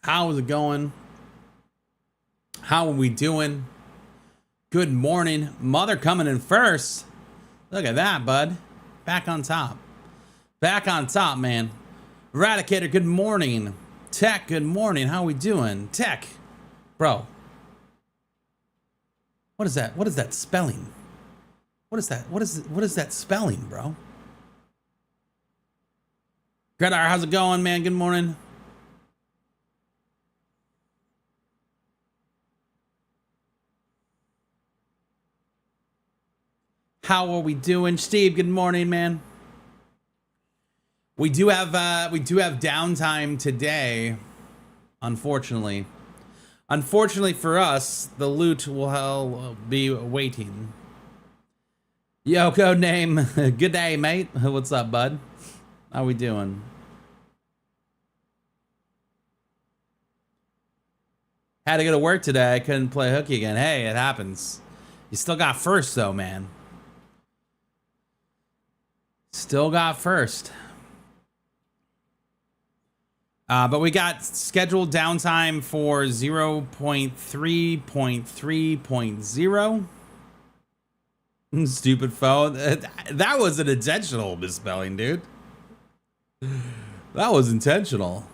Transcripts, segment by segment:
How is it going? How are we doing? Good morning. Mother coming in first. Look at that, bud. Back on top. Back on top, man. Eradicator, good morning. Tech, good morning. How are we doing? Tech. Bro. What is that? What is that spelling? What is that? What is that spelling, bro? Gredar, how's it going, man? Good morning. How are we doing? Steve, good morning, man. We do have downtime today, unfortunately. Unfortunately for us, the loot will be waiting. Yo, code name. Good day, mate. What's up, bud? How we doing? Had to go to work today. I couldn't play hooky again. Hey, it happens. You still got first, though, man. Still got first. But we got scheduled downtime for 0.3.3.0. Stupid phone. That wasn't intentional misspelling, dude. That was intentional.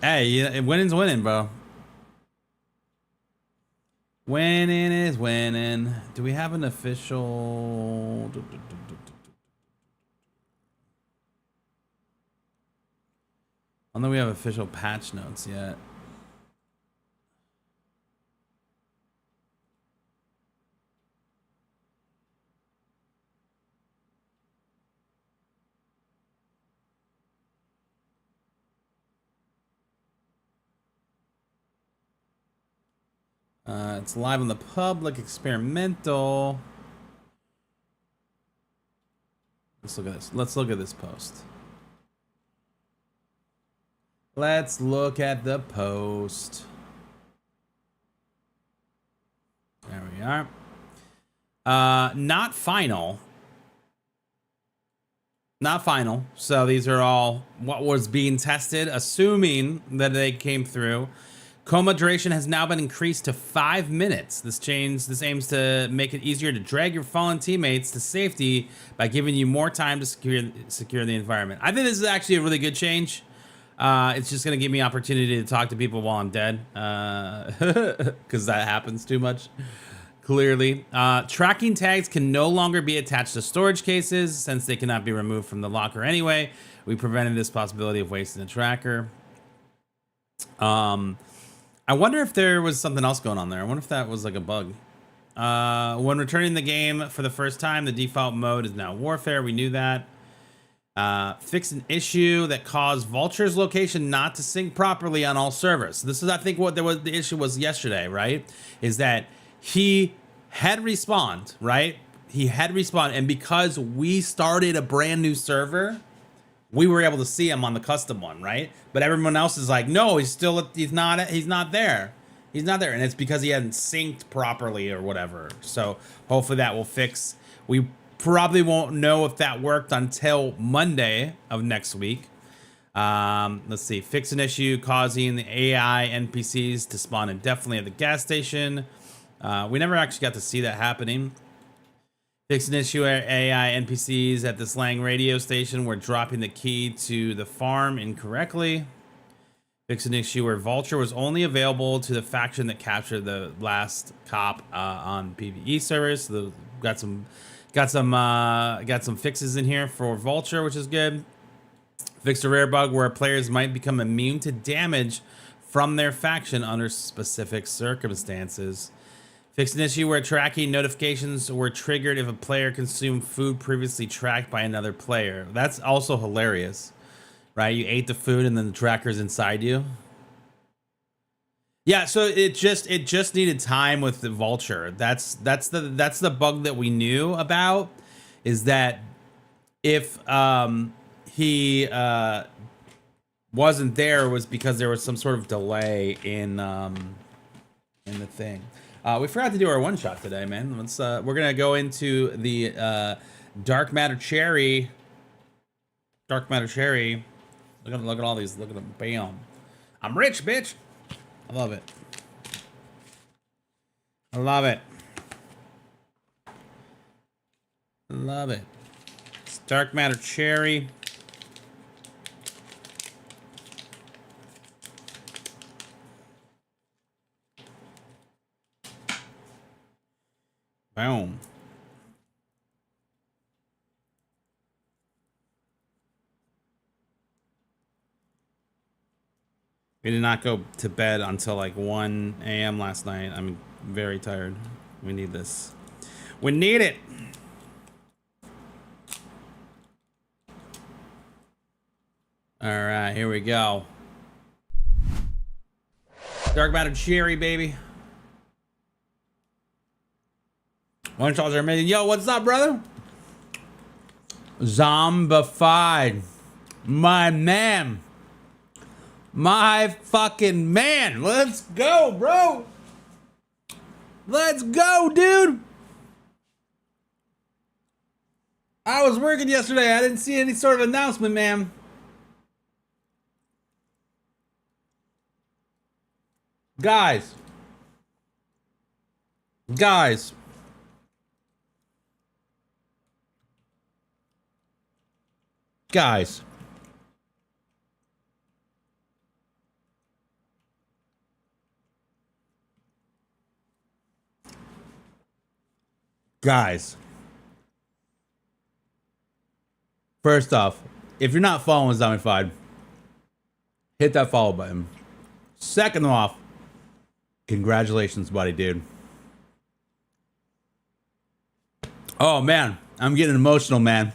Hey, winning's winning, bro. Winning is winning. Do we have an official? I don't think we have official patch notes yet. It's live on the public experimental. Let's look at this. Let's look at this post. Let's look at the post. There we are. Not final. Not final. So these are all what was being tested, assuming that they came through. Coma duration has now been increased to 5 minutes. This aims to make it easier to drag your fallen teammates to safety by giving you more time to secure the environment. I think this is actually a really good change. It's just gonna give me opportunity to talk to people while I'm dead, because that happens too much. Clearly, tracking tags can no longer be attached to storage cases since they cannot be removed from the locker anyway. We prevented this possibility of wasting the tracker. I wonder if there was something else going on there. I wonder if that was like a bug. When returning the game for the first time, the default mode is now warfare. We knew that. Fix an issue that caused Vulture's location not to sync properly on all servers. This is, I think, what the issue was yesterday, right? Is that he had respawned, right? He had respawned, and because we started a brand new server, we were able to see him on the custom one, right? But everyone else is like, no, he's not there. He's not there. And it's because he hadn't synced properly or whatever. So hopefully that will fix. We probably won't know if that worked until Monday of next week. Let's see. Fix an issue causing the AI NPCs to spawn indefinitely at the gas station. We never actually got to see that happening. Fix an issue where AI NPCs at the Slang radio station were dropping the key to the farm incorrectly. Fix an issue where Vulture was only available to the faction that captured the last cop on PvE servers. So got some fixes in here for Vulture, which is good. Fixed a rare bug where players might become immune to damage from their faction under specific circumstances. Fixed an issue where tracking notifications were triggered if a player consumed food previously tracked by another player. That's also hilarious, right? You ate the food and then the tracker's inside you. Yeah, so it just needed time with the Vulture. That's the bug that we knew about, is that if he wasn't there, was because there was some sort of delay in the thing. We forgot to do our one shot today, man. We're gonna go into the Dark Matter Cherry Dark matter cherry. Look at all these. Look at them. Bam. I'm rich, bitch. I love it. I love it. I love it. It's dark matter cherry. Boom. We did not go to bed until like 1 a.m. last night. I'm very tired. We need this. We need it. All right, here we go. Dark matter cherry, baby. One stars are amazing. Yo, what's up, brother? Zombified. My man. My fucking man. Let's go, bro. Let's go, dude. I was working yesterday. I didn't see any sort of announcement, man. Guys. Guys. Guys. Guys. First off, if you're not following Zombified, hit that follow button. Second off, congratulations, buddy, dude. Oh, man. I'm getting emotional, man.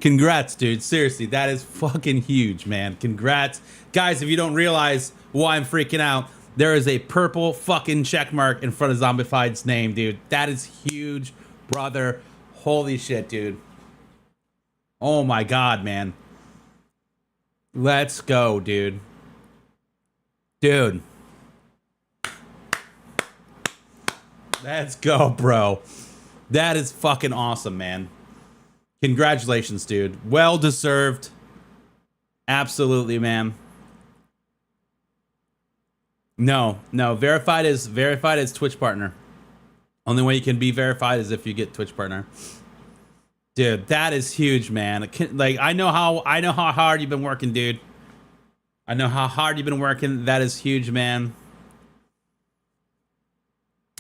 Congrats, dude. Seriously, that is fucking huge, man. Congrats. Guys, if you don't realize why I'm freaking out, there is a purple fucking check mark in front of Zombified's name, dude. That is huge, brother. Holy shit, dude. Oh my god, man. Let's go, dude. Dude. Let's go, bro. That is fucking awesome, man. Congratulations, dude. Well deserved. Absolutely, man. No. Verified is Twitch partner. Only way you can be verified is if you get Twitch partner. Dude, that is huge, man. Like, I know how hard you've been working, dude. I know how hard you've been working. That is huge, man.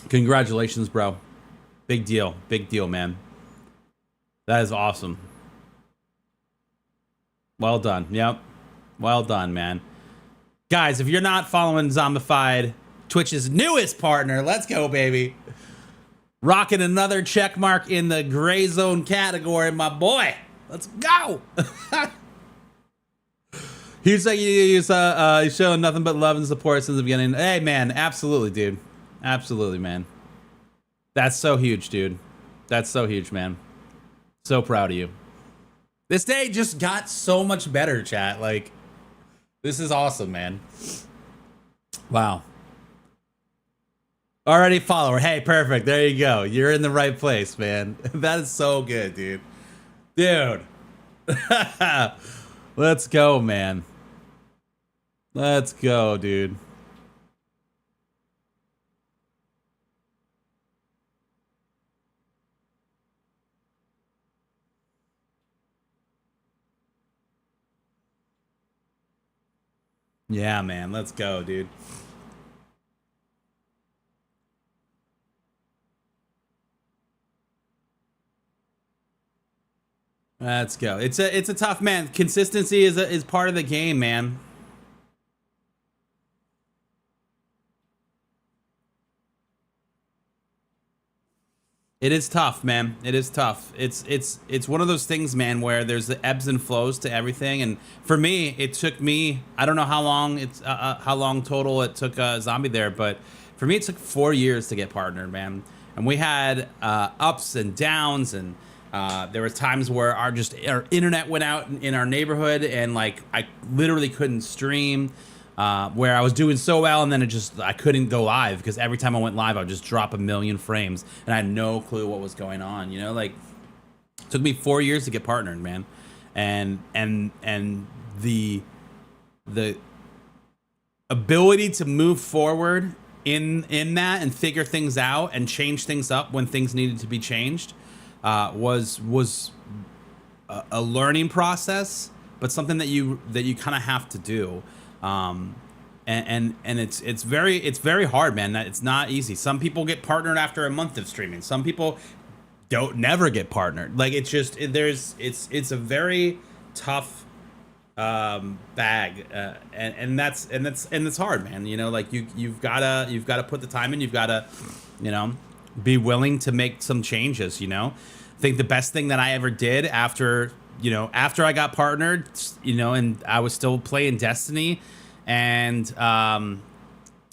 Congratulations, bro. Big deal, man. That is awesome. Well done. Yep. Well done, man. Guys, if you're not following Zombified, Twitch's newest partner, let's go, baby. Rocking another check mark in the gray zone category, my boy. Let's go. He's like, he's showing nothing but love and support since the beginning. Hey, man, absolutely, dude. Absolutely, man. That's so huge, dude. That's so huge, man. So proud of you. This day just got so much better, chat. Like, this is awesome, man. Wow. Already follower. Hey, perfect. There you go. You're in the right place, man. That is so good, dude. Dude. Let's go, man. Let's go, dude. Yeah, man. Let's go, dude. Let's go. It's a tough, man. Consistency is part of the game, man. It is tough, man. It is tough. It's one of those things, man, where there's the ebbs and flows to everything. And for me, it took me, I don't know how long how long total it took Zombie there, but for me, it took 4 years to get partnered, man. And we had ups and downs, and there were times where our internet went out in our neighborhood, and like I literally couldn't stream. Where I was doing so well, and then I couldn't go live because every time I went live, I would just drop 1,000,000 frames, and I had no clue what was going on. You know, like, it took me 4 years to get partnered, man. and the ability to move forward in that and figure things out and change things up when things needed to be changed was a learning process, but something that you kind of have to do. And it's very hard, man. It's not easy. Some people get partnered after a month of streaming. Some people don't never get partnered. Like it's a very tough bag, and that's hard, man. You know, like you've gotta put the time in. You've gotta, you know, be willing to make some changes. You know, I think the best thing that I ever did after I got partnered, you know, and I was still playing Destiny, and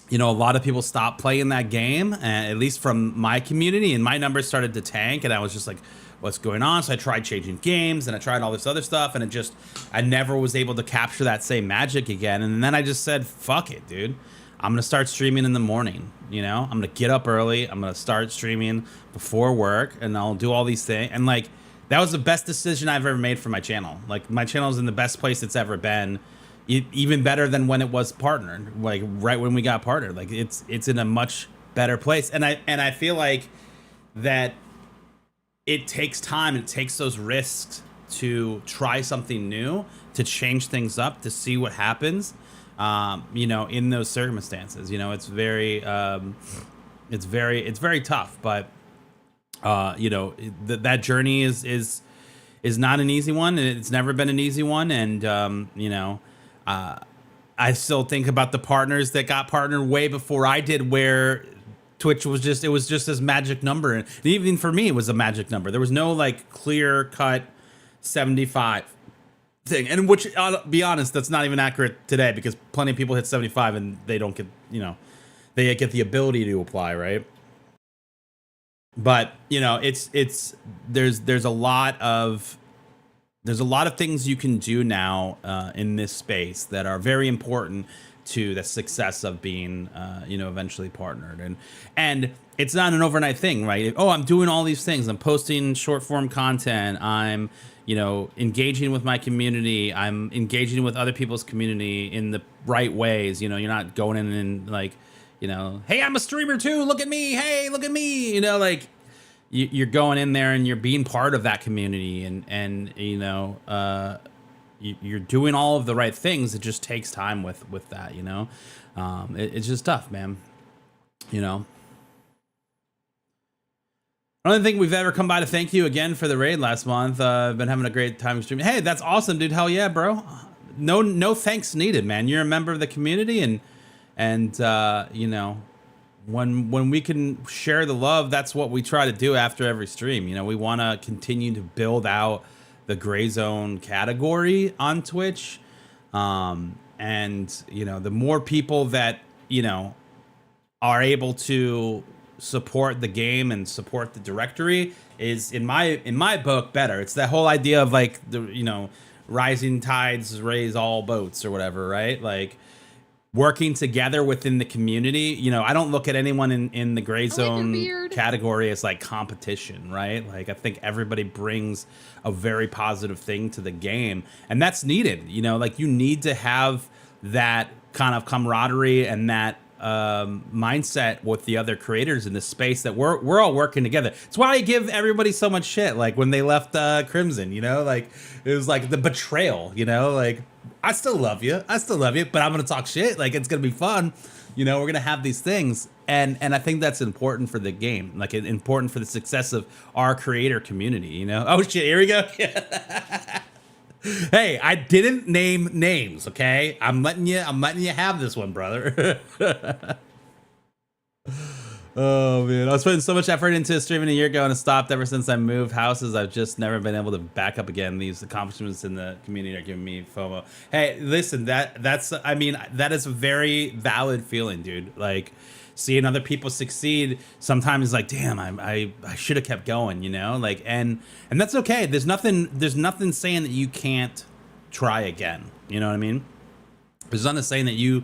you know, a lot of people stopped playing that game, at least from my community, and my numbers started to tank, and I was just like, what's going on? So I tried changing games, and I tried all this other stuff, and I never was able to capture that same magic again. And then I just said, fuck it, dude. I'm gonna start streaming in the morning. You know, I'm gonna get up early. I'm gonna start streaming before work, and I'll do all these things. And like, that was the best decision I've ever made for my channel. Like, my channel is in the best place it's ever been. Even better than when it was partnered, like right when we got partnered. Like it's in a much better place, and I feel like that it takes time, it takes those risks to try something new, to change things up, to see what happens, you know, in those circumstances. You know, it's very tough, but you know, that journey is not an easy one, and it's never been an easy one. And you know, I still think about the partners that got partnered way before I did, where Twitch was just this magic number. And even for me, it was a magic number. There was no like clear cut 75 thing. And which, I'll be honest, that's not even accurate today, because plenty of people hit 75 and they don't get, you know, they get the ability to apply, right? But, you know, there's a lot of things you can do now in this space that are very important to the success of being, you know, eventually partnered. And it's not an overnight thing, right? Oh, I'm doing all these things. I'm posting short form content. I'm, you know, engaging with my community. I'm engaging with other people's community in the right ways. You know, you're not going in and like, you know, hey, I'm a streamer too. Look at me. Hey, look at me. You know, like, you're going in there and you're being part of that community, and you know, you're doing all of the right things. It just takes time with that, you know. It's just tough, man. You know, I don't think we've ever come by to thank you again for the raid last month. I've been having a great time streaming. Hey, that's awesome, dude. Hell yeah, bro. No thanks needed, man. You're a member of the community, and you know, when we can share the love, that's what we try to do after every stream. You know, we want to continue to build out the gray zone category on Twitch. And, you know, the more people that, you know, are able to support the game and support the directory is, in my book, better. It's that whole idea of like, the, you know, rising tides raise all boats or whatever, right? Like, working together within the community. You know, I don't look at anyone in the gray zone category as like competition, right? Like, I think everybody brings a very positive thing to the game, and that's needed. You know, like, you need to have that kind of camaraderie and that mindset with the other creators in this space, that we're all working together. It's why I give everybody so much shit. Like, when they left Crimson, you know, like, it was like the betrayal, you know, like, I still love you, but I'm gonna talk shit. Like, it's gonna be fun, you know. We're gonna have these things, and I think that's important for the game, like, important for the success of our creator community, you know. Oh shit, here we go. Hey, I didn't name names, okay? I'm letting you have this one, brother. Oh man, I was putting so much effort into streaming a year ago, and it stopped ever since I moved houses. I've just never been able to back up again. These accomplishments in the community are giving me FOMO. Hey, listen, that's I mean, that is a very valid feeling, dude. Like, seeing other people succeed sometimes is like, damn, I should have kept going, you know? Like, and that's okay. There's nothing saying that you can't try again. You know what I mean? There's nothing saying that you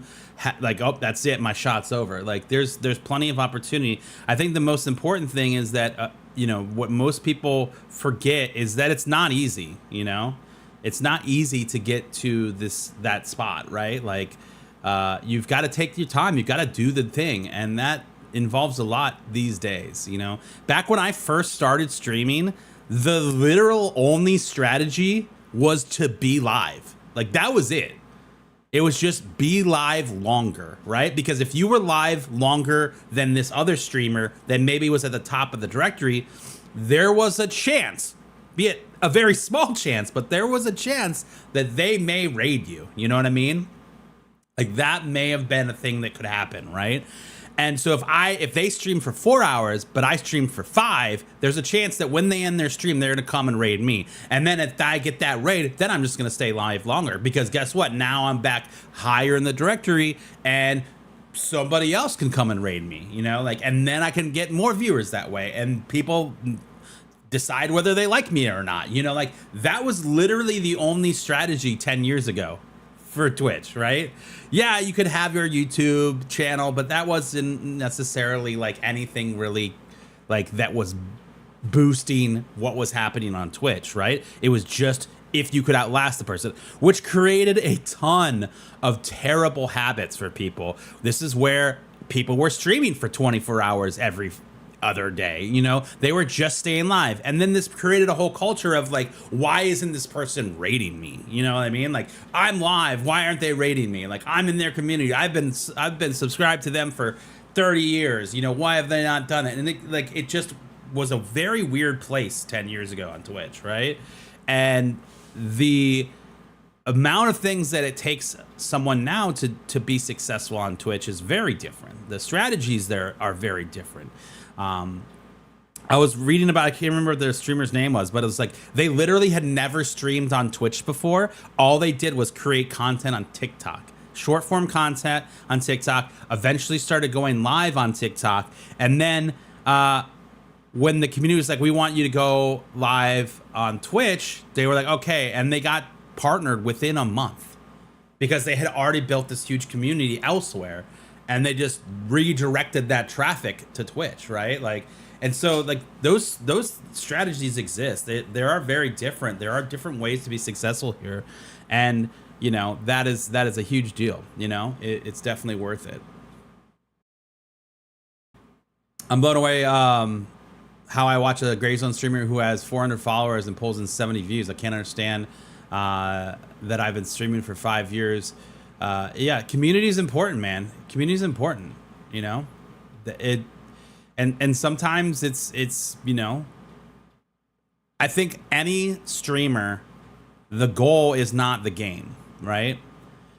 like, oh, that's it, my shot's over. Like, there's plenty of opportunity. I think the most important thing is that you know, what most people forget is that it's not easy, you know. It's not easy to get to that spot, right? Like, you've got to take your time. You've got to do the thing, and that involves a lot these days. You know, back when I first started streaming, the literal only strategy was to be live. Like, that was it. It was just be live longer, right? Because if you were live longer than this other streamer that maybe was at the top of the directory, there was a chance, be it a very small chance, but there was a chance that they may raid you. You know what I mean? Like, that may have been a thing that could happen, right? And so if they stream for 4 hours, but I stream for 5, there's a chance that when they end their stream, they're gonna come and raid me. And then if I get that raid, then I'm just gonna stay live longer, because guess what? Now I'm back higher in the directory and somebody else can come and raid me, you know, like, and then I can get more viewers that way, and people decide whether they like me or not. You know, like, that was literally the only strategy 10 years ago for Twitch, right? Yeah, you could have your YouTube channel, but that wasn't necessarily like anything really like that was boosting what was happening on Twitch, right? It was just if you could outlast the person, which created a ton of terrible habits for people. This is where people were streaming for 24 hours every other day, you know, they were just staying live. And then this created a whole culture of like, why isn't this person raiding me? You know what I mean? Like, I'm live, why aren't they raiding me? Like, I'm in their community, I've been subscribed to them for 30 years, you know, why have they not done it? And it just was a very weird place 10 years ago on Twitch, right? And the amount of things that it takes someone now to be successful on Twitch is very different. The strategies there are very different. I was reading about, I can't remember what their streamer's name was, but it was like they literally had never streamed on Twitch before. All they did was create content on TikTok, short form content on TikTok, eventually started going live on TikTok. And then when the community was like, we want you to go live on Twitch, they were like, okay. And they got partnered within a month because they had already built this huge community elsewhere. And they just redirected that traffic to Twitch, right? Like, and so like those strategies exist. They are very different. There are different ways to be successful here, and you know that is a huge deal. You know, it's definitely worth it. I'm blown away how I watch a Gray Zone streamer who has 400 followers and pulls in 70 views. I can't understand that I've been streaming for 5 years. Yeah, community is important, man. Community is important, you know. And sometimes it's you know, I think any streamer, the goal is not the game, right?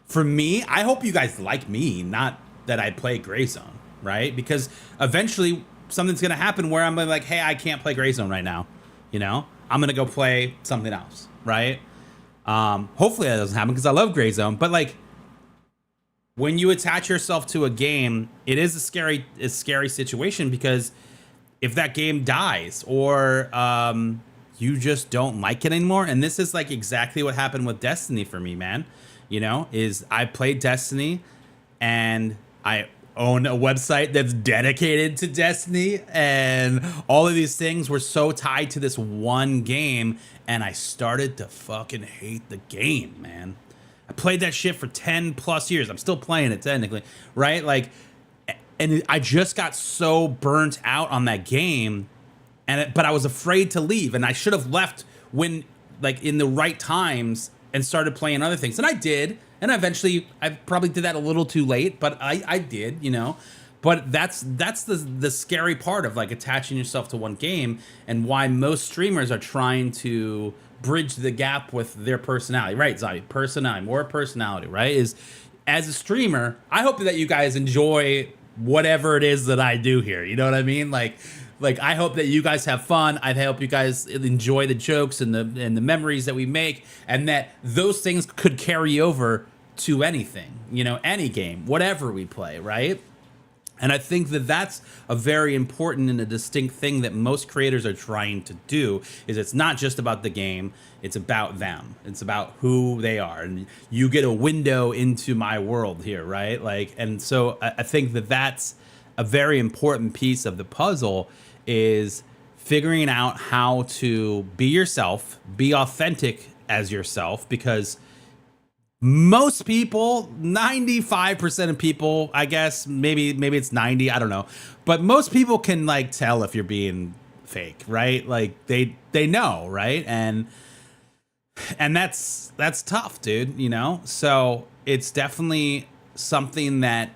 For me, I hope you guys like me, not that I play Gray Zone, right? Because eventually something's gonna happen where I'm like, hey, I can't play Gray Zone right now, you know. I'm gonna go play something else, right? Hopefully that doesn't happen because I love Gray Zone, but like, when you attach yourself to a game, it is a scary situation, because if that game dies or you just don't like it anymore, and this is like exactly what happened with Destiny for me, man. You know, is I played Destiny and I own a website that's dedicated to Destiny, and all of these things were so tied to this one game, and I started to fucking hate the game, man. I played that shit for 10 plus years. I'm still playing it technically, right? Like, and I just got so burnt out on that game, but I was afraid to leave, and I should have left when, like, in the right times and started playing other things. And I did, and eventually I probably did that a little too late, but I did, you know. But that's the scary part of like attaching yourself to one game, and why most streamers are trying to bridge the gap with their personality, right? Zombie, personality, more personality, right? Is as a streamer, I hope that you guys enjoy whatever it is that I do here. You know what I mean? Like I hope that you guys have fun. I hope you guys enjoy the jokes and the memories that we make, and that those things could carry over to anything, you know, any game, whatever we play, right? And I think that that's a very important and a distinct thing that most creators are trying to do, is it's not just about the game, it's about them. It's about who they are. And you get a window into my world here, right? Like, and so I think that that's a very important piece of the puzzle, is figuring out how to be yourself, be authentic as yourself, because most people, 95% of people, I guess, maybe it's 90, I don't know, but most people can like tell if you're being fake, right? Like they know, right? And that's tough, dude, you know? So it's definitely something that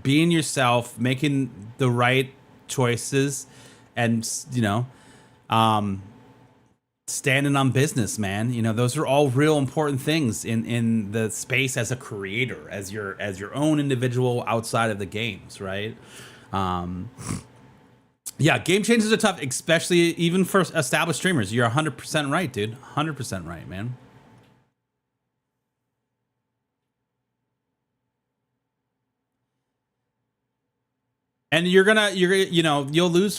being yourself, making the right choices, and, you know, standing on business, man. You know, those are all real important things in the space as a creator, as your own individual outside of the games, right? Yeah, game changes are tough, especially even for established streamers. You're 100% right, dude. 100% right, man. And you're gonna, you know, you'll lose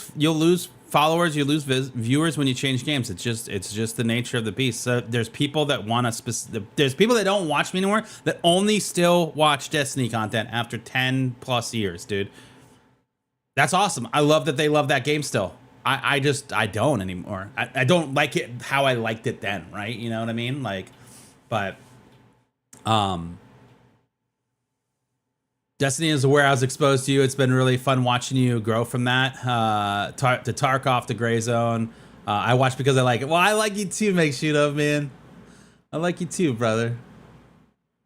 followers, you lose viewers when you change games. It's just the nature of the beast. So there's people that want to there's people that don't watch me anymore, that only still watch Destiny content after 10 plus years, dude. That's awesome. I love that they love that game still. I don't anymore. I don't like it how I liked it then, right? You know what I mean? Like, but Destiny is where I was exposed to you. It's been really fun watching you grow from that to Tarkov to Gray Zone. I watch because I like it. Well, I like you too, Make Shoot Up, man. I like you too, brother.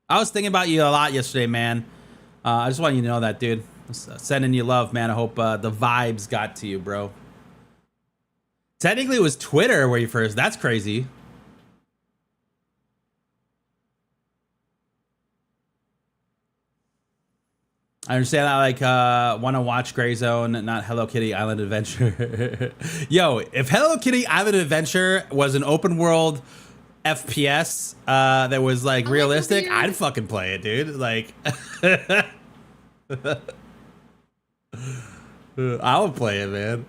I was thinking about you a lot yesterday, man. I just want you to know that, dude. Sending you love, man. I hope the vibes got to you, bro. Technically, it was Twitter where you first. That's crazy. I understand I like want to watch Gray Zone, not Hello Kitty Island Adventure. Yo, if Hello Kitty Island Adventure was an open world FPS that was like realistic, I'd fucking play it, dude. Like, I would play it, man.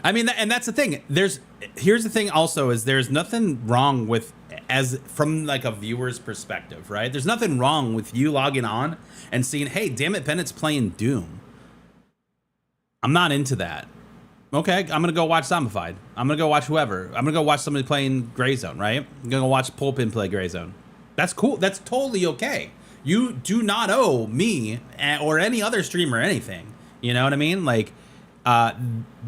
I mean, and that's the thing. Here's the thing also, is there's nothing wrong with, as from like a viewer's perspective, right? There's nothing wrong with you logging on and seeing, hey, damn it, Bennett's playing Doom. I'm not into that. Okay, I'm gonna go watch Zombified. I'm gonna go watch whoever. I'm gonna go watch somebody playing Gray Zone, right? I'm gonna go watch Pulpin play Gray Zone. That's cool. That's totally okay. You do not owe me or any other streamer anything. You know what I mean? Like,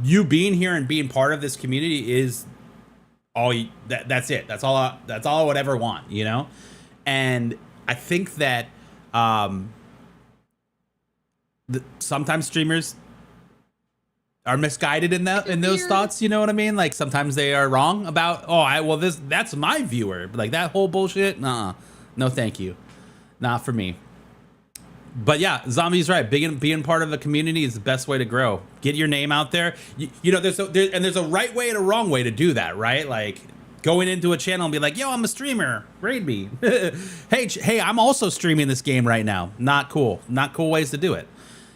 you being here and being part of this community is all that's it. That's all I would ever want, you know? And I think that sometimes streamers are misguided in those thoughts, you know what I mean? Like sometimes they are wrong about, that's my viewer. Like that whole bullshit. No, thank you. Not for me. But yeah, Zombie's right. Being part of the community is the best way to grow. Get your name out there. You know, there's a right way and a wrong way to do that, right? Like going into a channel and be like, yo, I'm a streamer. Raid me. hey, I'm also streaming this game right now. Not cool. Not cool ways to do it.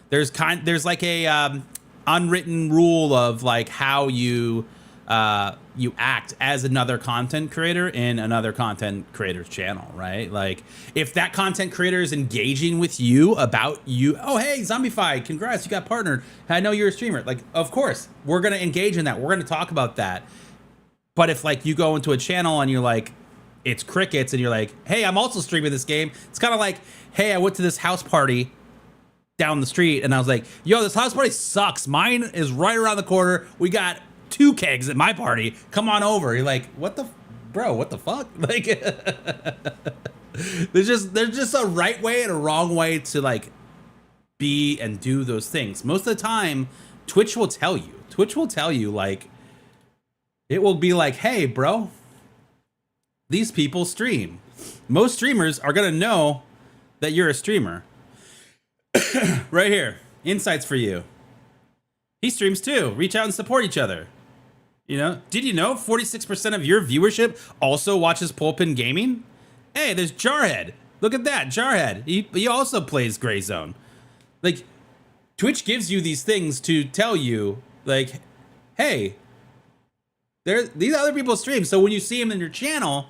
There's like a unwritten rule of like how you act as another content creator in another content creator's channel, right? Like if that content creator is engaging with you about you, oh, hey, Zombified, congrats, you got partnered. I know you're a streamer. Like, of course, we're going to engage in that. We're going to talk about that. But if like you go into a channel and you're like, it's crickets and you're like, hey, I'm also streaming this game. It's kind of like, hey, I went to this house party down the street and I was like, yo, this house party sucks. Mine is right around the corner. We got 2 kegs at my party. Come on over. You're like, what the fuck? Like, there's just a right way and a wrong way to like be and do those things. Most of the time, Twitch will tell you like, it will be like, hey, bro, these people stream. Most streamers are gonna know that you're a streamer. Right here, insights for you. He streams too. Reach out and support each other. You know, did you know 46% of your viewership also watches Pulpin Gaming? Hey, there's Jarhead. Look at that, Jarhead. He also plays Gray Zone. Like, Twitch gives you these things to tell you, like, hey, these other people stream. So when you see him in your channel,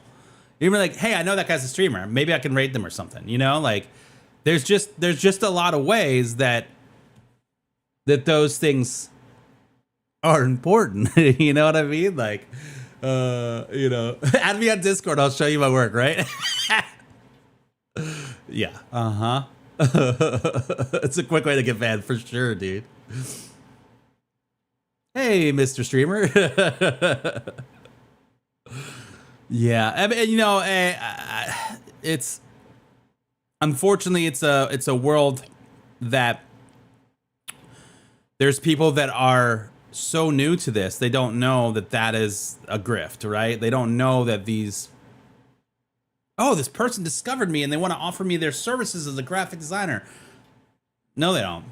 you're like, hey, I know that guy's a streamer. Maybe I can rate them or something. You know, like there's just a lot of ways that those things are important. You know what I mean? Like, add me on Discord. I'll show you my work, right? Yeah. It's a quick way to get banned for sure, dude. Hey, Mr. Streamer. Yeah, I mean, it's unfortunately it's a world that there's people that are so new to this, they don't know that is a grift, right? They don't know that this person discovered me and they want to offer me their services as a graphic designer. No, they don't.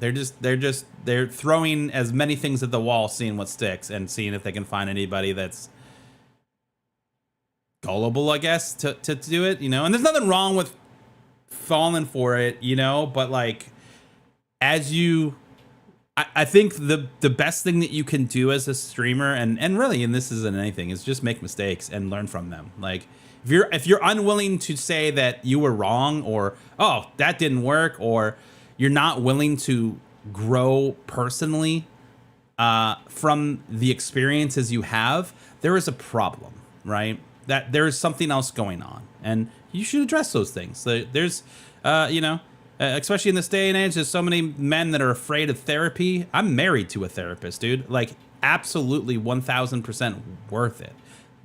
They're throwing as many things at the wall, seeing what sticks and seeing if they can find anybody that's gullible, I guess, to do it, And there's nothing wrong with falling for it, but like, I think the best thing that you can do as a streamer, and really, and this isn't anything, is just make mistakes and learn from them. Like, if you're unwilling to say that you were wrong, or that didn't work, or you're not willing to grow personally from the experiences you have, there is a problem, right? That there is something else going on, and you should address those things. There's, especially in this day and age, there's so many men that are afraid of therapy. I'm married to a therapist, dude. Like, absolutely 1000% worth it.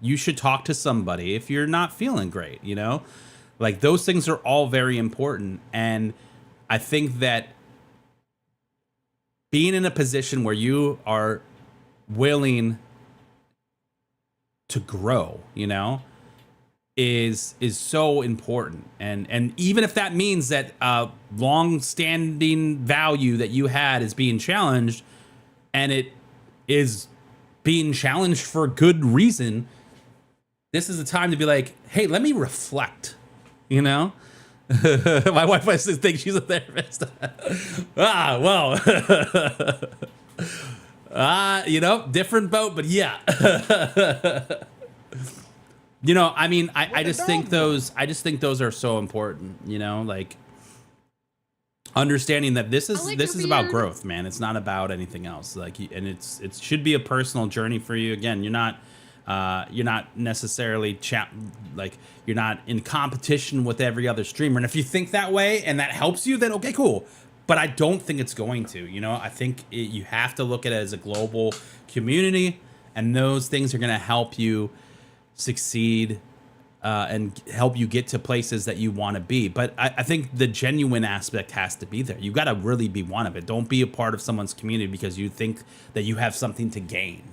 You should talk to somebody if you're not feeling great, Like, those things are all very important, and I think that being in a position where you are willing to grow, is so important. And even if that means that long-standing value that you had is being challenged, and it is being challenged for good reason, this is the time to be like, hey, let me reflect, My wife likes to think she's a therapist. Different boat, but yeah. I mean, I just think those are so important, like understanding that this is about growth, man. It's not about anything else. Like, and it should be a personal journey for you. Again, you're not necessarily you're not in competition with every other streamer. And if you think that way and that helps you, then okay, cool. But I don't think it's going to, I think you have to look at it as a global community, and those things are going to help you succeed and help you get to places that you want to be. But I think the genuine aspect has to be there. You got to really be one of it. Don't be a part of someone's community because you think that you have something to gain,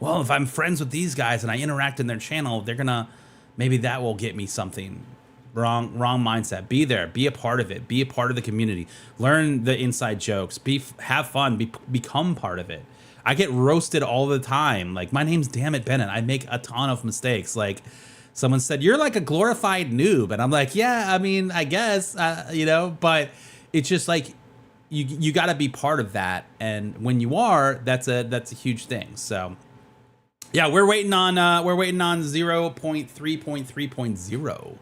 Well, if I'm friends with these guys and I interact in their channel, maybe that will get me something. Wrong mindset. Be there. Be a part of it. Be a part of the community. Learn the inside jokes. Have fun. Become part of it. I get roasted all the time. Like, my name's Dammit Bennett. I make a ton of mistakes. Like, someone said, you're like a glorified noob. And I'm like, yeah, I mean, I guess, but it's just like, you got to be part of that. And when you are, that's a huge thing. So yeah, we're waiting on 0.3.3.0.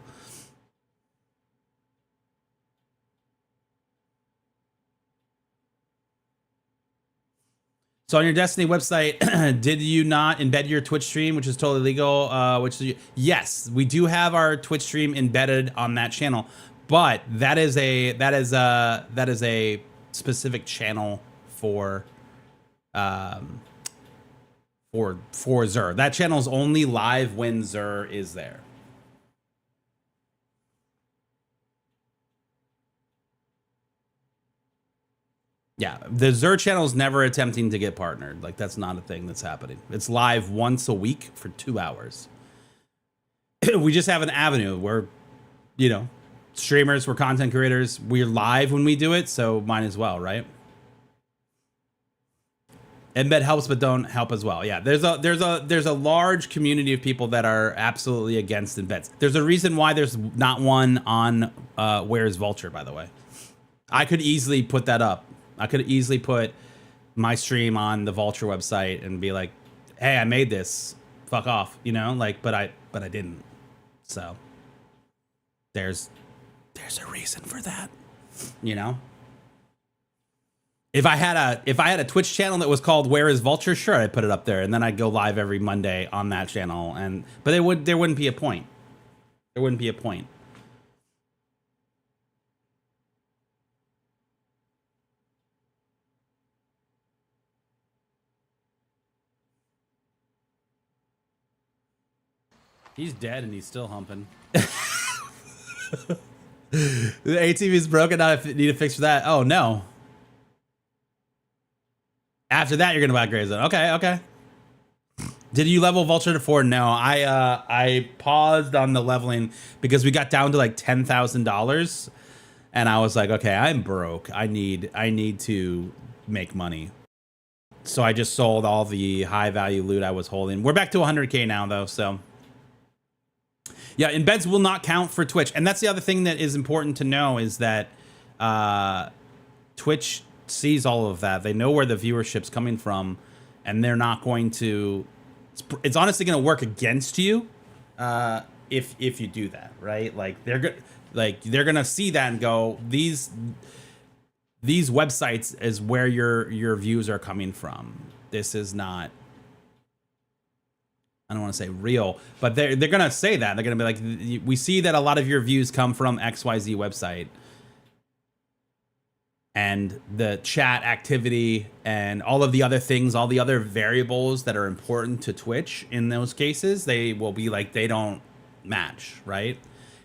So on your Destiny website, did you not embed your Twitch stream, which is totally legal? Yes, we do have our Twitch stream embedded on that channel, but that is a specific channel for Xur. That channel is only live when Xur is there. Yeah, the Xur channel is never attempting to get partnered. Like, that's not a thing that's happening. It's live once a week for 2 hours. We just have an avenue where, streamers, we're content creators, we're live when we do it, so might as well, right? Embed helps, but don't help as well. Yeah, there's a large community of people that are absolutely against embeds. There's a reason why there's not one on Where's Vulture, by the way. I could easily put that up. I could easily put my stream on the Vulture website and be like, hey, I made this, fuck off, but I didn't. So there's a reason for that. You know, if I had a Twitch channel that was called Where Is Vulture, sure, I'd put it up there, and then I'd go live every Monday on that channel. But there wouldn't be a point. There wouldn't be a point. He's dead and he's still humping. The ATV is broken. I need a fix for that. Oh no. After that, you're gonna buy Grey Zone. Okay. Did you level Vulture to 4? No, I paused on the leveling because we got down to like $10,000, and I was like, okay, I'm broke. I need to make money. So I just sold all the high value loot I was holding. We're back to 100K now though, so. Yeah, embeds will not count for Twitch. And that's the other thing that is important to know is that Twitch sees all of that. They know where the viewership's coming from, and they're not going to... It's honestly going to work against you if you do that, right? Like they're going to see that and go, these websites is where your views are coming from. This is not... I don't want to say real, but they're going to say that. They're going to be like, we see that a lot of your views come from XYZ website. And the chat activity and all of the other things, all the other variables that are important to Twitch in those cases, they will be like, they don't match, right?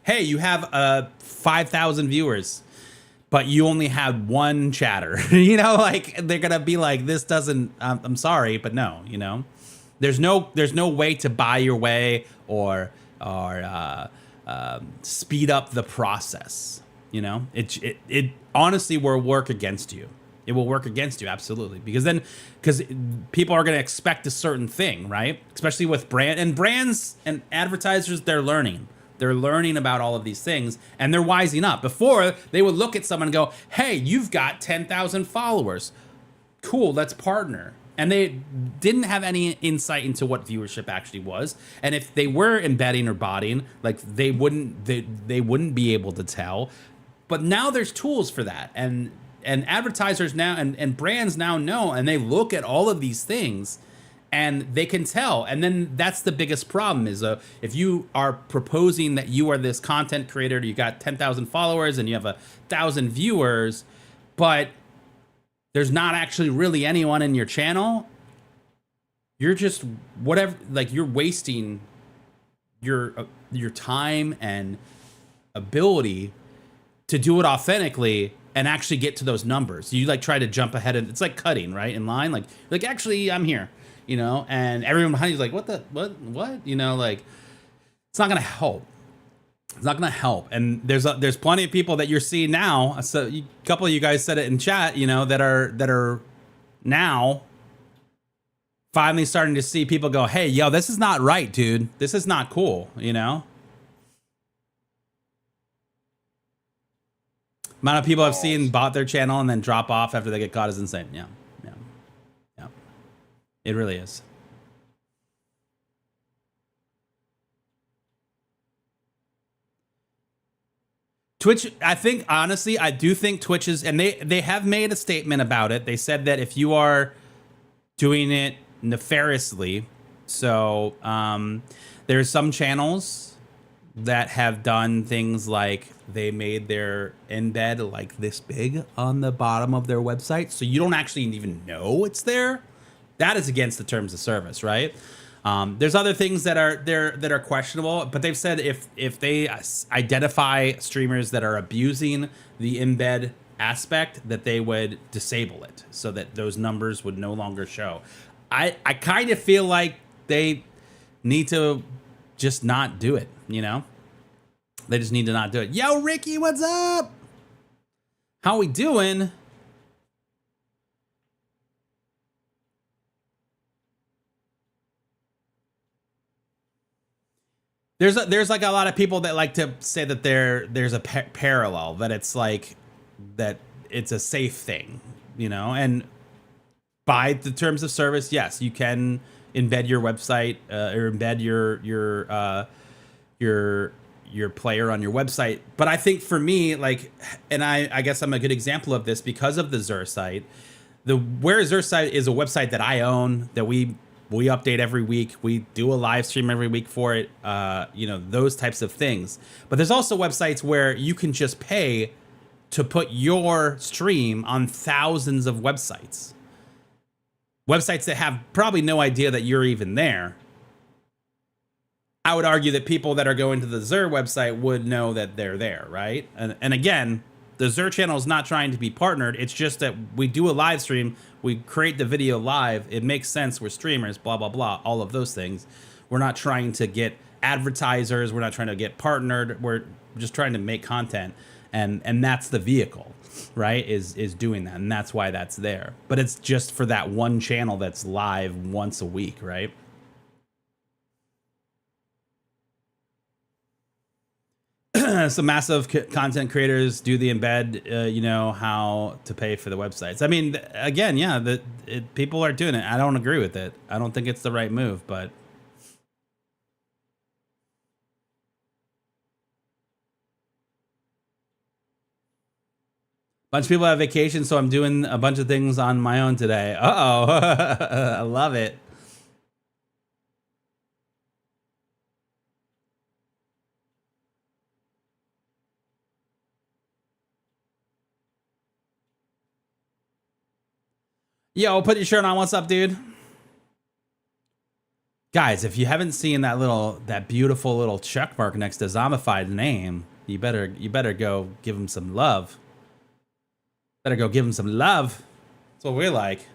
Hey, you have 5,000 viewers, but you only had one chatter. You know, like they're going to be like, this doesn't, I'm sorry, but no, you know? There's no way to buy your way or speed up the process. You know, it honestly will work against you. It will work against you, absolutely, because people are going to expect a certain thing, right? Especially with brands and advertisers. They're learning about all of these things, and they're wising up. Before, they would look at someone and go, "Hey, you've got 10,000 followers. Cool, let's partner." And they didn't have any insight into what viewership actually was. And if they were embedding or botting, like they wouldn't be able to tell. But now there's tools for that. And advertisers now and brands now know, and they look at all of these things and they can tell. And then that's the biggest problem is if you are proposing that you are this content creator, you got 10,000 followers and you have 1,000 viewers, but there's not actually really anyone in your channel, you're just whatever, like you're wasting your time and ability to do it authentically and actually get to those numbers. You like try to jump ahead and it's like cutting, right? In line, like actually I'm here, you know, and everyone behind you's like, what? You know, like it's not gonna help. It's not going to help. And there's plenty of people that you're seeing now. So a couple of you guys said it in chat, you know, that are now finally starting to see people go, hey, yo, this is not right, dude. This is not cool, you know? Amount of people I've seen bought their channel and then drop off after they get caught is insane. Yeah. It really is. Twitch, I think, honestly, I do think Twitch is, and they have made a statement about it. They said that if you are doing it nefariously, so there's some channels that have done things like they made their embed like this big on the bottom of their website, so you don't actually even know it's there. That is against the terms of service, right? There's other things that are questionable, but they've said if they identify streamers that are abusing the embed aspect, that they would disable it so that those numbers would no longer show. I kind of feel like they need to just not do it, you know? They just need to not do it. Yo, Ricky, what's up? How we doing? There's like a lot of people that like to say that there's a parallel, that it's like that it's a safe thing, you know, and by the terms of service, yes, you can embed your website or embed your player on your website. But I think for me, like, and I guess I'm a good example of this because of the Xur site. The Where is Xur site is a website that I own, that we update every week. We do a live stream every week for it, you know, those types of things. But there's also websites where you can just pay to put your stream on thousands of websites. Websites that have probably no idea that you're even there. I would argue that people that are going to the Xur website would know that they're there, right? And again, the Xur channel is not trying to be partnered. It's just that we do a live stream. We create the video live. It makes sense. We're streamers, blah, blah, blah, all of those things. We're not trying to get advertisers. We're not trying to get partnered. We're just trying to make content. And that's the vehicle, right? Is doing that. And that's why that's there. But it's just for that one channel that's live once a week, right? Some massive content creators do the embed, you know, how to pay for the websites. I mean, again, yeah, people are doing it. I don't agree with it. I don't think it's the right move, but. Bunch of people have vacation, so I'm doing a bunch of things on my own today. Uh-oh. I love it. Yo, put your shirt on. What's up, dude? Guys, if you haven't seen that beautiful little check mark next to Zombified's name, you better go give him some love. Better go give him some love. That's what we're like.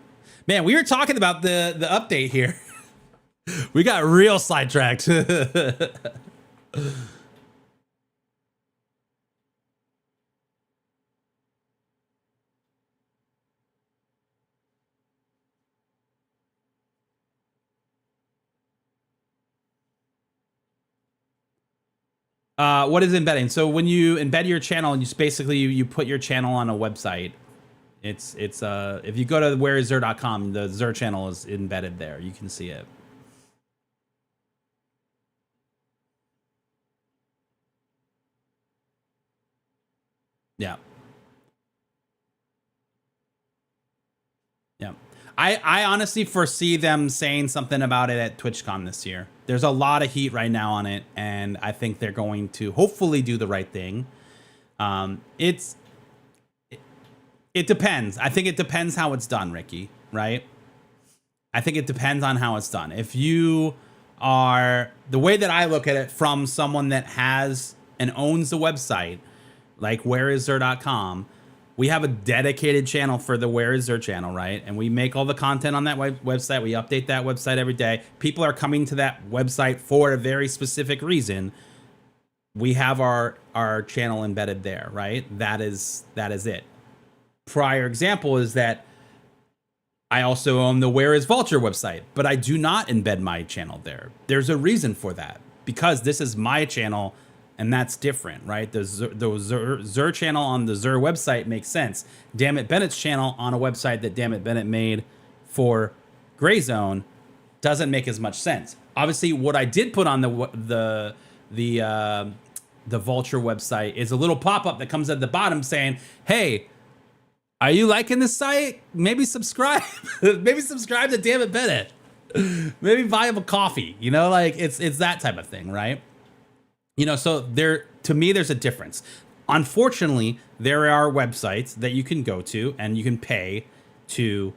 Man, we were talking about the update here. We got real sidetracked. What is embedding? So when you embed your channel, you basically you put your channel on a website. It's if you go to whereisxur.com, the Xur channel is embedded there. You can see it. Yeah. Yeah. I honestly foresee them saying something about it at TwitchCon this year. There's a lot of heat right now on it, and I think they're going to hopefully do the right thing. It depends. I think it depends how it's done, Ricky, right? I think it depends on how it's done. If you are, the way that I look at it from someone that has and owns the website, like whereisxur.com, we have a dedicated channel for the Where is Xur channel, right? And we make all the content on that website. We update that website every day. People are coming to that website for a very specific reason. We have our channel embedded there, right? That is it. Prior example is that I also own the Where is Vulture website, but I do not embed my channel there. There's a reason for that, because this is my channel. And that's different, right? The Xur channel on the Xur website makes sense. Dammit Bennett's channel on a website that Dammit Bennett made for Gray Zone doesn't make as much sense. Obviously, what I did put on the Vulture website is a little pop-up that comes at the bottom saying, "Hey, are you liking this site? Maybe subscribe. Maybe subscribe to Dammit Bennett. Maybe buy him a coffee." You know, like it's that type of thing, right? You know, so to me, there's a difference. Unfortunately, there are websites that you can go to and you can pay to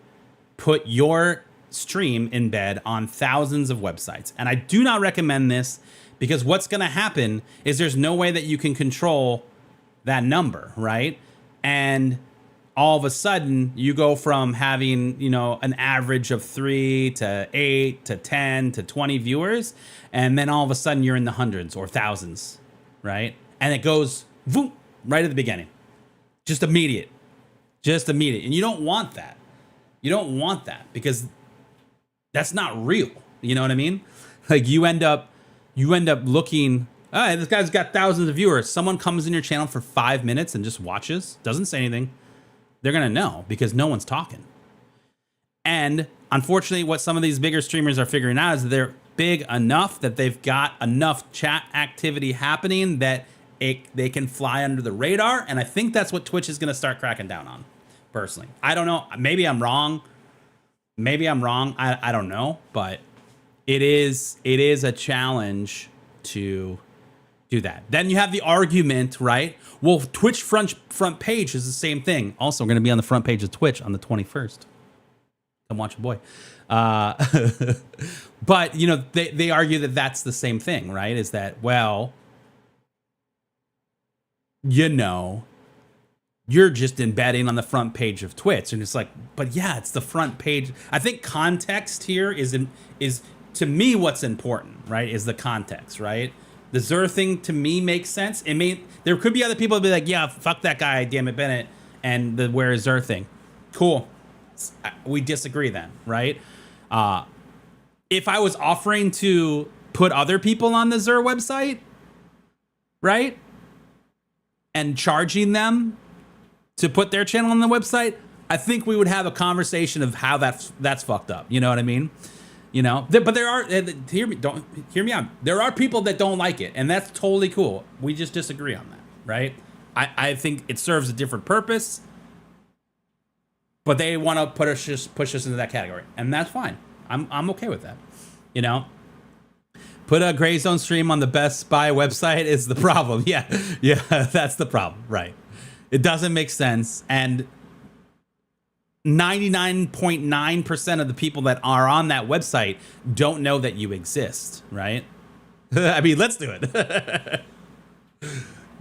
put your stream embed on thousands of websites. And I do not recommend this, because what's going to happen is there's no way that you can control that number, right? And all of a sudden you go from having, you know, an average of 3 to 8 to 10 to 20 viewers, and then all of a sudden you're in the hundreds or thousands, right? And it goes boom, right at the beginning. Just immediate. And you don't want that. You don't want that, because that's not real. You know what I mean? Like you end up looking, all right, this guy's got thousands of viewers. Someone comes in your channel for 5 minutes and just watches, doesn't say anything. They're going to know, because no one's talking. And unfortunately, what some of these bigger streamers are figuring out is big enough that they've got enough chat activity happening that they can fly under the radar. And I think that's what Twitch is going to start cracking down on, personally. I don't know. Maybe I'm wrong. I don't know. But it is a challenge to do that. Then you have the argument, right? Well, Twitch front page is the same thing. Also, we're going to be on the front page of Twitch on the 21st. Come watch your boy. But, you know, they argue that that's the same thing, right? Is that, well, you know, you're just embedding on the front page of Twitch. And it's like, but yeah, it's the front page. I think context here is to me what's important, right? Is the context, right? The Zer thing to me makes sense. There could be other people that be like, yeah, fuck that guy, damn it, Bennett, and the where is Zer thing. Cool. We disagree then, right? If I was offering to put other people on the Zer website, right, and charging them to put their channel on the website, I think we would have a conversation of how that's fucked up. You know what I mean? You know, but there are, hear me out. There are people that don't like it, and that's totally cool. We just disagree on that, right? I think it serves a different purpose, but they want to push us into that category, and that's fine. I'm okay with that. You know, put a gray zone stream on the Best Buy website is the problem. Yeah, that's the problem, right? It doesn't make sense, and 99.9% of the people that are on that website don't know that you exist, right? I mean, let's do it.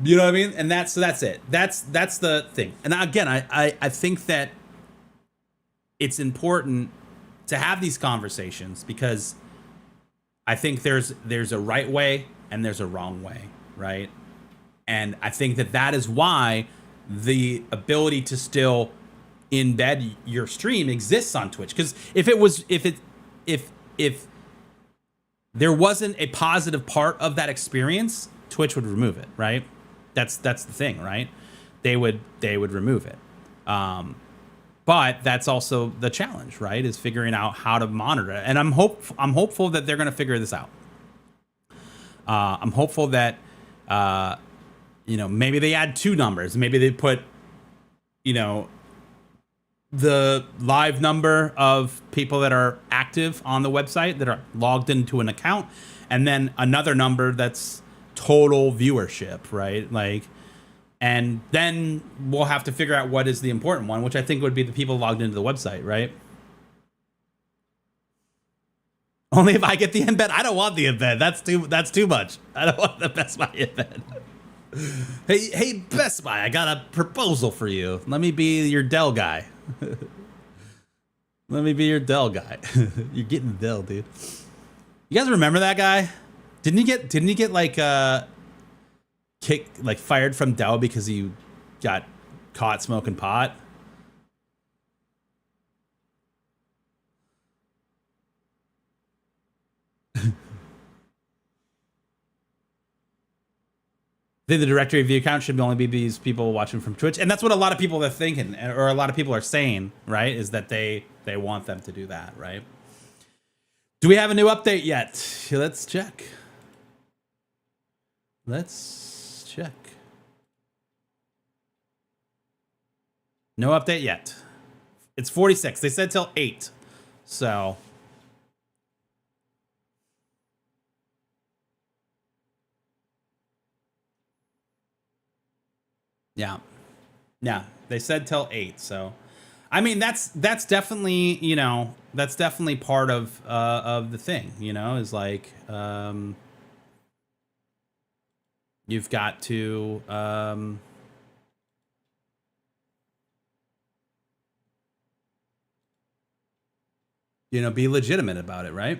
You know what I mean? And that's it. That's the thing. And again, I think that it's important to have these conversations because I think there's a right way and there's a wrong way, right? And I think that is why the ability to still embed your stream exists on Twitch. Because if there wasn't a positive part of that experience, Twitch would remove it, right? That's the thing, right? They would remove it. But that's also the challenge, right? Is figuring out how to monitor it. And I'm hopeful that they're going to figure this out. I'm hopeful that you know, maybe they add 2 numbers. Maybe they put, you know, the live number of people that are active on the website that are logged into an account, and then another number that's total viewership, right? Like, and then we'll have to figure out what is the important one, which I think would be the people logged into the website, right? Only if I get the embed. I don't want the embed. That's too much. I don't want the Best Buy embed. Hey, Best Buy, I got a proposal for you. Let me be your Dell guy. Let me be your Dell guy. You're getting Dell, dude. You guys remember that guy? Didn't he get like fired from Dell because he got caught smoking pot? I think the directory view account should only be these people watching from Twitch. And that's what a lot of people are thinking, or a lot of people are saying, right? Is that they want them to do that, right? Do we have a new update yet? Let's check. No update yet. It's 46. They said till 8. So yeah, they said till 8. So I mean, that's definitely, you know, that's definitely part of the thing, you know, is like you've got to you know, be legitimate about it, right?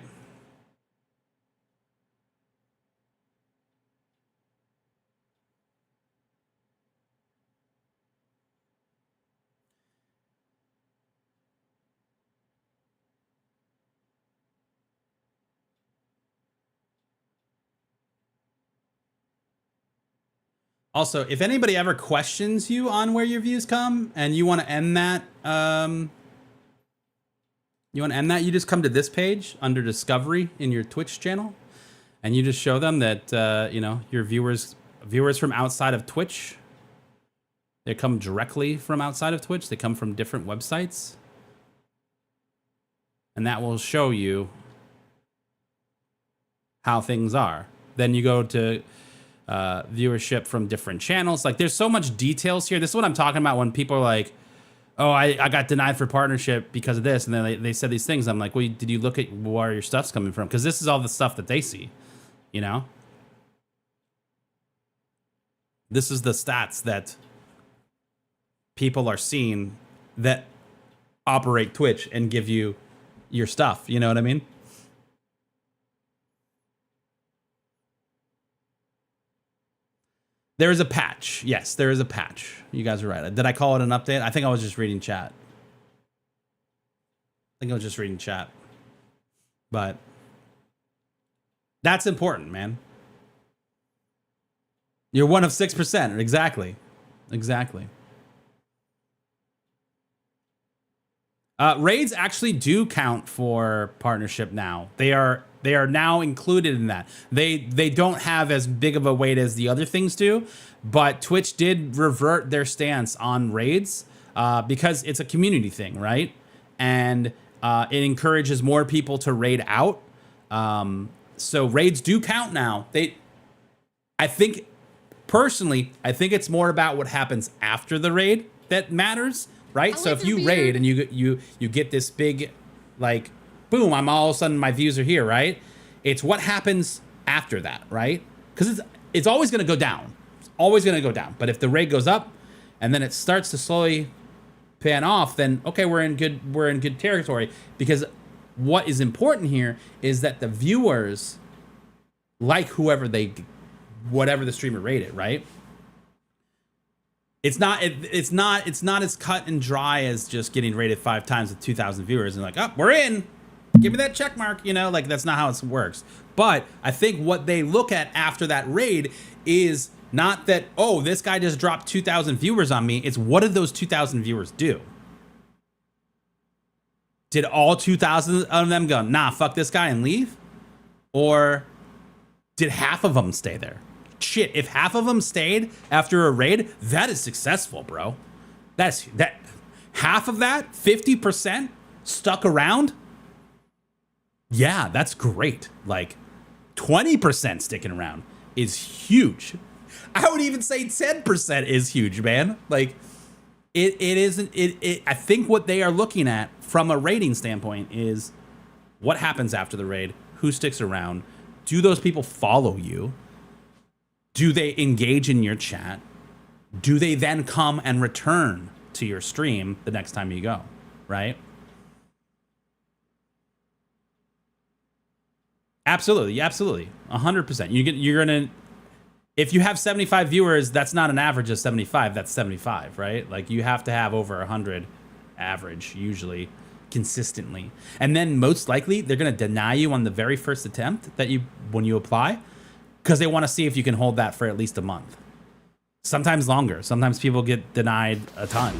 Also, if anybody ever questions you on where your views come and you want to end that You want to end that? You just come to this page under Discovery in your Twitch channel, and you just show them that you know, your viewers from outside of Twitch. They come directly from outside of Twitch. They come from different websites, and that will show you how things are. Then you go to viewership from different channels. Like, there's so much details here. This is what I'm talking about when people are like, oh, I got denied for partnership because of this. And then they said these things. I'm like, well, did you look at where your stuff's coming from? Because this is all the stuff that they see, you know? This is the stats that people are seeing that operate Twitch and give you your stuff. You know what I mean? There is a patch. Yes, there is a patch. You guys are right. Did I call it an update? I think I was just reading chat. But that's important, man. You're one of 6%. Exactly. Raids actually do count for partnership now. They are now included in that. They don't have as big of a weight as the other things do, but Twitch did revert their stance on raids because it's a community thing, right? And it encourages more people to raid out. So raids do count now. I think personally, it's more about what happens after the raid that matters, right? So if you raid and you get this big, like, boom, I'm all of a sudden my views are here, right? It's what happens after that, right? Because it's always going to go down. It's always going to go down. But if the raid goes up and then it starts to slowly pan off, then okay, we're in good territory. Because what is important here is that the viewers like whatever the streamer rated, right? It's not as cut and dry as just getting rated 5 times with 2,000 viewers and like, oh, we're in. Give me that check mark, you know, like that's not how it works. But I think what they look at after that raid is not that, oh, this guy just dropped 2,000 viewers on me. It's what did those 2,000 viewers do? Did all 2,000 of them go, nah, fuck this guy and leave? Or did half of them stay there? Shit, if half of them stayed after a raid, that is successful, bro. That half of that, 50% stuck around. Yeah, that's great. Like 20% sticking around is huge. I would even say 10% is huge, man. Like it isn't. I think what they are looking at from a rating standpoint is what happens after the raid, who sticks around, do those people follow you? Do they engage in your chat? Do they then come and return to your stream the next time you go, right? Absolutely, 100%. You're gonna, if you have 75 viewers, that's not an average of 75. That's 75, right? Like you have to have over 100 average usually, consistently, and then most likely they're gonna deny you on the very first attempt when you apply, because they want to see if you can hold that for at least a month. Sometimes longer. Sometimes people get denied a ton.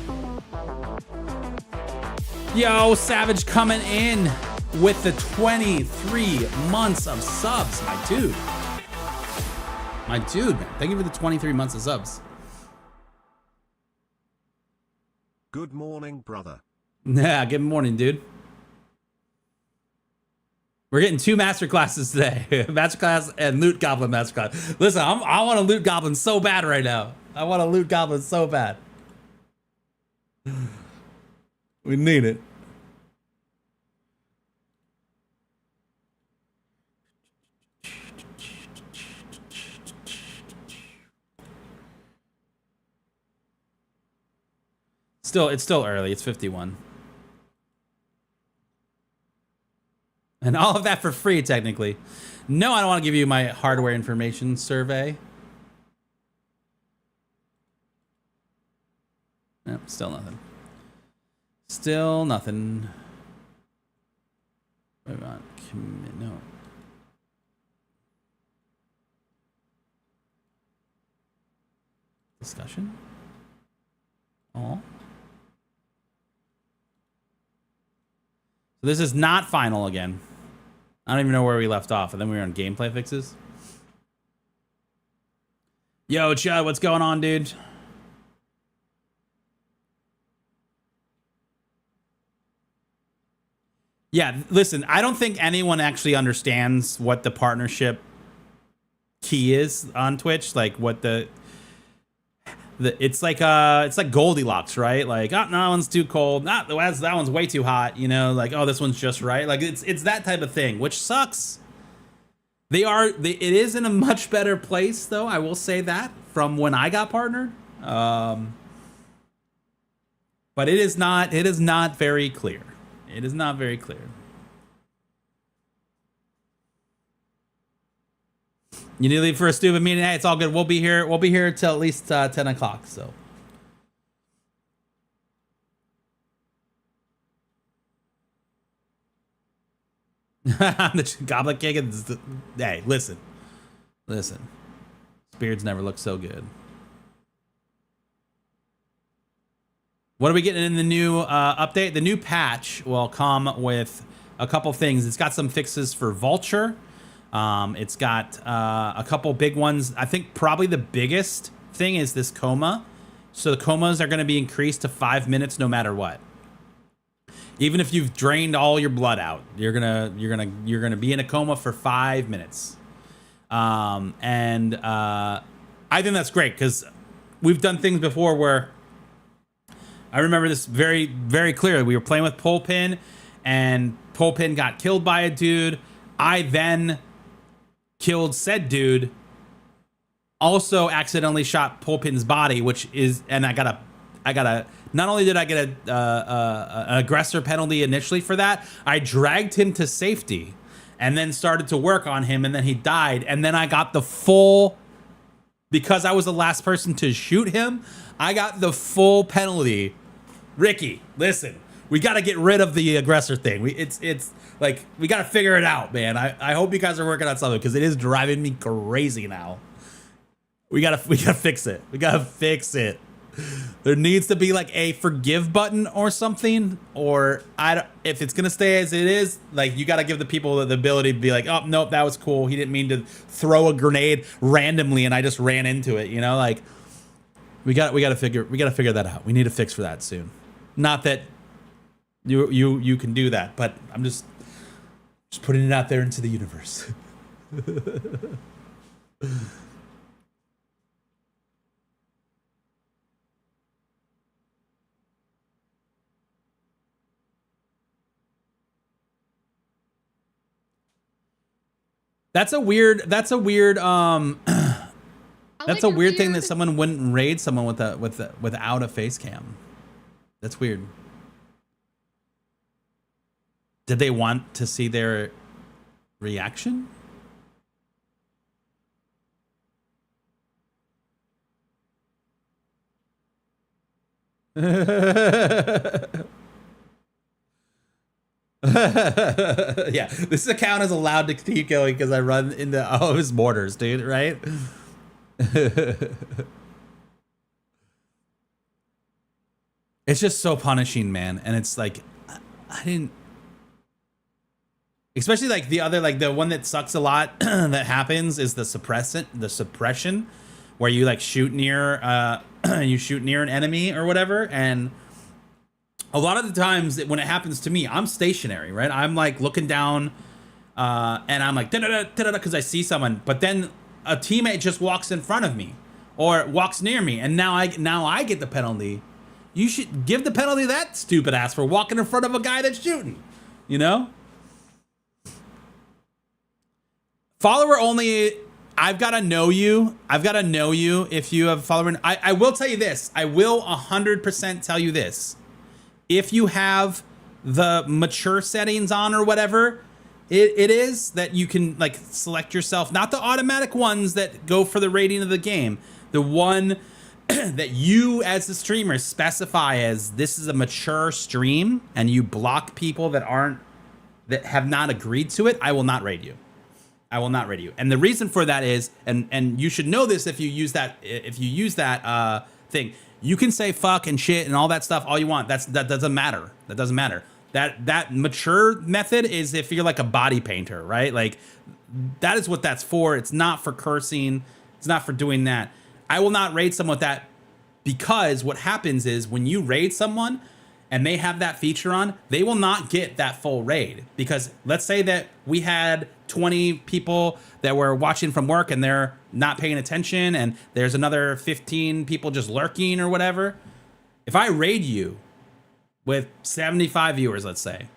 Yo, Savage coming in with the 23 months of subs, my dude. My dude, man. Thank you for the 23 months of subs. Good morning, brother. Yeah, good morning, dude. We're getting 2 masterclasses today. Masterclass and Loot Goblin masterclass. Listen, I want a Loot Goblin so bad right now. I want a Loot Goblin so bad. We need it. It's still early. It's 51. And all of that for free, technically. No, I don't want to give you my hardware information survey. Nope, still nothing. Still nothing. Wait on. No. Discussion? Oh. So This is not final again. I don't even know where we left off. And then we were on gameplay fixes. Yo, Chud, what's going on, dude? Yeah, listen, I don't think anyone actually understands what the partnership key is on Twitch. Like what it's like Goldilocks, right? Like, oh, no, that one's too cold. That one's way too hot. You know, like, oh, this one's just right. Like it's that type of thing, which sucks. It is in a much better place, though. I will say that from when I got partnered. But it is not very clear. It is not very clear. You need to leave for a stupid meeting. Hey, it's all good. We'll be here. We'll be here till at least 10 o'clock. So. The Goblin King. Hey, listen. Beards never look so good. What are we getting in the new update? The new patch will come with a couple things. It's got some fixes for Vulture. It's got a couple big ones. I think probably the biggest thing is this coma. So the comas are going to be increased to 5 minutes no matter what. Even if you've drained all your blood out, you're gonna be in a coma for 5 minutes. I think that's great because we've done things before where I remember this very, very clearly. We were playing with Polpin, and Polpin got killed by a dude. I then killed said dude. Also, accidentally shot Polpin's body, and I got a. Not only did I get an aggressor penalty initially for that, I dragged him to safety, and then started to work on him, and then he died, and then I got the full. Because I was the last person to shoot him, I got the full penalty. Ricky, listen, we got to get rid of the aggressor thing. It's like, we got to figure it out, man. I hope you guys are working on something because it is driving me crazy now. We gotta fix it. We gotta fix it. There needs to be like a forgive button or something, or if it's gonna stay as it is, like you gotta give the people the ability to be like, oh nope, that was cool. He didn't mean to throw a grenade randomly and I just ran into it. You know, like we gotta figure that out. We need a fix for that soon. Not that you can do that, but I'm just putting it out there into the universe. That's a weird that's a weird thing that someone wouldn't raid someone without a face cam. That's weird. Did they want to see their reaction? Yeah, this account is allowed to keep going because I run into all of his mortars, dude, right? It's just so punishing, man. And it's like, I didn't, especially like the other, like the one that sucks a lot that happens is the suppression, where you like shoot near an enemy or whatever. And a lot of the times when it happens to me, I'm stationary, right? I'm like looking down and I'm like, da-da-da, because I see someone, but then a teammate just walks in front of me or walks near me, and now I get the penalty. You should give the penalty to that stupid ass for walking in front of a guy that's shooting, you know? Follower only, I've got to know you. If you have a follower. I will tell you this. I will 100% tell you this. If you have the mature settings on or whatever, it is that you can like select yourself, not the automatic ones that go for the rating of the game. The one that you as the streamer specify as this is a mature stream and you block people that have not agreed to it, I will not raid you. I will not raid you. And the reason for that is, and you should know this if you use that thing, you can say fuck and shit and all that stuff all you want. That doesn't matter. That doesn't matter. That mature method is if you're like a body painter, right? Like that is what that's for. It's not for cursing. It's not for doing that. I will not raid someone with that, because what happens is when you raid someone and they have that feature on, they will not get that full raid. Because let's say that we had 20 people that were watching from work and they're not paying attention, and there's another 15 people just lurking or whatever. If I raid you with 75 viewers, let's say,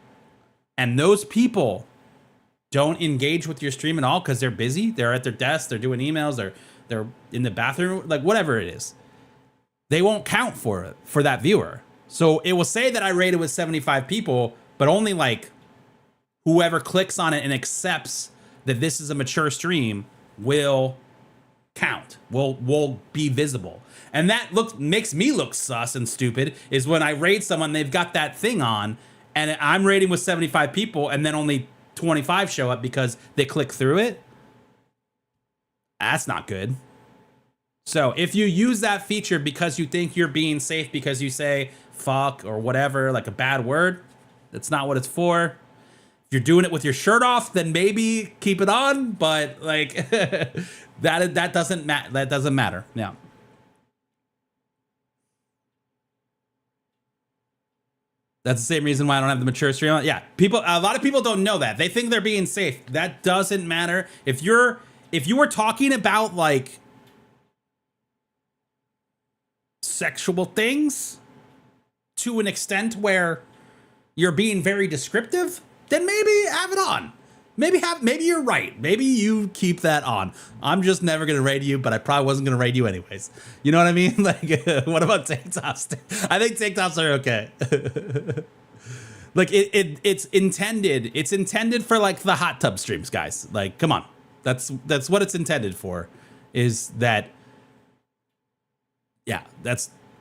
and those people don't engage with your stream at all because they're busy, they're at their desk, they're doing emails, they're in the bathroom, like whatever it is, they won't count for it, for that viewer. So it will say that I rated with 75 people, but only like whoever clicks on it and accepts that this is a mature stream will count, will be visible. And that makes me look sus and stupid is when I raid someone, they've got that thing on, and I'm raiding with 75 people, and then only 25 show up because they click through it. That's not good. So if you use that feature because you think you're being safe, because you say fuck or whatever, like a bad word, that's not what it's for. If you're doing it with your shirt off, then maybe keep it on, but like that doesn't matter. Yeah. That's the same reason why I don't have the mature stream on. Yeah, a lot of people don't know that. They think they're being safe. That doesn't matter. If you were talking about like sexual things to an extent where you're being very descriptive, then maybe have it on. Maybe you're right. Maybe you keep that on. I'm just never gonna raid you, but I probably wasn't gonna raid you anyways. You know what I mean? Like, what about tank tops? I think tank tops are okay. Like it's intended. It's intended for like the hot tub streams, guys. Like, come on. That's what it's intended for. Is that? Yeah,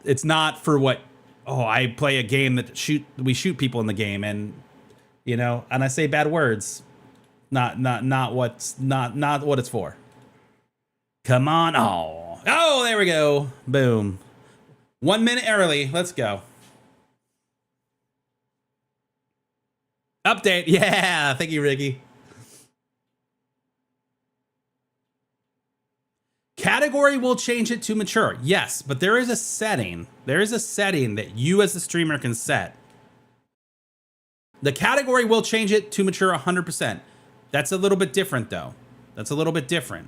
it's not for what. Oh, I play a game that we shoot people in the game, and you know, and I say bad words. Not what it's for. Come on. Oh, there we go. Boom. 1 minute early. Let's go. Update. Yeah. Thank you, Ricky. Category will change it to mature. Yes, but there is a setting. There is a setting that you as the streamer can set. The category will change it to mature 100%. That's a little bit different, though. That's a little bit different.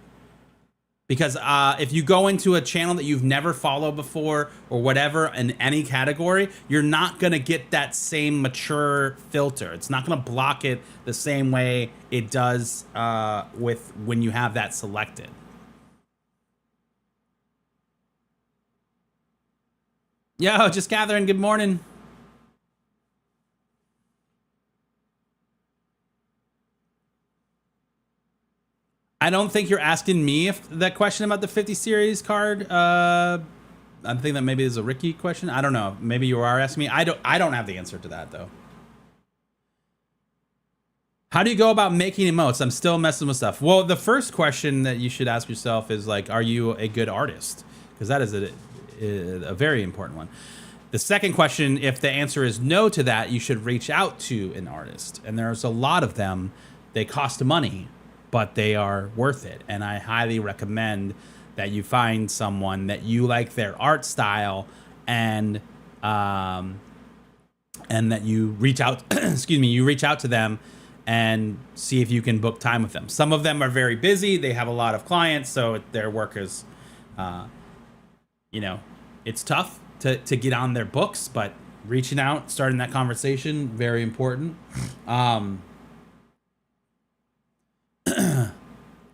Because if you go into a channel that you've never followed before or whatever in any category, you're not going to get that same mature filter. It's not going to block it the same way it does with when you have that selected. Yo, just gathering. Good morning. I don't think you're asking me if that question about the 50 series card. I'm thinking that maybe is a Ricky question. I don't know. Maybe you are asking me. I don't have the answer to that though. How do you go about making emotes? I'm still messing with stuff. Well, the first question that you should ask yourself is like, are you a good artist? Because that is a very important one. The second question, if the answer is no to that, you should reach out to an artist. And there's a lot of them. They cost money, but they are worth it. And I highly recommend that you find someone that you like their art style and that you reach out, excuse me, you reach out to them and see if you can book time with them. Some of them are very busy. They have a lot of clients, so their work is, you know, it's tough to get on their books, but reaching out, starting that conversation, very important.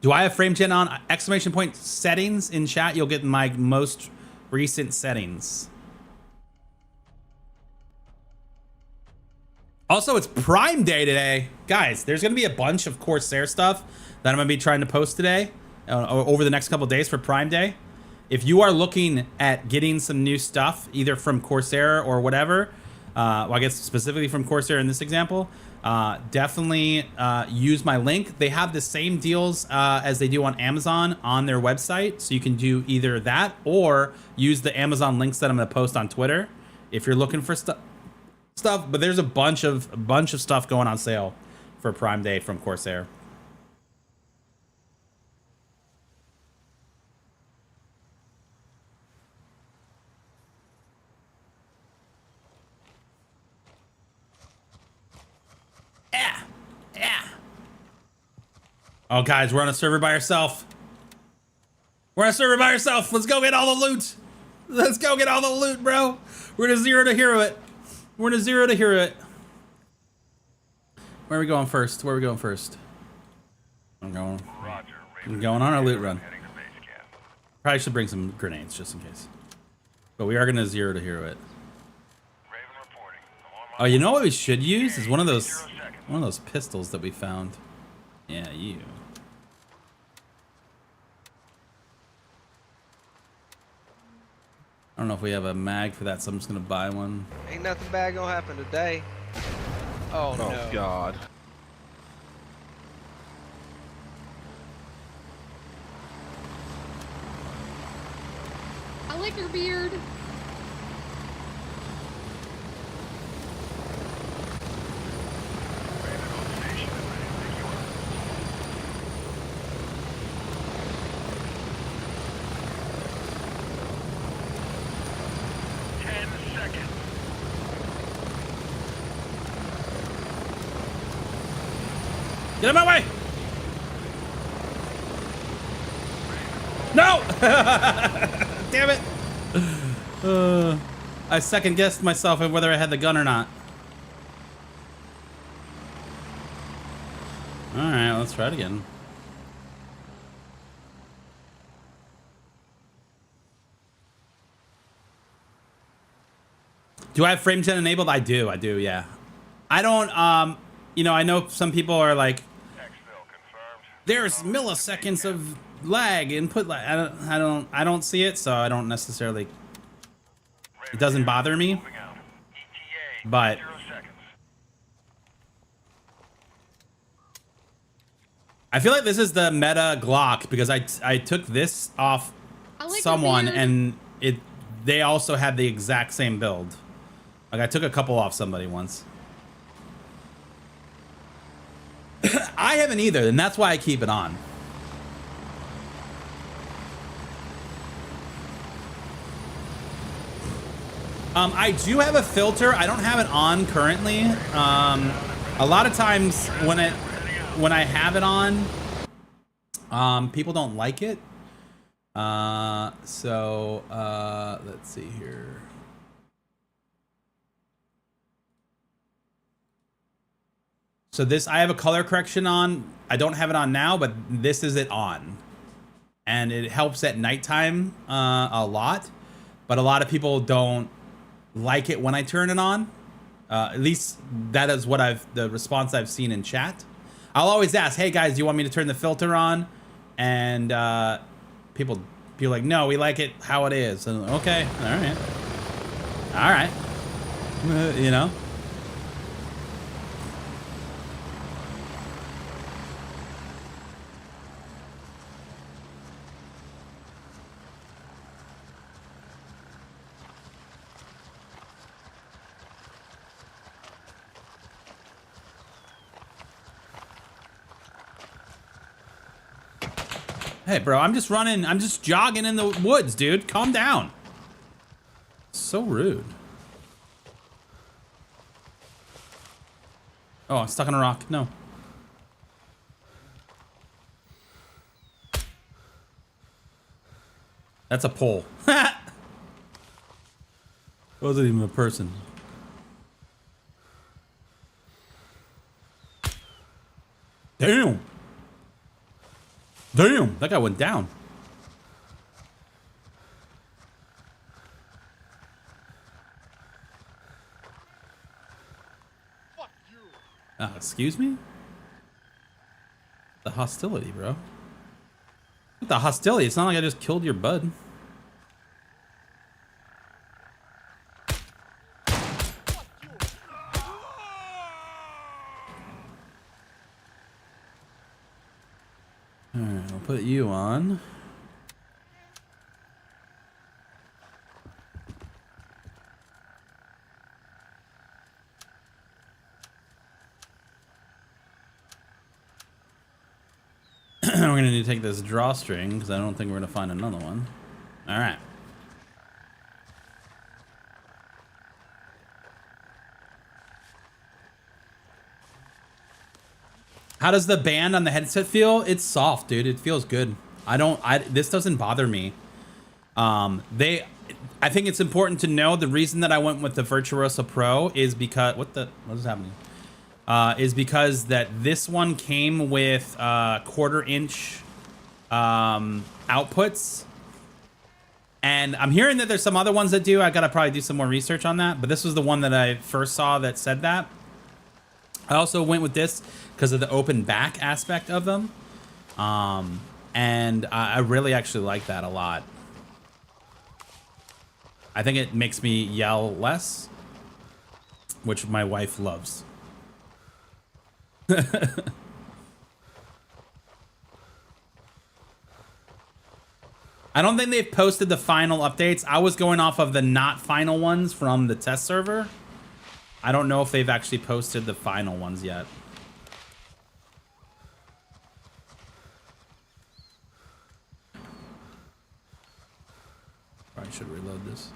Do I have frame gen on? Exclamation point settings in chat. You'll get my most recent settings. Also, it's Prime Day today. Guys, there's going to be a bunch of Corsair stuff that I'm going to be trying to post today over the next couple of days for Prime Day. If you are looking at getting some new stuff, either from Corsair or whatever, well, I guess specifically from Corsair in this example, definitely use my link. They have the same deals as they do on Amazon on their website. So you can do either that or use the Amazon links that I'm going to post on Twitter. If you're looking for stuff, stuff, but there's a bunch of stuff going on sale for Prime Day from Corsair. Yeah. Yeah. Oh, guys, we're on a server by ourselves. We're on a server by ourselves. Let's go get all the loot. Let's go get all the loot, bro. We're gonna 0 to hero it. We're gonna 0 to hero it. Where are we going first? Where are we going first? I'm going on our loot run. Probably should bring some grenades just in case. But we are gonna 0 to hero it. Oh, you know what we should use is one of those pistols that we found. Yeah, you. I don't know if we have a mag for that, so I'm just gonna buy one. Ain't nothing bad gonna happen today. Oh no. Oh God. I like her beard. Get out of my way! No! Damn it! I second guessed myself of whether I had the gun or not. Alright, let's try it again. Do I have frame 10 enabled? I do, yeah. I don't, you know, I know some people are like, there's milliseconds of lag, input lag. I don't see it, so I don't necessarily, it doesn't bother me, but I feel like this is the meta Glock because I took this off like someone and they also had the exact same build. Like I took a couple off somebody once. I haven't either, and that's why I keep it on. I do have a filter. I don't have it on currently. A lot of times when I have it on, people don't like it. So let's see here. So this, I have a color correction on. I don't have it on now, but this is it on. And it helps at nighttime a lot. But a lot of people don't like it when I turn it on. At least that is what the response I've seen in chat. I'll always ask, hey guys, do you want me to turn the filter on? And people like, no, we like it how it is. And, okay, all right. You know. Hey, bro, I'm just running. I'm just jogging in the woods, dude. Calm down. So rude. Oh, I'm stuck on a rock. No. That's a pole. Wasn't even a person. Damn. Damn, that guy went down. Fuck you. Excuse me? The hostility, bro. The hostility, it's not like I just killed your bud. Alright, I'll put you on. gonna need to take this drawstring because I don't think we're gonna find another one. All right. How does the band on the headset feel? It's soft, dude. It feels good. This doesn't bother me. I think it's important to know the reason that I went with the Virtuoso Pro is because, what is happening? Is because that this one came with 1/4 inch outputs. And I'm hearing that there's some other ones that do. I gotta probably do some more research on that, but this was the one that I first saw that said that. I also went with this because of the open back aspect of them. And I really actually like that a lot. I think it makes me yell less, which my wife loves. I don't think they've posted the final updates. I was going off of the not final ones from the test server. I don't know if they've actually posted the final ones yet. Probably should reload this.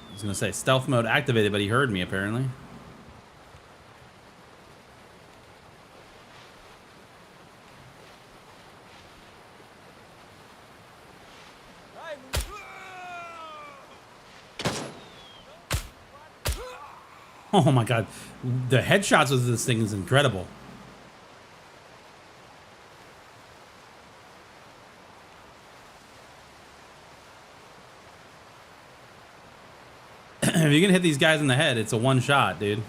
I was gonna say stealth mode activated, but he heard me apparently. Oh my god, the headshots of this thing is incredible. If you can hit these guys in the head, it's a one shot, dude.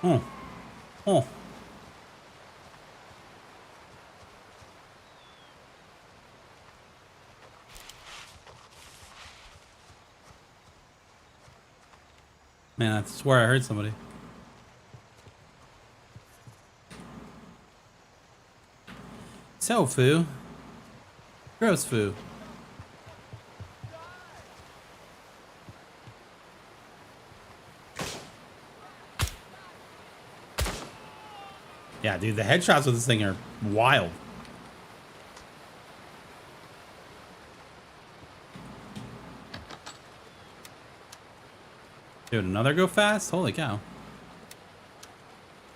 Oh. Oh. Man, I swear I heard somebody. Tofu. Gross foo. Yeah, dude, the headshots with this thing are wild. Dude, another go fast? Holy cow.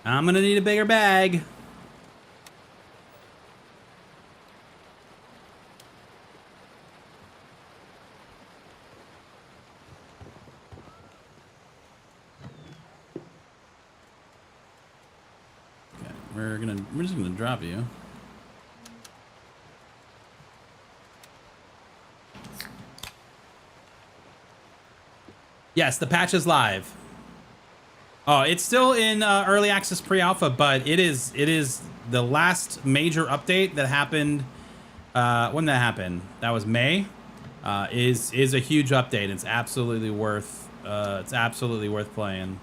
I'm gonna need a bigger bag. We're just gonna drop you. Yes, the patch is live. Oh, it's still in early access pre-alpha, but it is the last major update that happened. When that happened, that was May. Is a huge update. It's absolutely worth playing.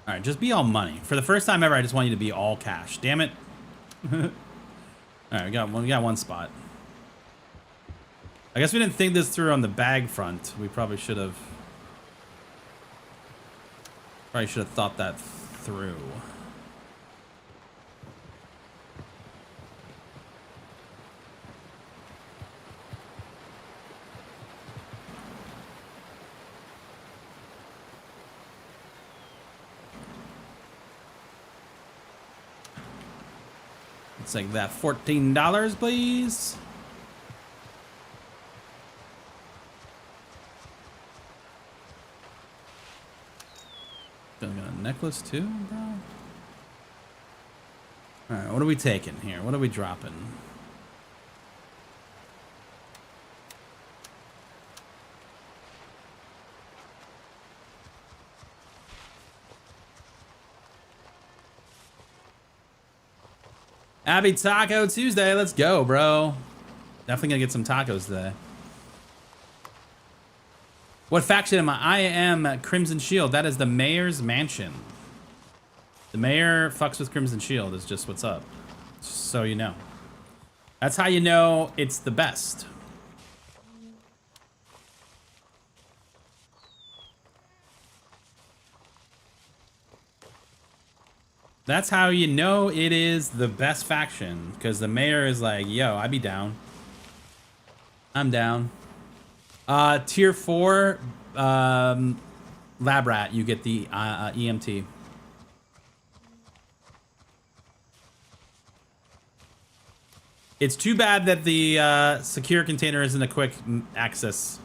All right, just be all money. For the first time ever, I just want you to be all cash. Damn it. All right, we got one spot. I guess we didn't think this through on the bag front. We probably should have thought that through. Let's take that $14, please. Got a necklace too, bro. All right, what are we taking here? What are we dropping? Happy Taco Tuesday. Let's go, bro. Definitely gonna get some tacos today. What faction am I? I am Crimson Shield. That is the mayor's mansion. The mayor fucks with Crimson Shield is just what's up. Just so you know. That's how you know it's the best. That's how you know it is the best faction. Because the mayor is like, yo, I be down. I'm down. Tier 4, Lab Rat, you get the EMT. It's too bad that the secure container isn't a quick access.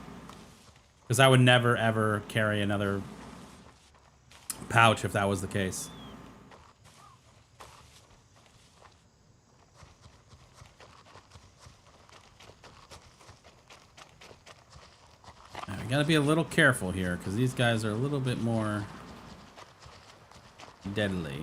Because I would never, ever carry another pouch if that was the case. We gotta be a little careful here because these guys are a little bit more deadly.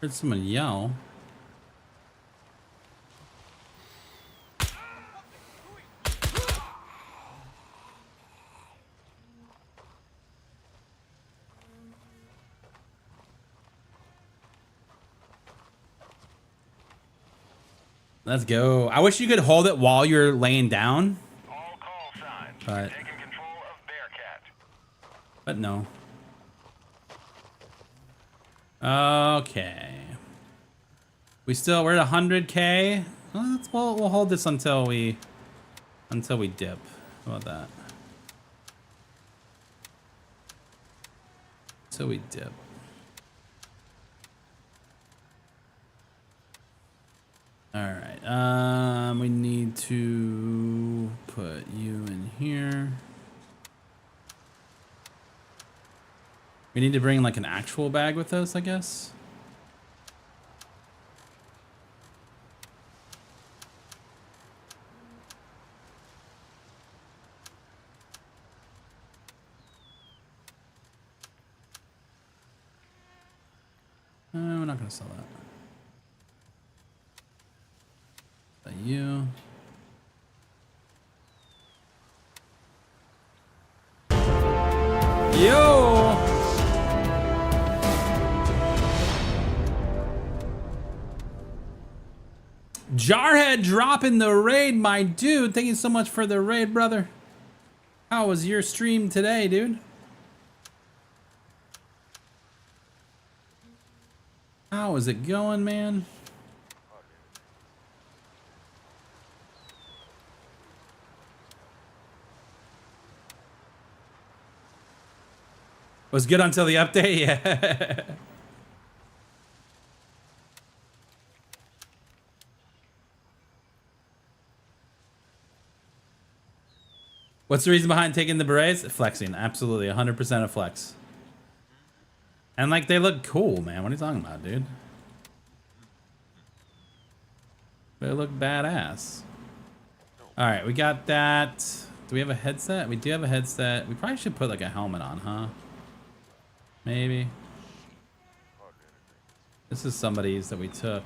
Heard someone yell. Let's go. I wish you could hold it while you're laying down. All call signs. But Taking control of Bearcat. But no. Okay. We're at 100K. We'll hold this until we dip. How about that? Until we dip. All right. We need to put you in here. We need to bring like an actual bag with us, I guess. We're not gonna sell that. You. Yo! Jarhead dropping the raid, my dude. Thank you so much for the raid, brother. How was your stream today, dude? How is it going, man? Was good until the update? Yeah. What's the reason behind taking the berets? Flexing. Absolutely. 100% of flex. And like they look cool, man. What are you talking about, dude? They look badass. All right, we got that. Do we have a headset? We do have a headset. We probably should put like a helmet on, huh? Maybe. This is somebody's that we took.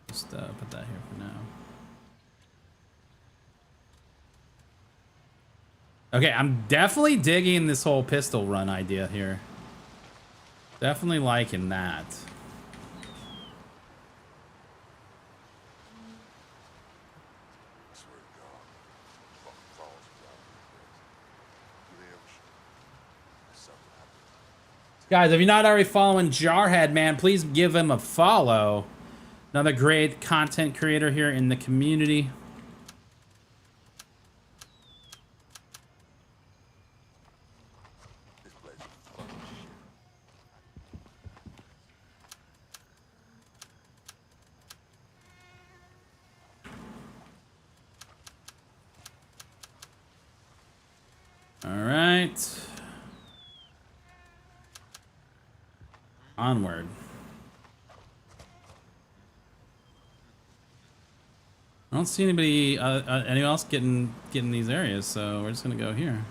Just put that here for now. Okay, I'm definitely digging this whole pistol run idea here. Definitely liking that. Guys, if you're not already following Jarhead, man, please give him a follow. Another great content creator here in the community. All right. Onward. I don't see anybody, anyone else getting these areas, so we're just gonna go here.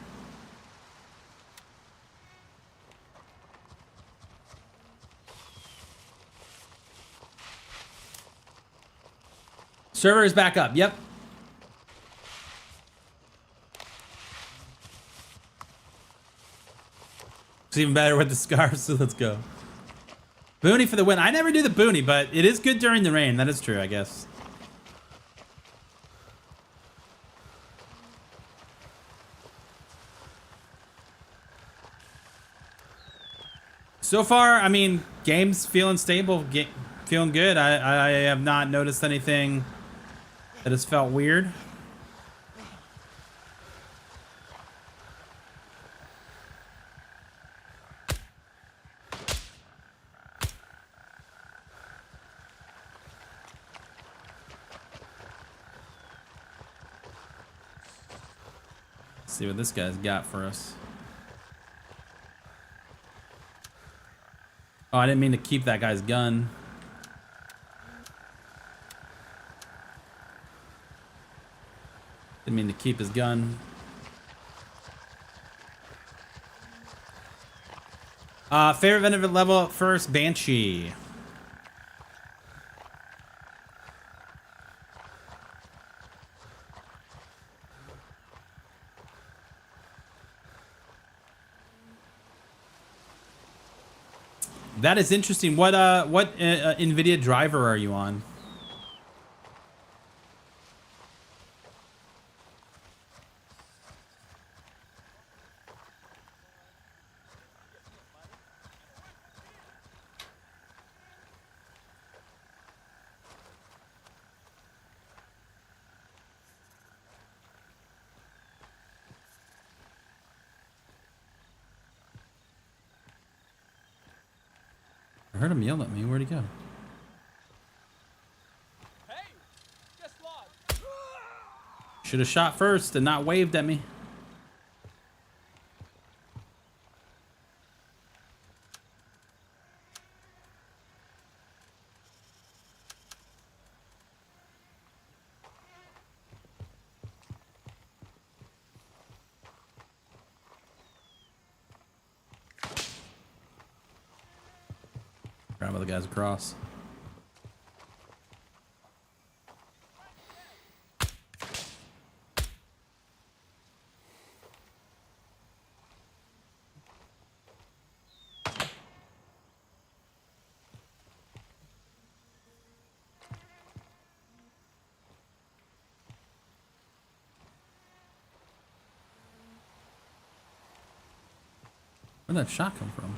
Server is back up. Yep. It's even better with the scarf, so let's go. Booney for the win. I never do the booney, but it is good during the rain. That is true, I guess. So far, I mean, game's feeling stable, feeling good. I have not noticed anything that has felt weird. Let's see what this guy's got for us. Oh, I didn't mean to keep that guy's gun. Didn't mean to keep his gun. Favorite benefit level up first, Banshee. That is interesting. What NVIDIA driver are you on? I heard him yell at me. Where'd he go? Hey, just lost. Should have shot first and not waved at me. Grab other guys across. Where'd that shot come from?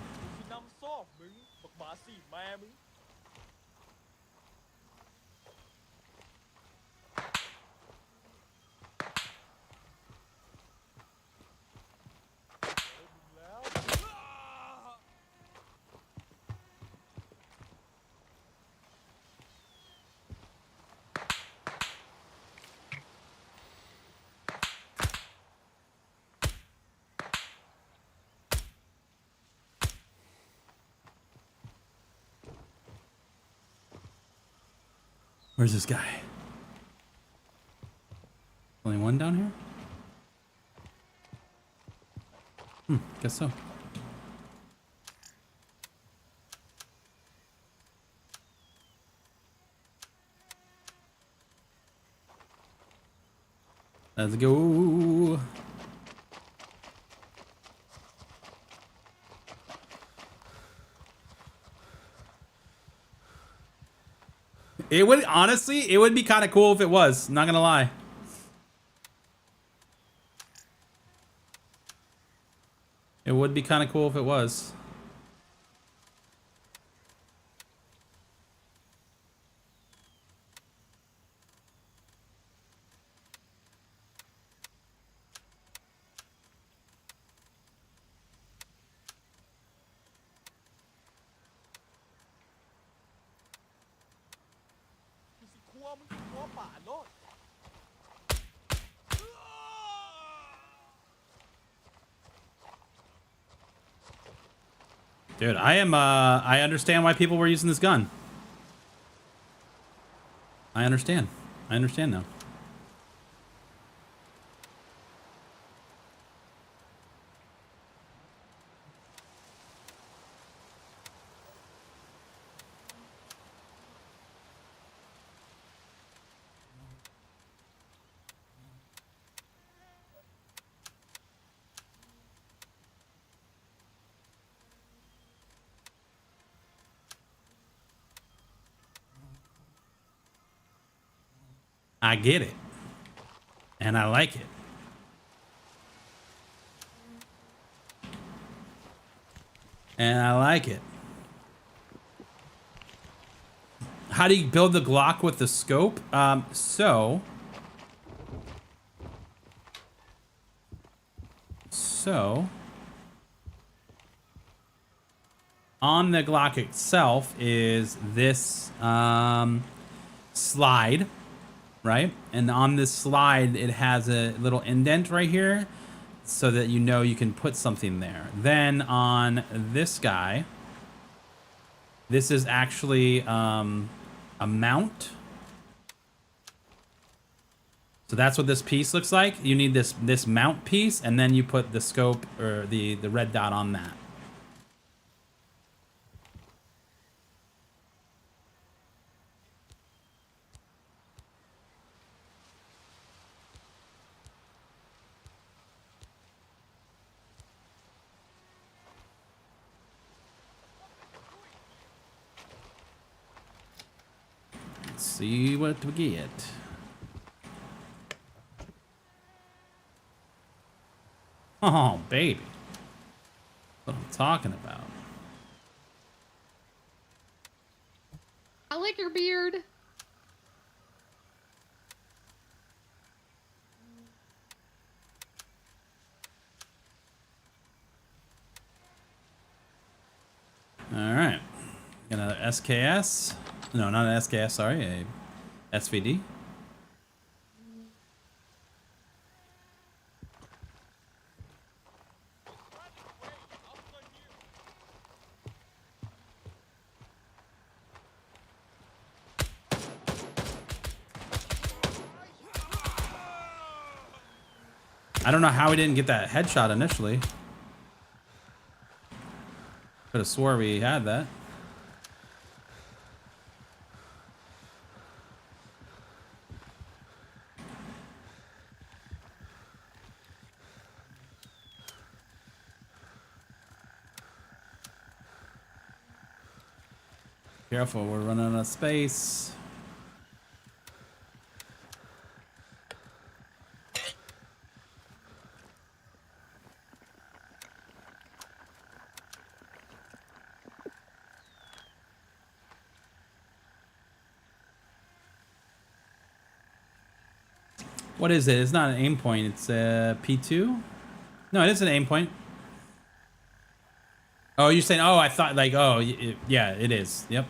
Where's this guy? Only one down here? Guess so. Let's go. It would honestly, it would be kind of cool if it was. Not gonna lie. It would be kind of cool if it was. Dude, I understand why people were using this gun. I understand now. I get it. And I like it. And I like it. How do you build the Glock with the scope? So on the Glock itself is this slide, right? And on this slide, it has a little indent right here so that you know you can put something there. Then on this guy, this is actually a mount. So that's what this piece looks like. You need this mount piece, and then you put the scope or the red dot on that. Let's see what we get. Oh, baby. What I'm talking about. I like your beard. All right. Got another SKS. No, not an SKS, sorry. A SVD. I don't know how we didn't get that headshot initially. Could have swore we had that. Careful, we're running out of space. What is it? It's not an aim point. It's a P2? No, it is an aim point. Oh, you're saying, oh, I thought like, oh, yeah, it is. Yep.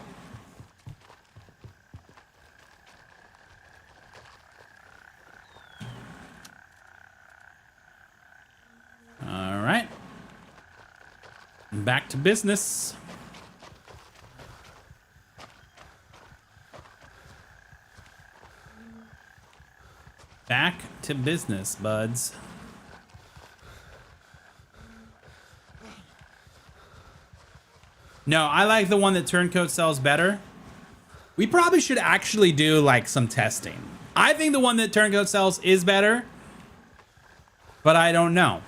All right. Back to business. Back to business, buds. No, I like the one that Turncoat sells better. We probably should actually do like some testing. I think the one that Turncoat sells is better, but I don't know.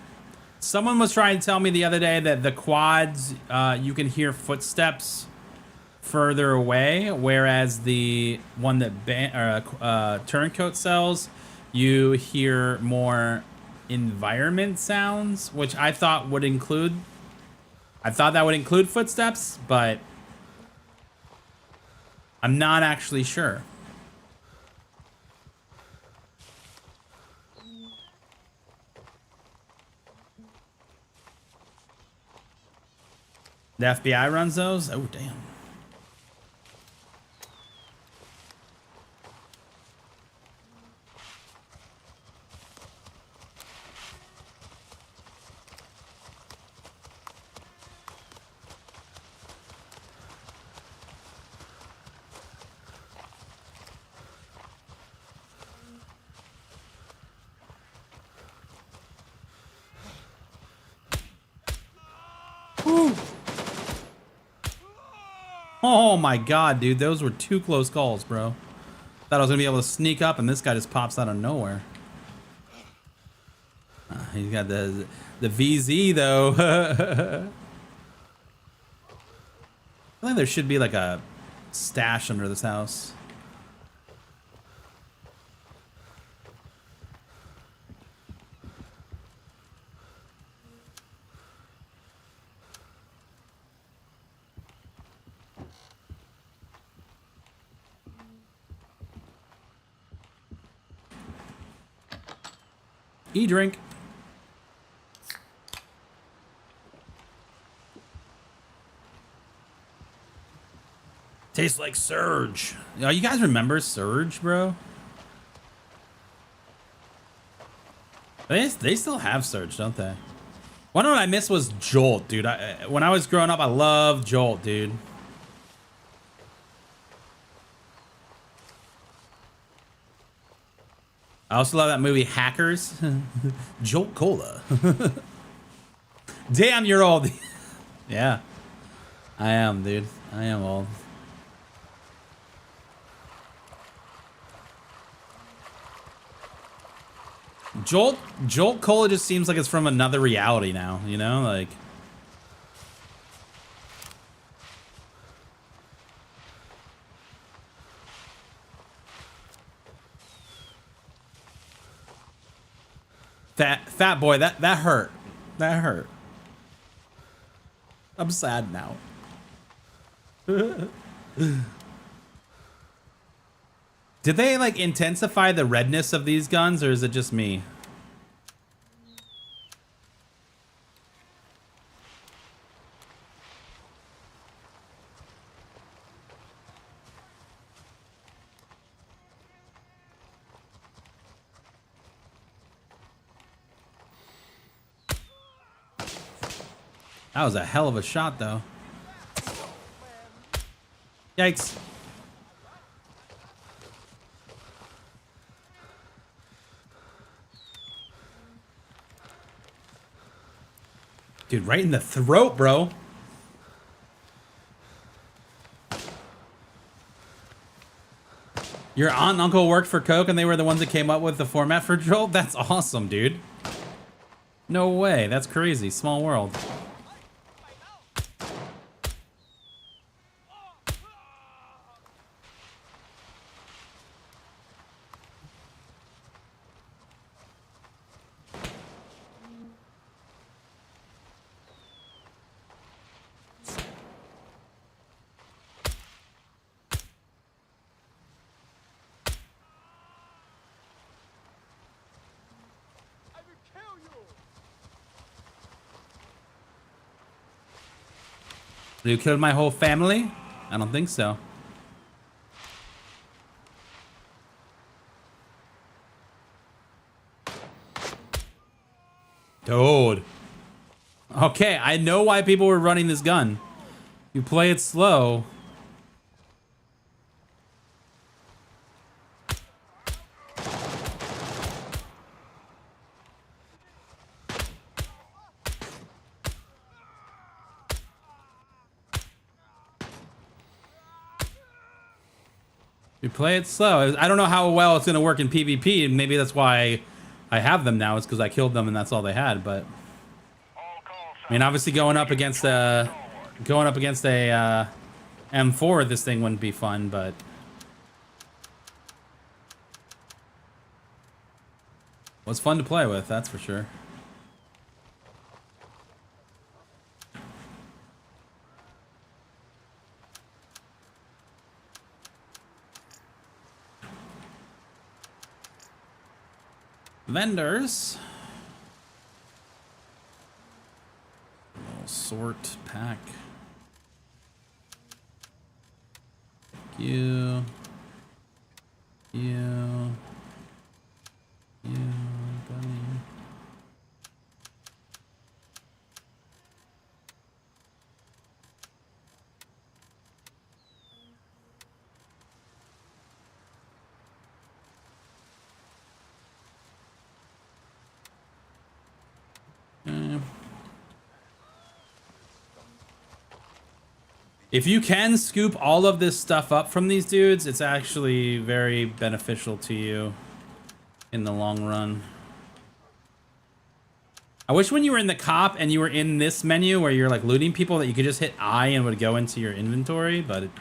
Someone was trying to tell me the other day that the quads, you can hear footsteps further away, whereas the one that Turncoat sells, you hear more environment sounds, which I thought would include. I thought that would include footsteps, but I'm not actually sure. The FBI runs those? Oh, damn. Whew. Oh my god, dude, those were 2 close calls, bro. Thought I was gonna be able to sneak up, and this guy just pops out of nowhere. He's got the VZ though. I think there should be like a stash under this house. E-drink. Tastes like Surge. Oh, you guys remember Surge, bro? They still have Surge, don't they? One of what I missed was Jolt, dude. When I was growing up, I loved Jolt, dude. I also love that movie Hackers. Jolt Cola. Damn, you're old. Yeah, I am, dude. I am old. Jolt Cola just seems like it's from another reality now, you know, like. Fat boy, that hurt. That hurt. I'm sad now. Did they like intensify the redness of these guns, or is it just me? That was a hell of a shot, though. Yikes. Dude, right in the throat, bro. Your aunt and uncle worked for Coke and they were the ones that came up with the format for Jolt? That's awesome, dude. No way. That's crazy. Small world. You killed my whole family? I don't think so. Dude. Okay, I know why people were running this gun. You play it slow. You play it slow. I don't know how well it's going to work in PvP, and maybe that's why I have them now. It's because I killed them and that's all they had. But All call I mean, obviously going up against a M4, this thing wouldn't be fun. But was fun to play with. That's for sure. Vendors. Little sort pack. You. You. You, buddy. If you can scoop all of this stuff up from these dudes, it's actually very beneficial to you in the long run. I wish when you were in the cop and you were in this menu where you're like looting people that you could just hit I and would go into your inventory, but it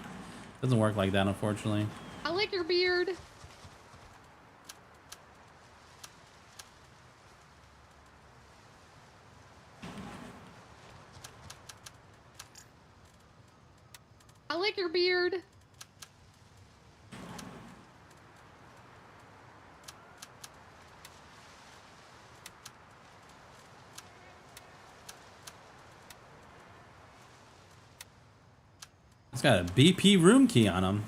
doesn't work like that, unfortunately. I like your beard. I like your beard. It's got a BP room key on him.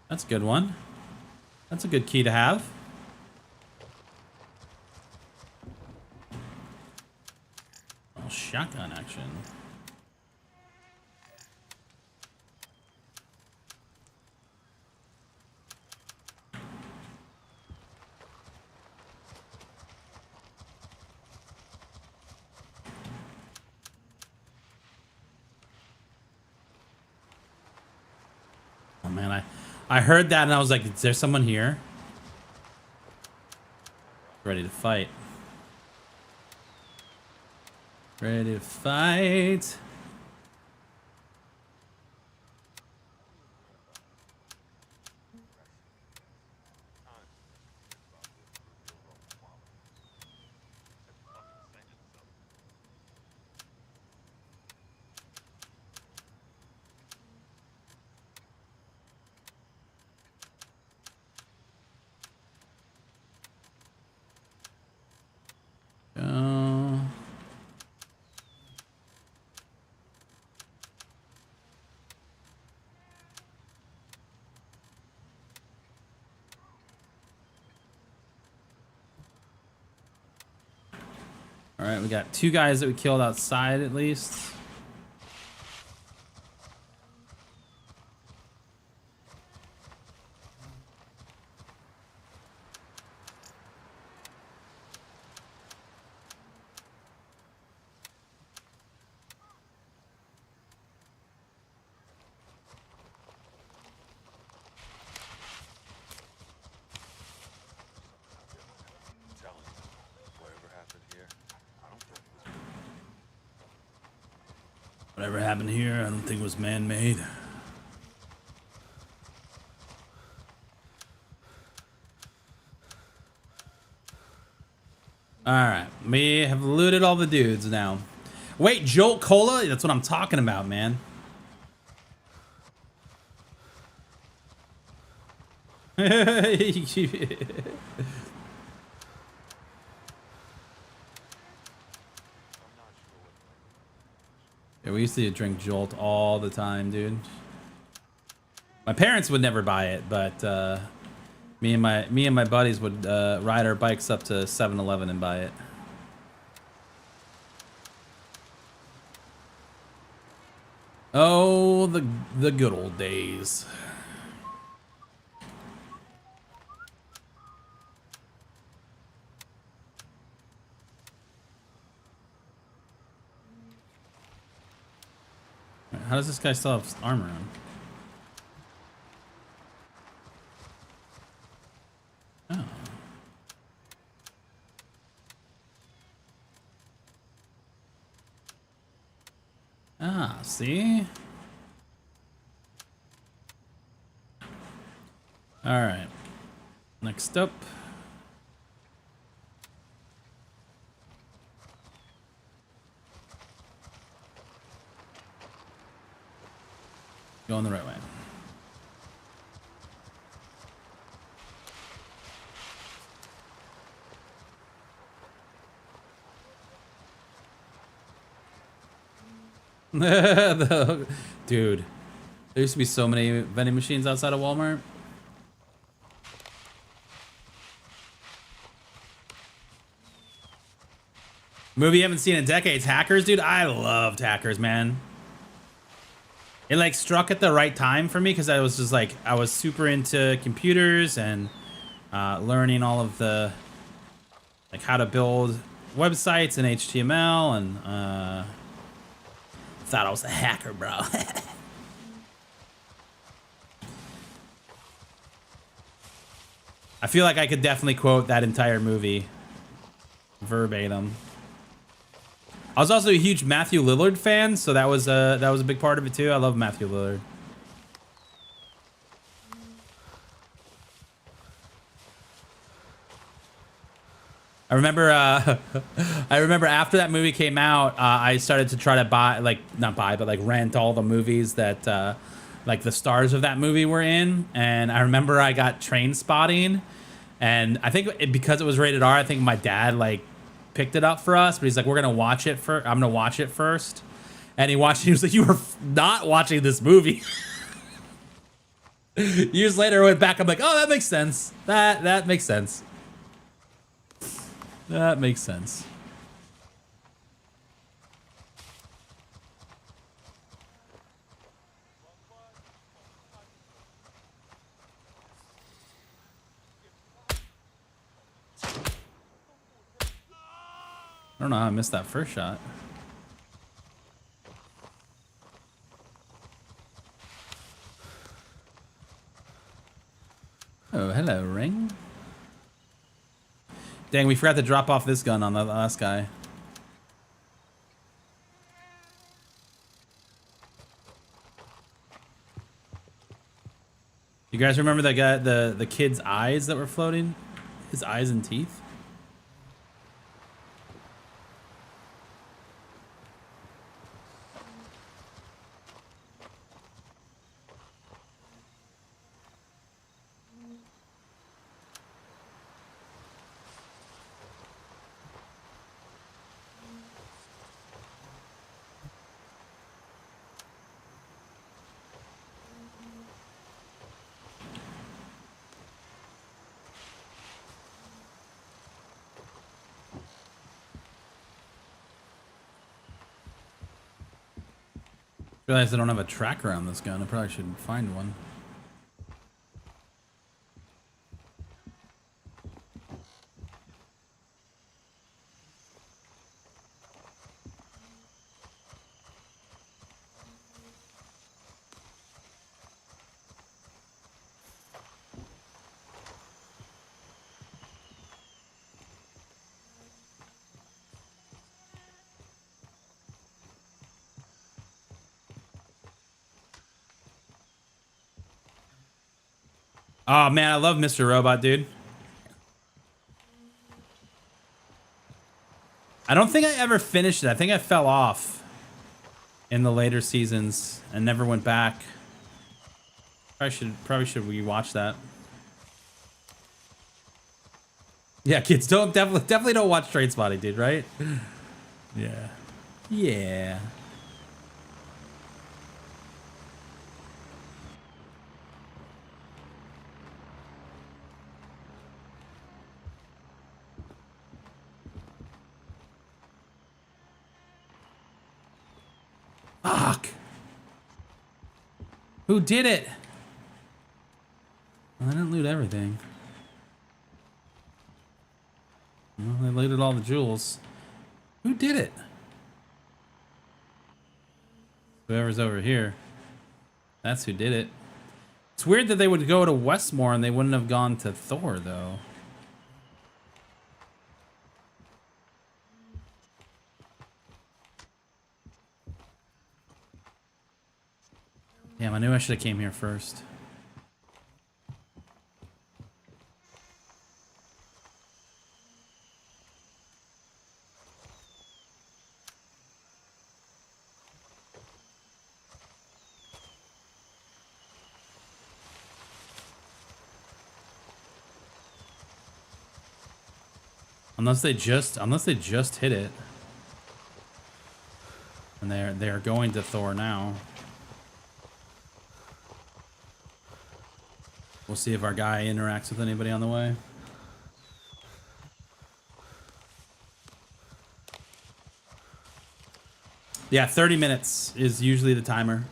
That's a good one. That's a good key to have. Oh, shotgun action. Oh man, I heard that and I was like, is there someone here? Ready to fight. Ready to fight. All right, we got 2 guys that we killed outside at least. Whatever happened here, I don't think it was man-made. Alright, we have looted all the dudes now. Wait, Jolt Cola? That's what I'm talking about, man. Yeah, we used to drink Jolt all the time, dude. My parents would never buy it, but me and my buddies would ride our bikes up to 7-Eleven and buy it. Oh, the good old days. How does this guy still have armor on? Ah, see? All right. Next up. Going the right way. Dude, there used to be so many vending machines outside of Walmart. Movie you haven't seen in decades. Hackers, dude. I loved Hackers, man. It like struck at the right time for me because I was just like, I was super into computers and learning all of the, like how to build websites in HTML and thought I was a hacker, bro. I feel like I could definitely quote that entire movie verbatim. I was also a huge Matthew Lillard fan, so that was a big part of it too. I love Matthew Lillard. I remember I remember after that movie came out, I started to try to buy, like not buy, but like rent all the movies that like the stars of that movie were in. And I remember I got Train Spotting, and I think because it was rated R, I think my dad like picked it up for us, but he's like, we're gonna watch it first. I'm gonna watch it first. And he watched it. He was like, you were not watching this movie. Years later, I went back. I'm like, oh, that makes sense. That makes sense. That makes sense. I don't know how I missed that first shot. Oh, hello, Ring. Dang, we forgot to drop off this gun on the last guy. You guys remember that guy, the kid's eyes that were floating? His eyes and teeth? Realize I don't have a tracker on this gun. I probably should find one. Oh man, I love Mr. Robot, dude. I don't think I ever finished it. I think I fell off in the later seasons and never went back. Probably should rewatch that. Yeah, kids, definitely don't watch Trainspotting, dude, right? Yeah. Yeah. Fuck. Who did it? Well, I didn't loot everything. Well, they looted all the jewels. Who did it? Whoever's over here. That's who did it. It's weird that they would go to Westmore and they wouldn't have gone to Thor, though. Damn, I knew I should have came here first. Unless they just hit it. And they're going to Thor now. We'll see if our guy interacts with anybody on the way. Yeah, 30 minutes is usually the timer.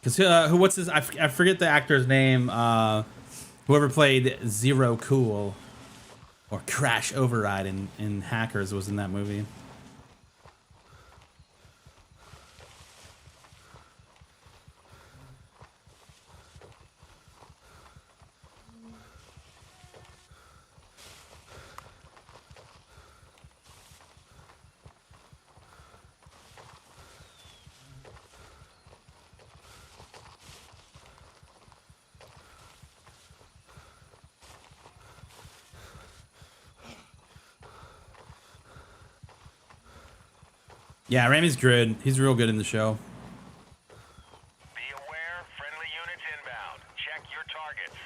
Because what's his? I forget the actor's name. Whoever played Zero Cool or Crash Override in Hackers was in that movie. Yeah, Rami's good. He's real good in the show. Be aware, friendly units inbound. Check your targets.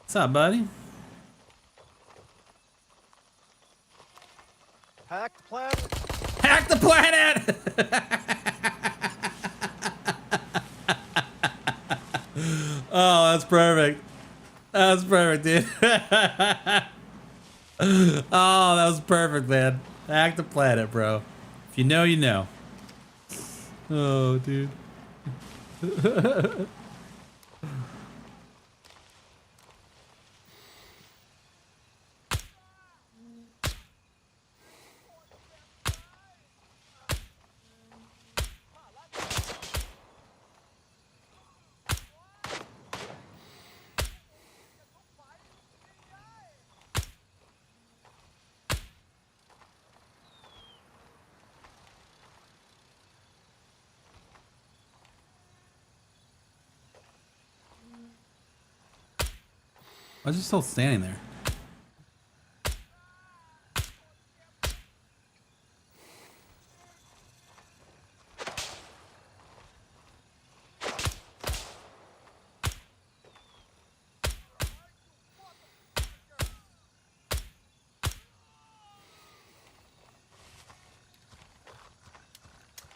What's up, buddy? Hack the planet. Hack the planet! Oh, that's perfect. That's perfect, dude. Oh, that was perfect, man. Hack the planet, bro. If you know, you know. Oh, dude. Why is he still standing there?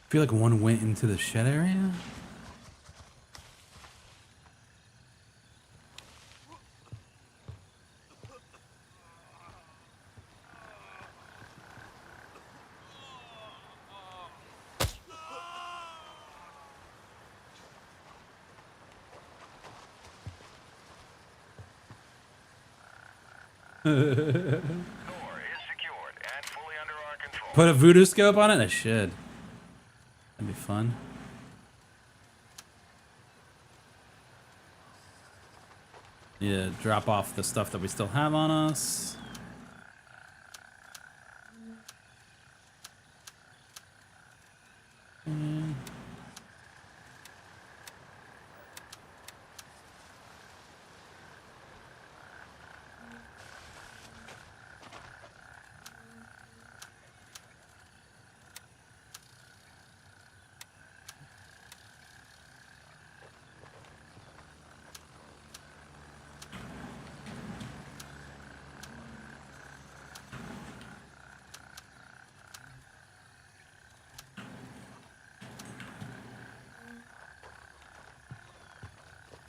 I feel like one went into the shed area. Door is secured and fully under our control. Put a voodoo scope on it? I should. That'd be fun. Need to drop off the stuff that we still have on us.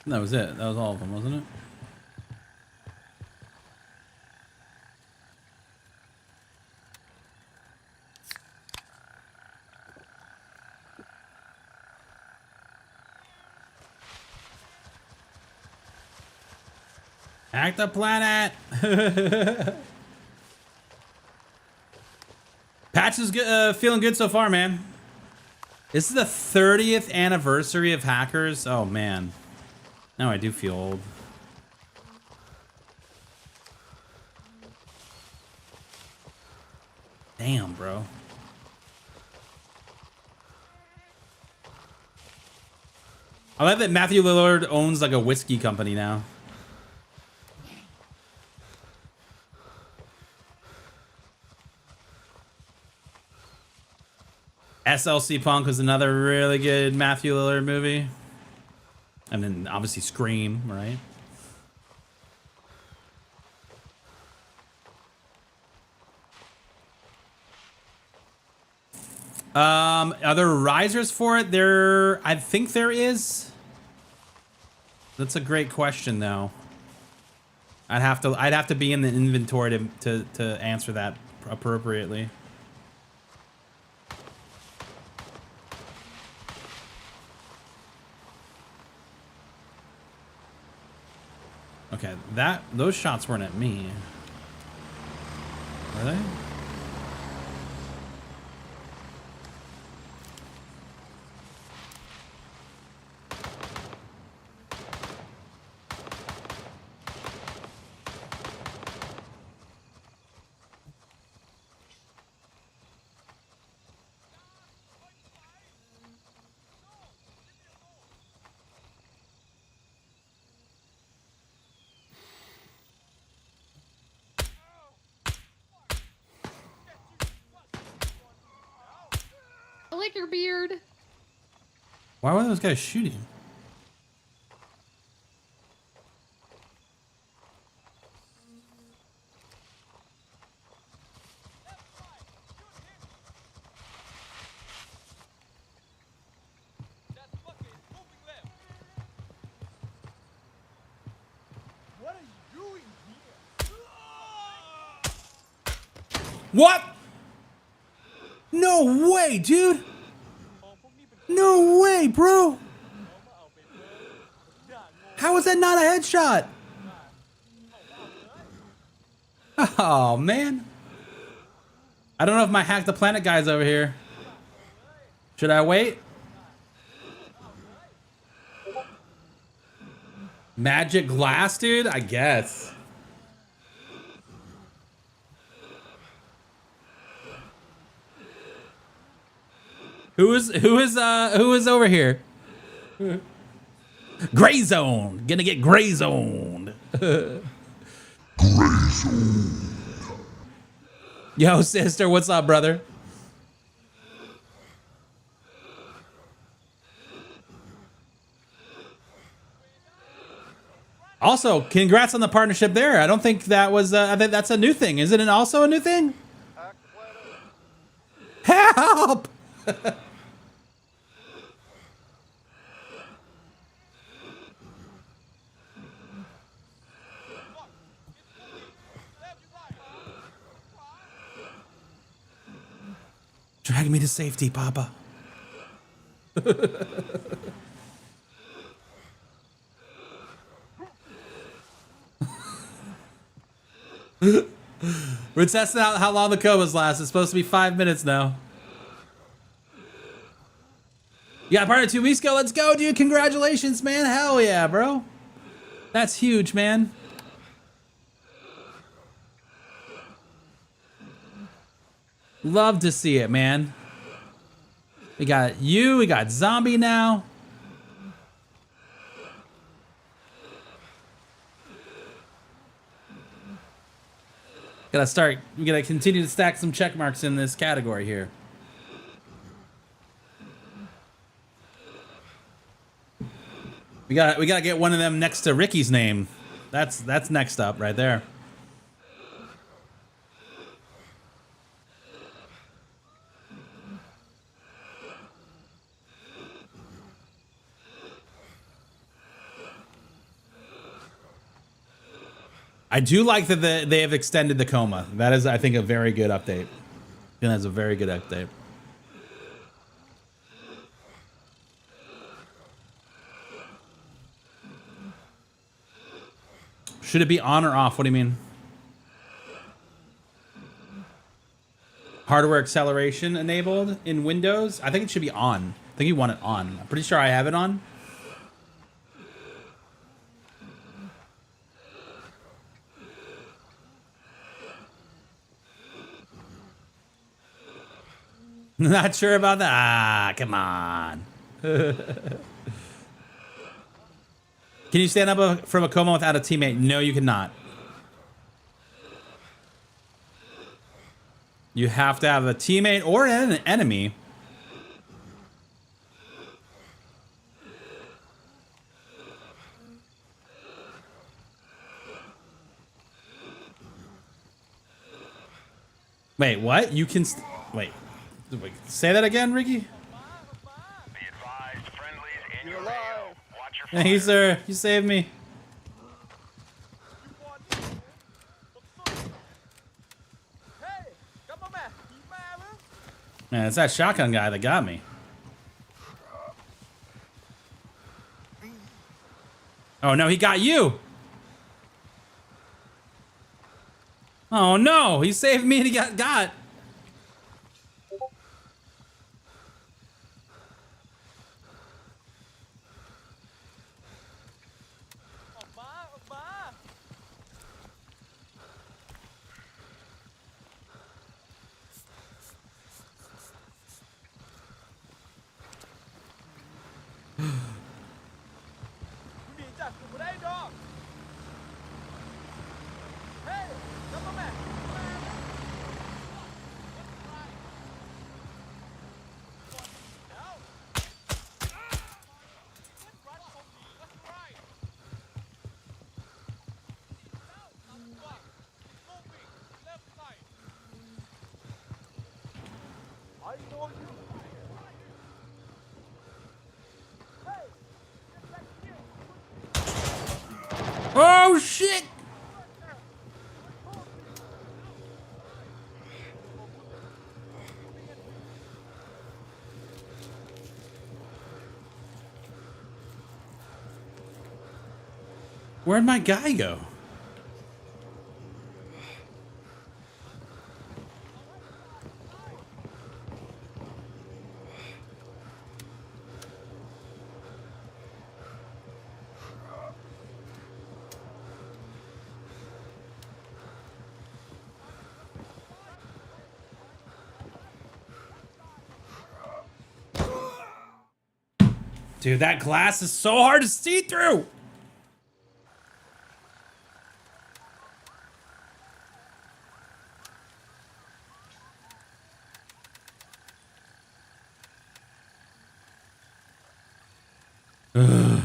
That was it. That was all of them, wasn't it? Hack the planet. Patch is good, feeling good so far, man. This is the 30th anniversary of Hackers. Oh man, now I do feel old. Damn, bro. I like that Matthew Lillard owns like a whiskey company now. SLC Punk was another really good Matthew Lillard movie. And then obviously Scream, right? Are there risers for it? I think there is. That's a great question though. I'd have to be in the inventory to answer that appropriately. Okay, those shots weren't at me. Were they? I like your beard. Why were those guys shooting? That fucker is moving left. What are you doing here? What? No way, dude. No way, bro. How is that not a headshot? Oh, man. I don't know if my Hack the Planet guy's over here. Should I wait? Magic glass, dude? I guess. Who is over here? Gray zone. Gonna get gray zoned. Gray zone. Yo, sister, what's up, brother? Also, congrats on the partnership there. I don't think that was. I think that's a new thing. Is it also a new thing? Help! Drag me to safety, Papa. We're testing out how long the comas last. It's supposed to be 5 minutes now. You got a partner 2 weeks ago. Let's go, dude. Congratulations, man. Hell yeah, bro. That's huge, man. Love to see it, man. We got you. We got Zombie now. We gotta continue to stack some check marks in this category here. We gotta get one of them next to Ricky's name. That's next up right there. I do like that they have extended the coma. That is, I think, a very good update. I think that's a very good update. Should it be on or off? What do you mean? Hardware acceleration enabled in Windows? I think it should be on. I think you want it on. I'm pretty sure I have it on. Not sure about that. Ah, come on. Can you stand up from a coma without a teammate? No, you cannot. You have to have a teammate or an enemy. Wait, what? You can... Wait. Wait. Say that again, Ricky? Be advised, friendlies in You're your alive. AO. Watch your Thank you, sir. You saved me. Hey, come on, man. Keep my Man, it's that shotgun guy that got me. Oh, no, he got you. Oh, no. He saved me and he got. Oh, shit. Where'd my guy go? Dude, that glass is so hard to see through. Ugh.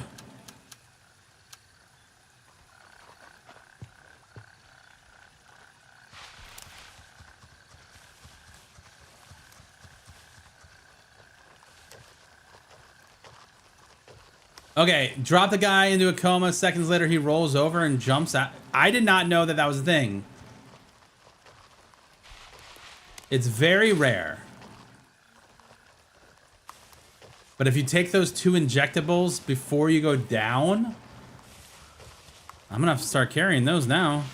Okay, drop the guy into a coma. Seconds later, he rolls over and jumps out. I did not know that that was a thing. It's very rare. But if you take those 2 injectables before you go down, I'm gonna have to start carrying those now.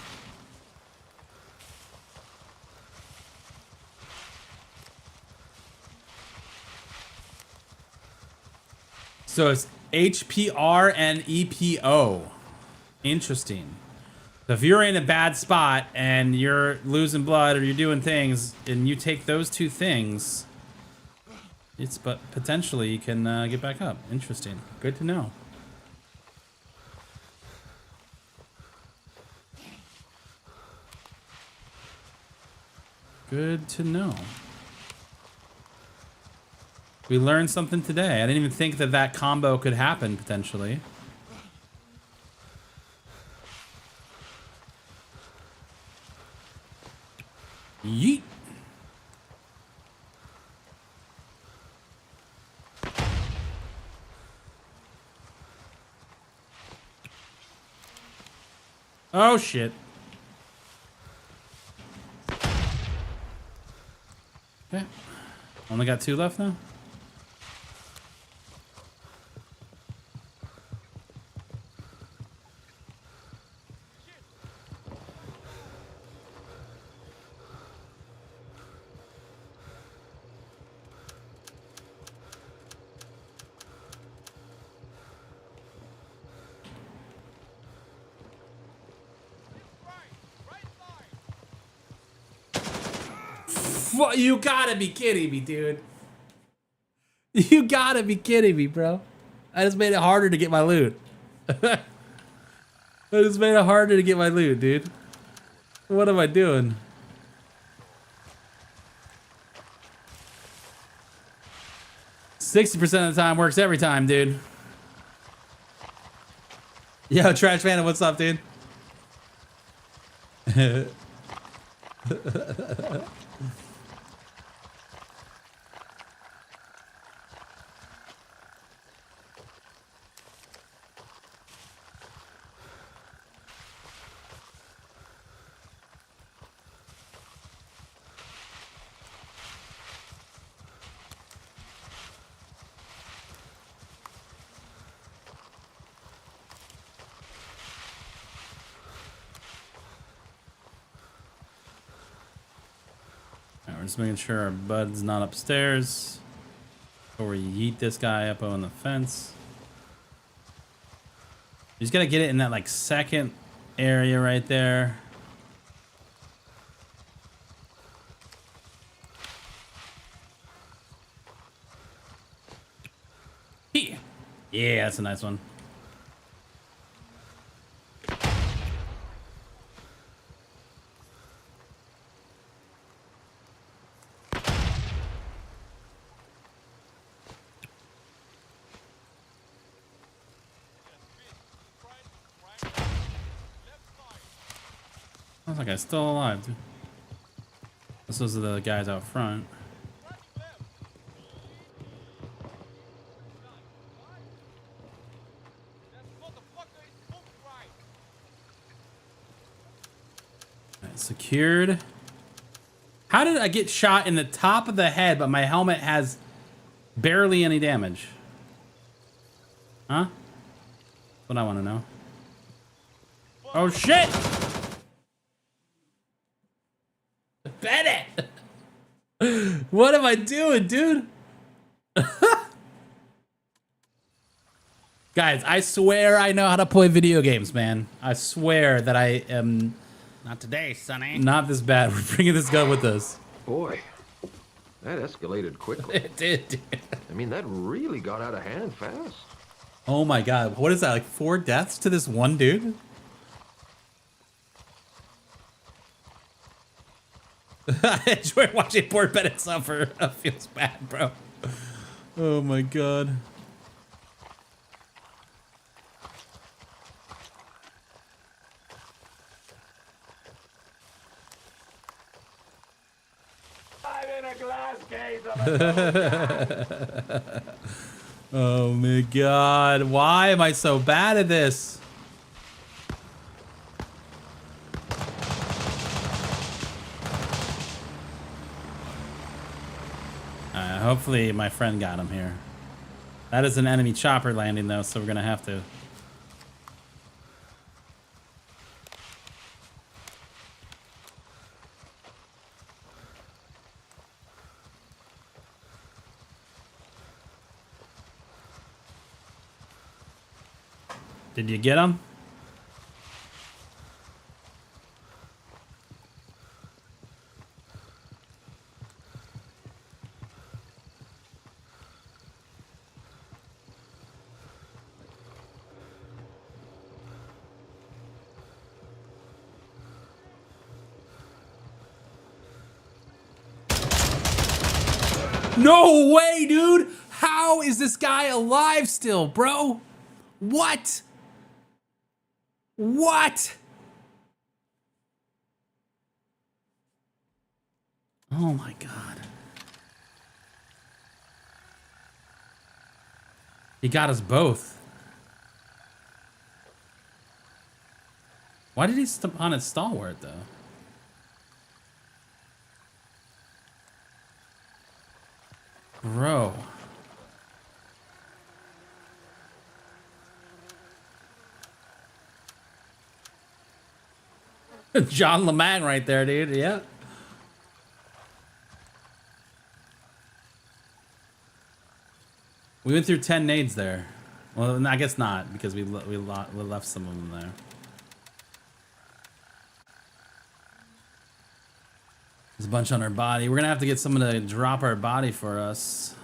So it's HPR and EPO. Interesting. So if you're in a bad spot and you're losing blood or you're doing things and you take those 2 things, but potentially you can get back up. Interesting. Good to know. Good to know. We learned something today. I didn't even think that that combo could happen potentially. Yeet. Oh shit. Okay. Only got 2 left now. You gotta be kidding me, dude. You gotta be kidding me, bro. I just made it harder to get my loot. I just made it harder to get my loot, dude. What am I doing? %60 of the time works every time, dude. Yo, Trash Panda, what's up, dude? We're just making sure our bud's not upstairs before we yeet this guy up on the fence. You just gotta get it in that like second area right there. Yeah, that's a nice one. Sounds like I'm still alive, dude. Those are the guys out front. Right, secured. How did I get shot in the top of the head, but my helmet has barely any damage? Huh? That's what I want to know. Oh shit! Bennett! What am I doing, dude? Guys, I swear I know how to play video games, man. I swear that I am... Not today, Sonny. Not this bad. We're bringing this gun with us. Boy, that escalated quickly. It did, dude. I mean, that really got out of hand fast. Oh my god. What is that, like 4 deaths to this one dude? I enjoy watching poor Bennett suffer. That feels bad, bro. Oh my god. I'm in a glass case of a Oh my god. Why am I so bad at this? Hopefully my friend got him here. That is an enemy chopper landing though, so we're gonna have to. Did you get him? No way, dude! How is this guy alive still, bro? What? What? Oh my god. He got us both. Why did he step on his stalwart though? Bro. John LeMang right there, dude. Yeah. We went through 10 nades there. Well, I guess not, because we left some of them there. There's a bunch on our body. We're gonna have to get someone to drop our body for us.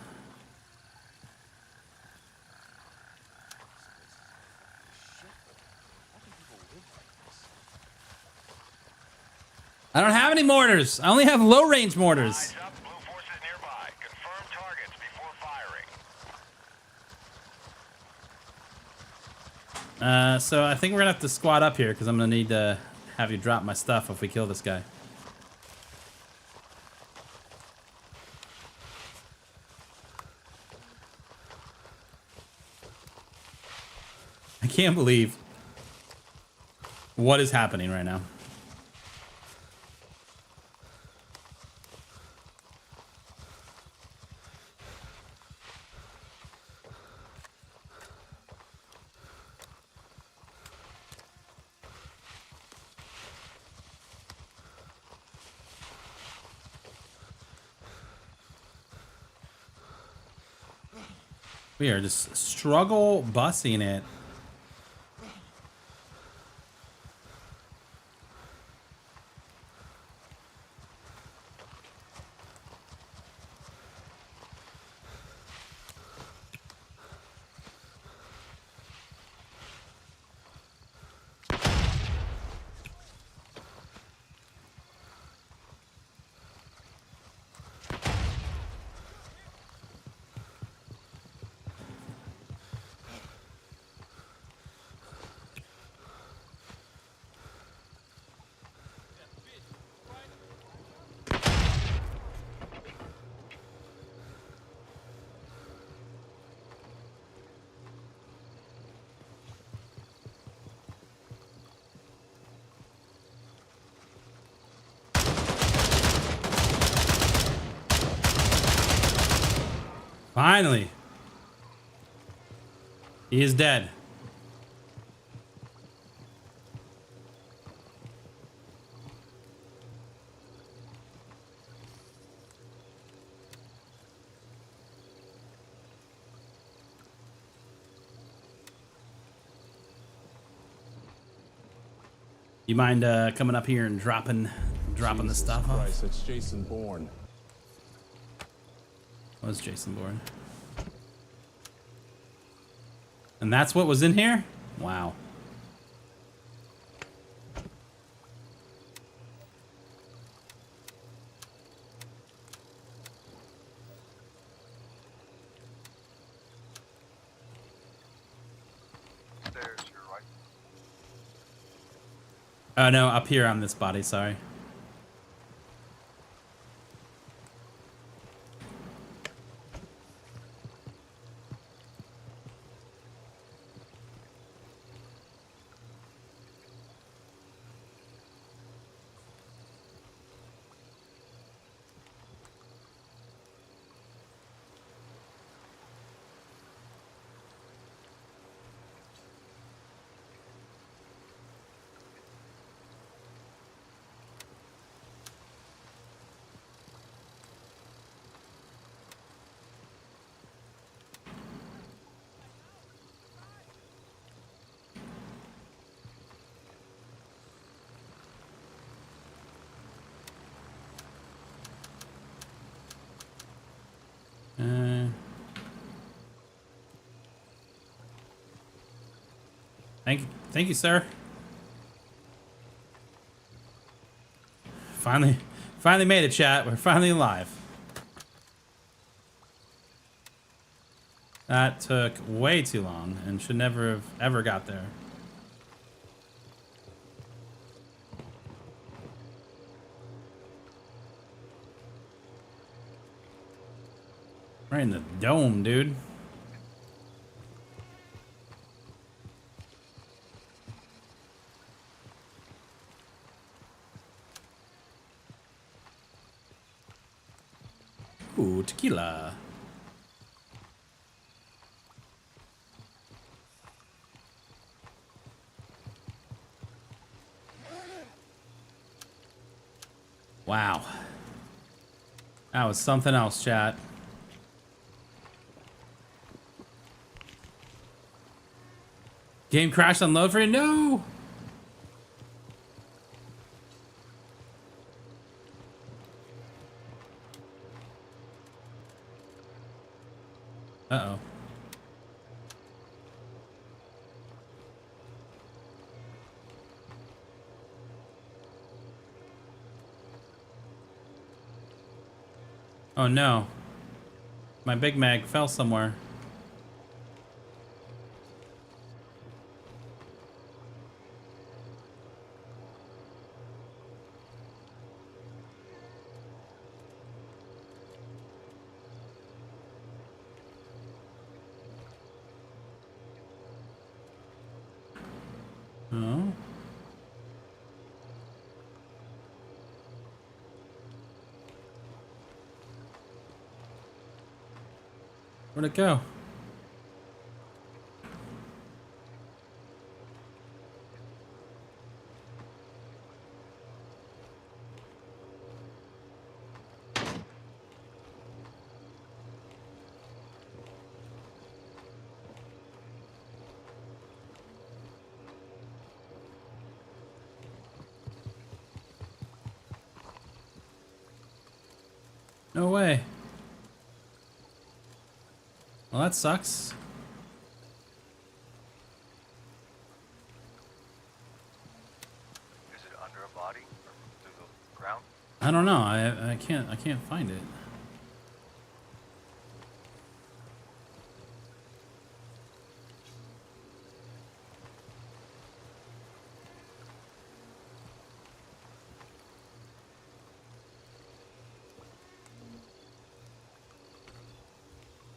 I don't have any mortars. I only have low range mortars. Eyes up, blue forces nearby. Confirm targets before firing. So I think we're gonna have to squat up here because I'm gonna need to have you drop my stuff if we kill this guy. I can't believe what is happening right now. We are just struggle bussing it. Finally. He is dead. You mind coming up here and dropping the stuff off? Christ, it's Jason Bourne. Was Jason Bourne? And that's what was in here? Wow. Stairs, you're right. Oh no, up here on this body, sorry. Thank you, sir. Finally made it, chat. We're finally alive. That took way too long and should never have ever got there. Right in the dome, dude. Ooh, tequila. Wow. That was something else, chat. Game crashed on load for you? No! Uh-oh. Oh no. My Big Mac fell somewhere. Oh. Where'd it go? No way. Well, that sucks. Is it under a body or through the ground? I don't know. I can't find it.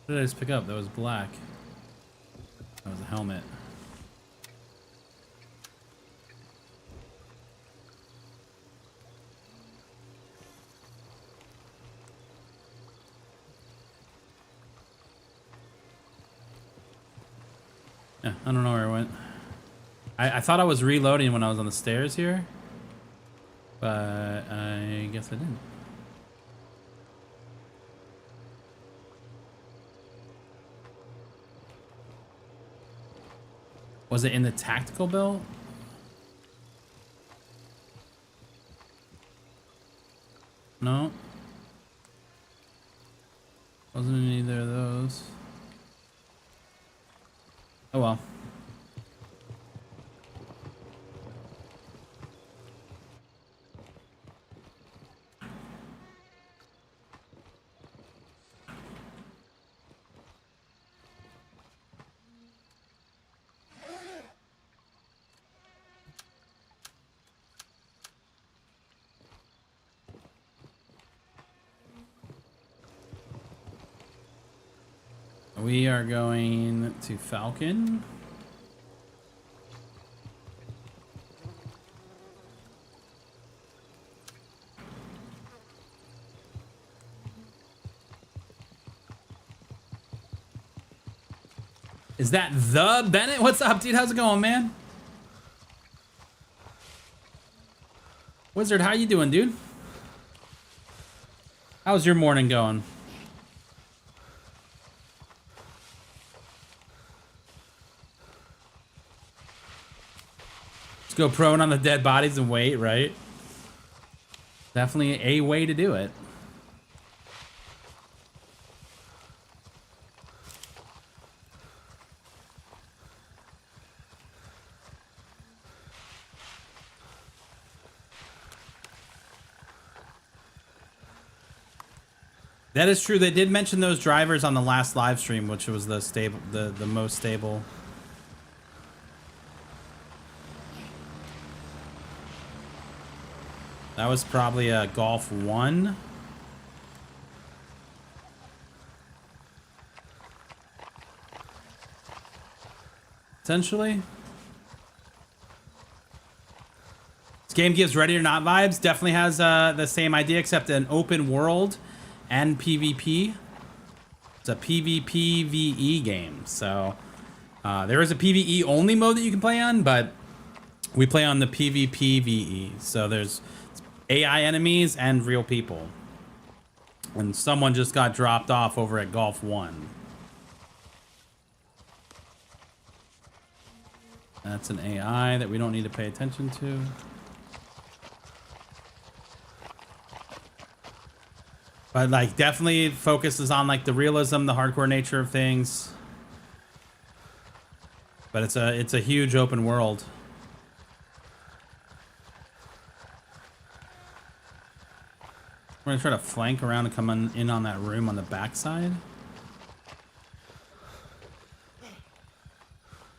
What did I just pick up? That was black. That was a helmet. Yeah, I don't know where it went. I thought I was reloading when I was on the stairs here, but I guess I didn't. Was it in the tactical belt? No. Wasn't in either of those. Oh well. We are going to Falcon. Is that the Bennett? What's up, dude? How's it going, man? Wizard, how you doing, dude? How's your morning going? Let's go prone on the dead bodies and wait, right? Definitely a way to do it. That is true. They did mention those drivers on the last live stream, which was the stable, the most stable. That was probably a Golf 1. Essentially. This game gives Ready or Not vibes. Definitely has the same idea, except an open world and PvP. It's a PvPvE game. So there is a PvE only mode that you can play on, but we play on the PvPvE. So there's AI enemies and real people. And someone just got dropped off over at Golf 1. That's an AI that we don't need to pay attention to. But like definitely focuses on like the realism, the hardcore nature of things. But it's a huge open world. We're gonna try to flank around and come in on that room on the backside.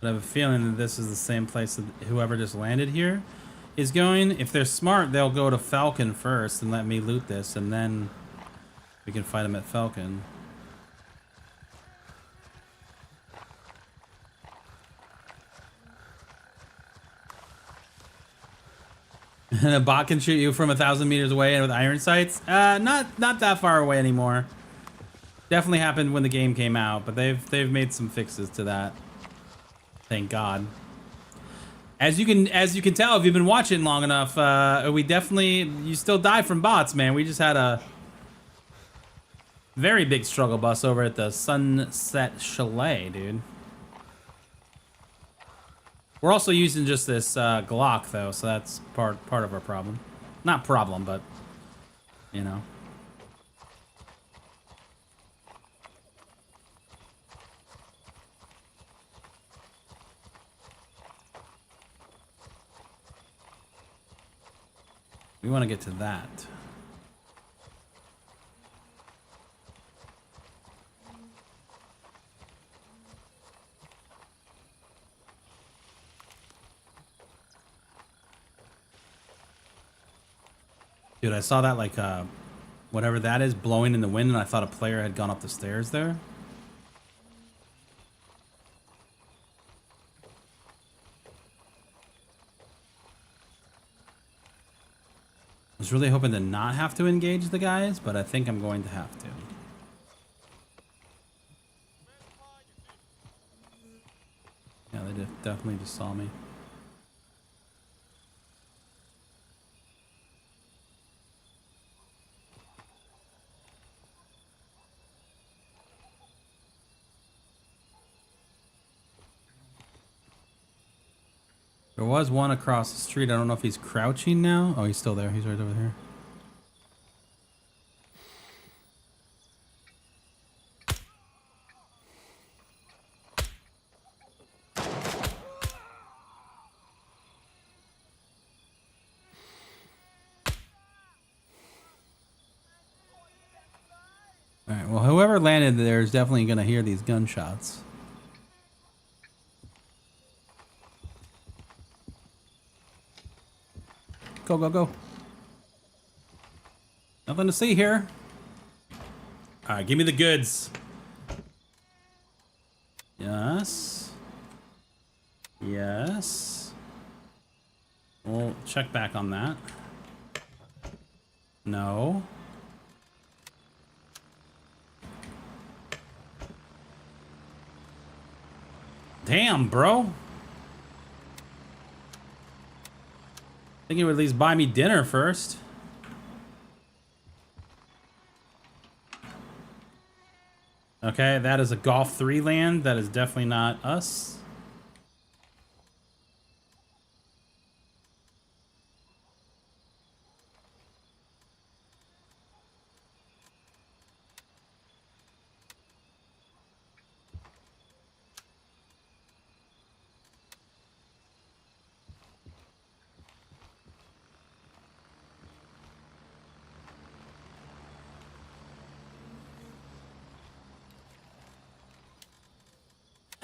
But I have a feeling that this is the same place that whoever just landed here is going. If they're smart, they'll go to Falcon first and let me loot this, and then we can fight them at Falcon. And a bot can shoot you from 1,000 meters away and with iron sights? Not that far away anymore. Definitely happened when the game came out, but they've made some fixes to that. Thank God. As you can tell if you've been watching long enough, you still die from bots, man. We just had a very big struggle bus over at the Sunset Chalet, dude. We're also using just this Glock though, so that's part of our problem. Not problem, but you know. We want to get to that. Dude, I saw that like whatever that is blowing in the wind, and I thought a player had gone up the stairs there. I was really hoping to not have to engage the guys, but I think I'm going to have to. Yeah, they definitely just saw me. There was one across the street. I don't know if he's crouching now. Oh, he's still there. He's right over here. All right, well, whoever landed there is definitely going to hear these gunshots. Go, go, go. Nothing to see here. All right, give me the goods. Yes. Yes. We'll check back on that. No. Damn, bro. I think he would at least buy me dinner first. Okay, that is a Golf 3 land. That is definitely not us.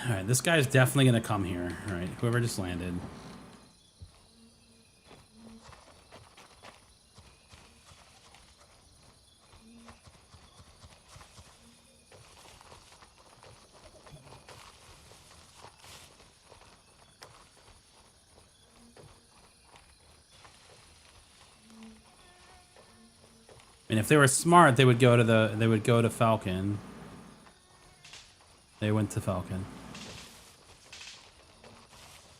All right, this guy's definitely gonna come here. All right, whoever just landed. And if they were smart, they would go to Falcon. They went to Falcon.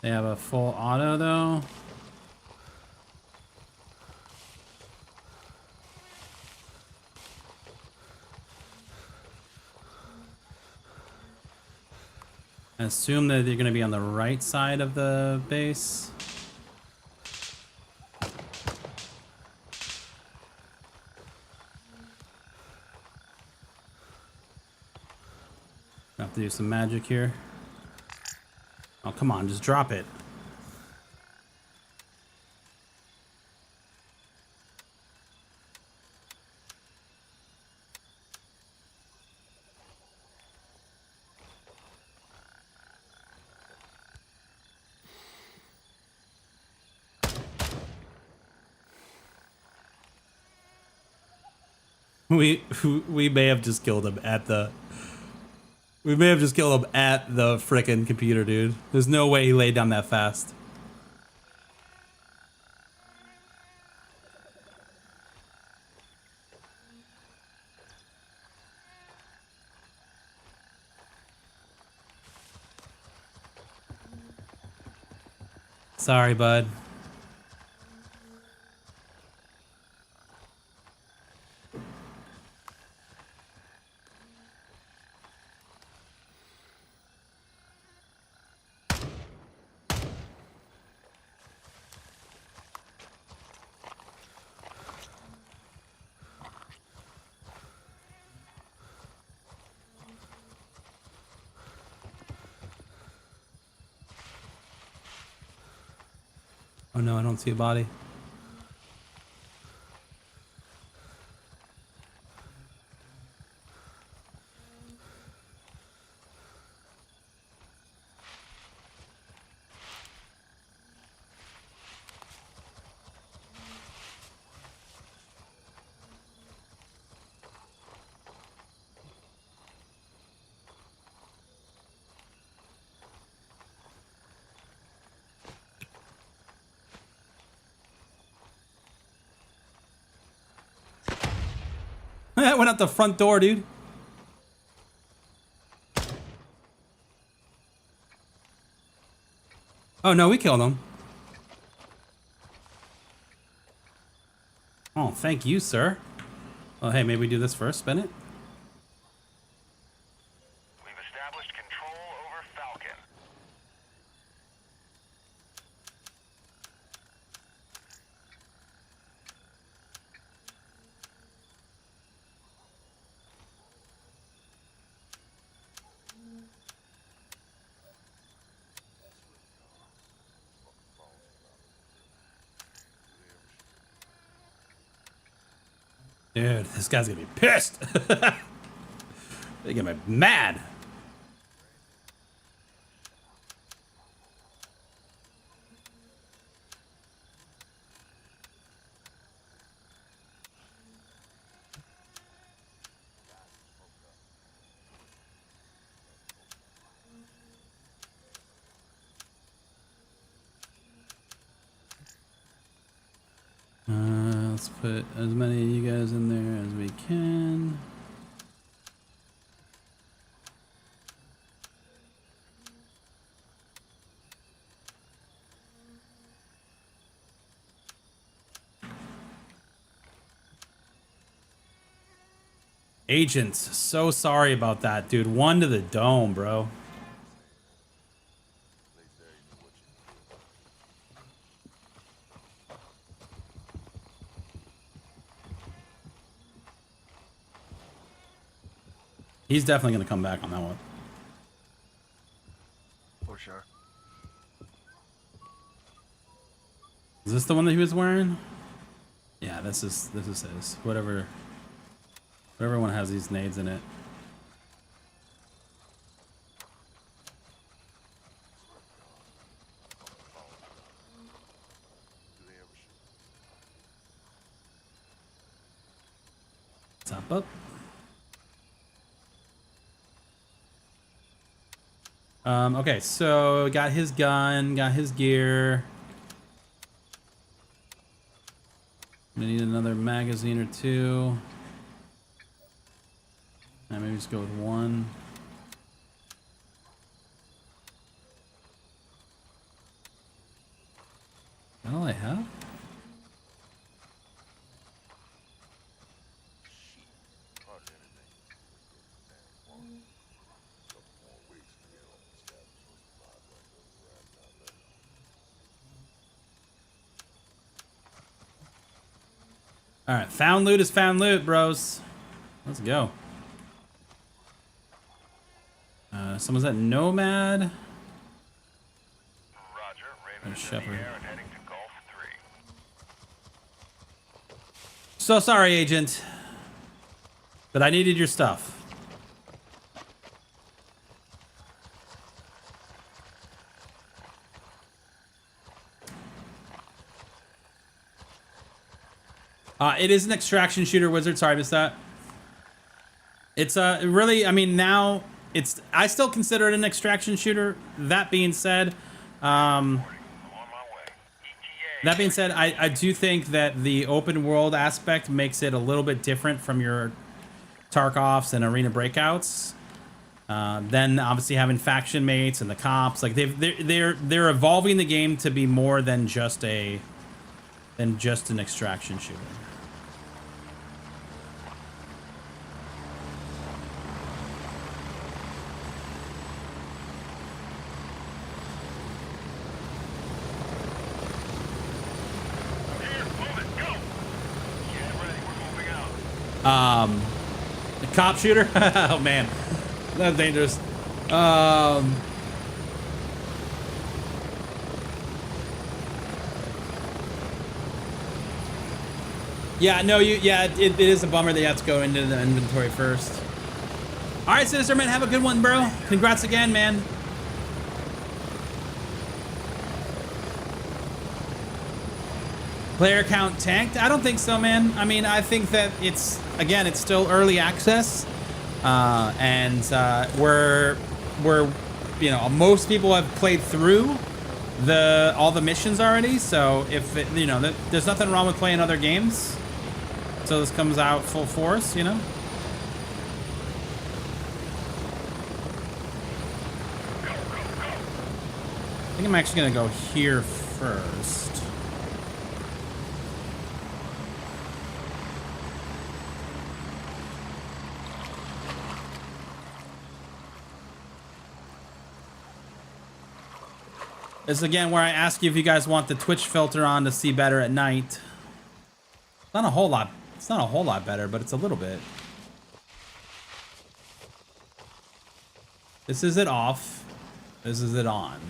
They have a full auto though. I assume that they're going to be on the right side of the base. have to do some magic here. Oh, come on, just drop it. We may have just killed him at the. We may have just killed him at the frickin' computer, dude. There's no way he laid down that fast. Sorry, bud. Oh no, I don't see a body. That went out the front door, dude. Oh no, we killed him. Oh, thank you, sir. Well, hey, maybe we do this first. Spin it. We've established control over Falcon. Dude, this guy's gonna be pissed. They're gonna be mad. Let's put as many of you guys in there as we can. Agents, so sorry about that, dude. One to the dome, bro. He's definitely going to come back on that one. For sure. Is this the one that he was wearing? Yeah, this is his. Whatever one has these nades in it. Top up. Okay, so got his gun, got his gear. I need another magazine or two. Maybe just go with one. Is that all I have? All right, found loot is found loot, bros. Let's go. Someone's at Nomad. Roger. Raven And is in Shepherd. the air and heading to Gulf 3. So sorry, Agent. But I needed your stuff. It is an extraction shooter, Wizard. Sorry, I missed that. It's really, I mean, now it's, I still consider it an extraction shooter. That being said, I'm on my way. ETA. that being said, I do think that the open world aspect makes it a little bit different from your Tarkovs and arena breakouts. Then obviously having faction mates and the cops, like they're evolving the game to be more than just an extraction shooter. Here, move it, go! Yeah, ready, we're moving out. The cop shooter. Oh man, that's dangerous. Yeah, no, it is a bummer that you have to go into the inventory first. All right, Sinister Man, have a good one, bro. Congrats again, man. Player count tanked? I don't think so, man. I mean, I think that it's, again, it's still early access, and we're, you know, most people have played through all the missions already. So if it, you know, there's nothing wrong with playing other games. So this comes out full force, you know. I think I'm actually gonna go here first. This is again where I ask you if you guys want the Twitch filter on to see better at night. It's not a whole lot. It's not a whole lot better, but it's a little bit. This is it off. This is it on.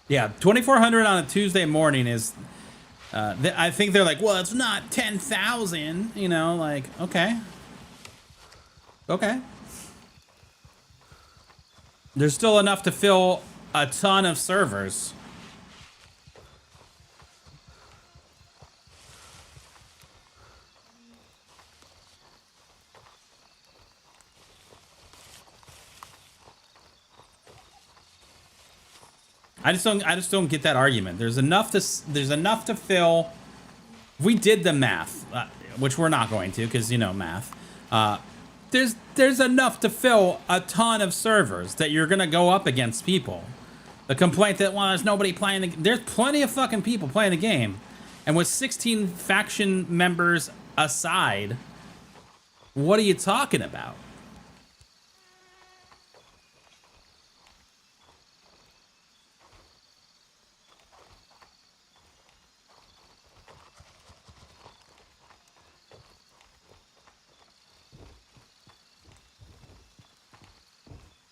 Yeah, 2400 on a Tuesday morning is, I think they're like, well, it's not 10,000, you know, like, okay. Okay. There's still enough to fill a ton of servers. I just don't get that argument. There's enough to fill. If we did the math, which we're not going to, because you know math. There's enough to fill a ton of servers that you're gonna go up against people. The complaint that, well, there's nobody playing the, there's plenty of fucking people playing the game, and with 16 faction members aside, what are you talking about?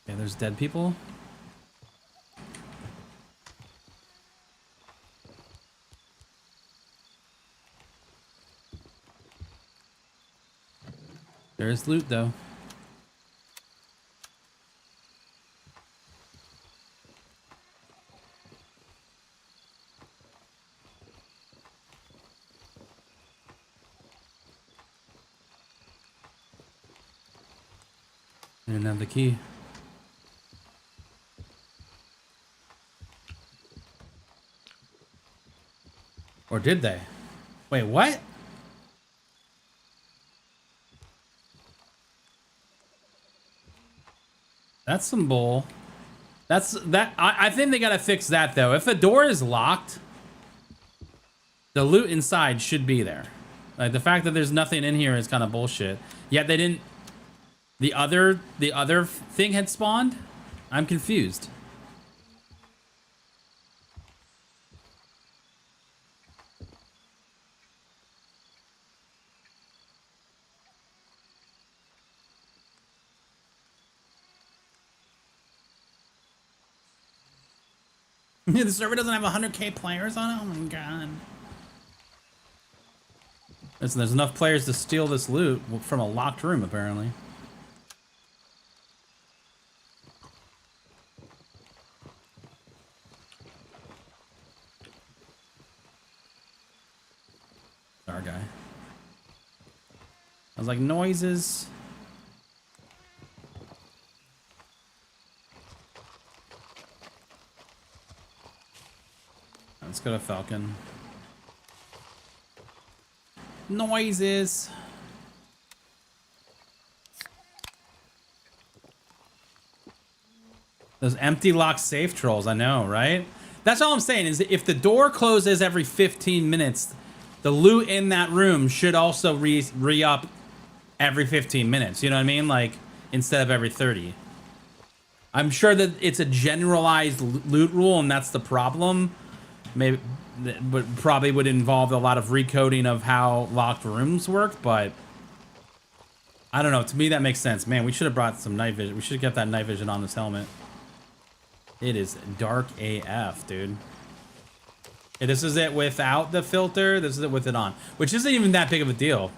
Okay, there's dead people. There's loot though. I didn't have the key. Or did they? Wait, what? That's some bull. I think they gotta fix that though. If a door is locked, the loot inside should be there. Like the fact that there's nothing in here is kind of bullshit. Yet they didn't. The other thing had spawned. I'm confused. The server doesn't have 100K players on it? Oh my god. Listen, there's enough players to steal this loot from a locked room, apparently. Our guy. I was like, noises. Let's go to Falcon. Noises. Those empty lock safe trolls, I know, right? That's all I'm saying is that if the door closes every 15 minutes, the loot in that room should also re-up every 15 minutes. You know what I mean? Like, instead of every 30. I'm sure that it's a generalized loot rule, and that's the problem. Maybe, but probably would involve a lot of recoding of how locked rooms work, but I don't know. To me, that makes sense. Man, we should have brought some night vision. We should have kept that night vision on this helmet. It is dark AF, dude. Yeah, this is it without the filter. This is it with it on, which isn't even that big of a deal.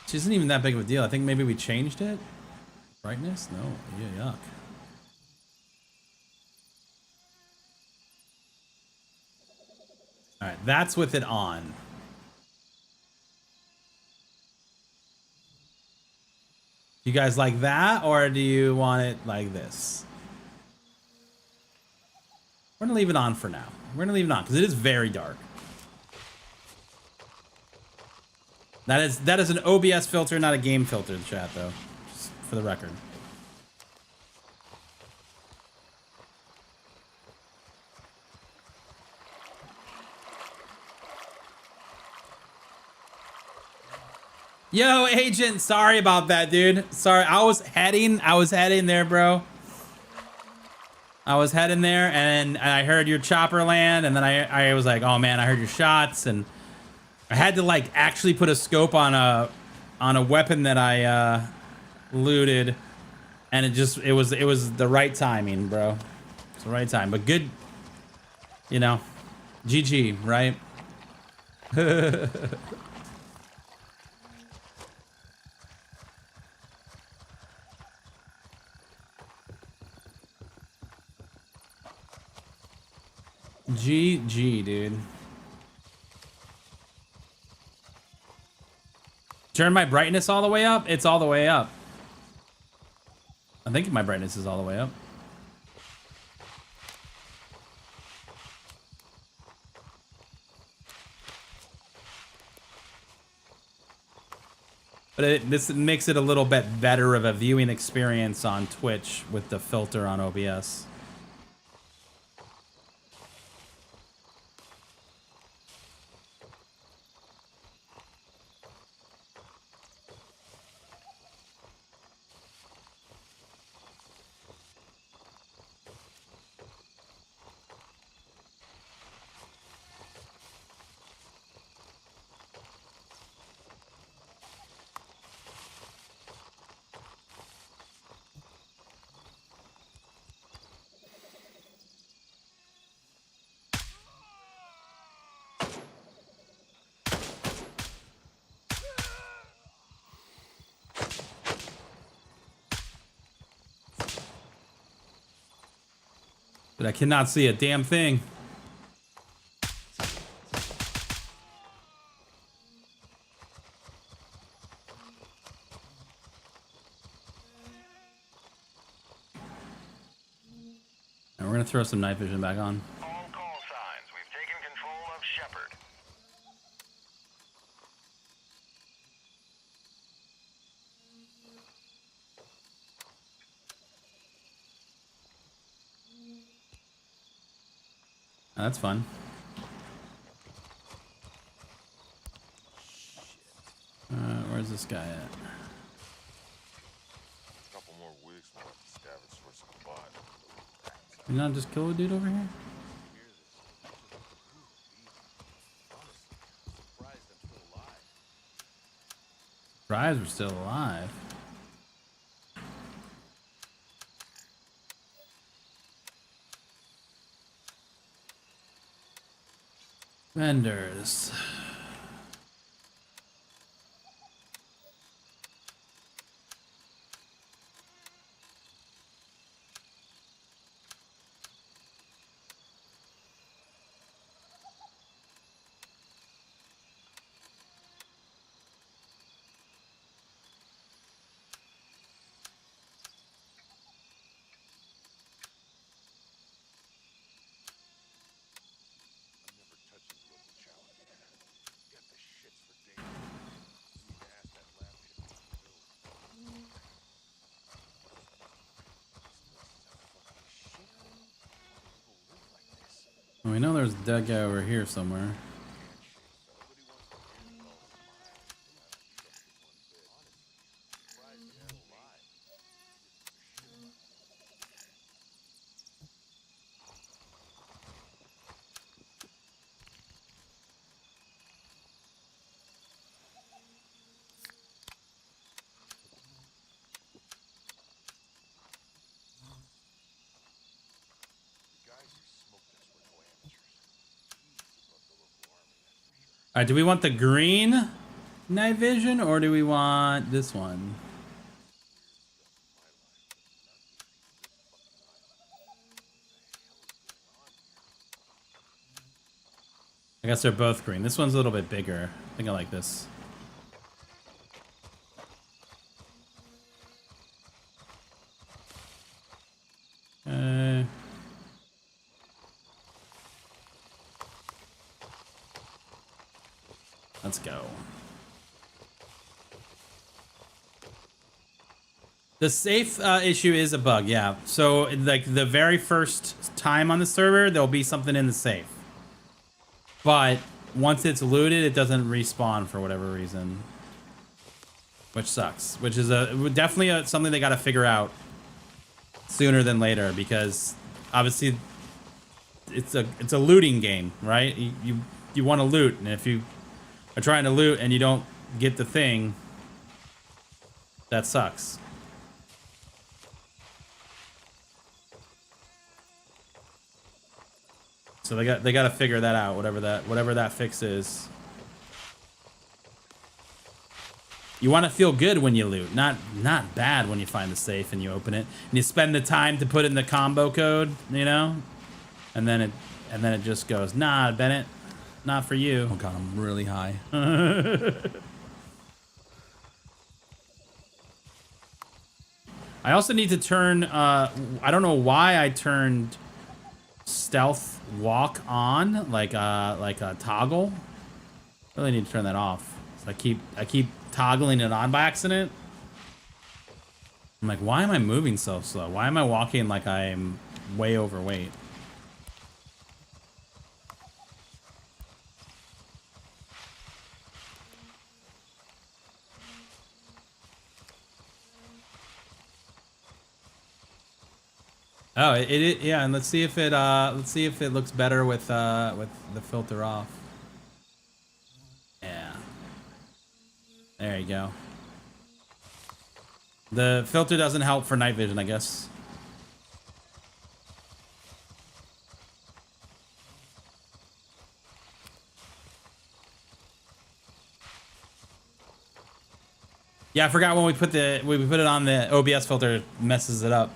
Which isn't even that big of a deal. I think maybe we changed it. Brightness? No. Yeah, yuck. All right, that's with it on. You guys like that, or do you want it like this? We're gonna leave it on for now. We're gonna leave it on because it is very dark. That is an OBS filter, not a game filter, in chat though, just for the record. Yo, agent, sorry about that, dude. Sorry, I was heading there, bro. I was heading there, and I heard your chopper land, and then I was like, oh man, I heard your shots, and I had to like actually put a scope on a weapon that I looted, and it was the right timing, bro. It's the right time, but good, you know, GG, right? GG, dude. Turn my brightness all the way up? It's all the way up. I think my brightness is all the way up. But this makes it a little bit better of a viewing experience on Twitch with the filter on OBS. But I cannot see a damn thing. And we're gonna throw some night vision back on. All call signs. We've taken control of Shepherd. Oh, that's fun. Where's this guy at? Couple more weeks, we'll have to scavenge for some blood. Did you not just kill a dude over here? Surprised we're still alive. Vendors. Well, we know there's a dead guy over here somewhere. All right, do we want the green night vision or do we want this one? I guess they're both green. This one's a little bit bigger. I think I like this. Let's go. The safe issue is a bug, yeah. So, like, the very first time on the server, there'll be something in the safe. But once it's looted, it doesn't respawn for whatever reason. Which sucks. Which is definitely something they got to figure out sooner than later, because obviously it's a looting game, right? You want to loot, and if you are trying to loot and you don't get the thing, that sucks. So they got to figure that out, whatever that fix is. You want to feel good when you loot, not bad when you find the safe and you open it and you spend the time to put in the combo code, you know, and then it just goes, nah, Bennett, not for you. Oh god, I'm really high. I also need to turn. I don't know why I turned stealth walk on, like a toggle. Really need to turn that off. So I keep toggling it on by accident. I'm like, why am I moving so slow? Why am I walking like I'm way overweight? Oh, it yeah, and let's see if it looks better with the filter off. Yeah. There you go. The filter doesn't help for night vision, I guess. Yeah, I forgot when we put it on, the OBS filter messes it up.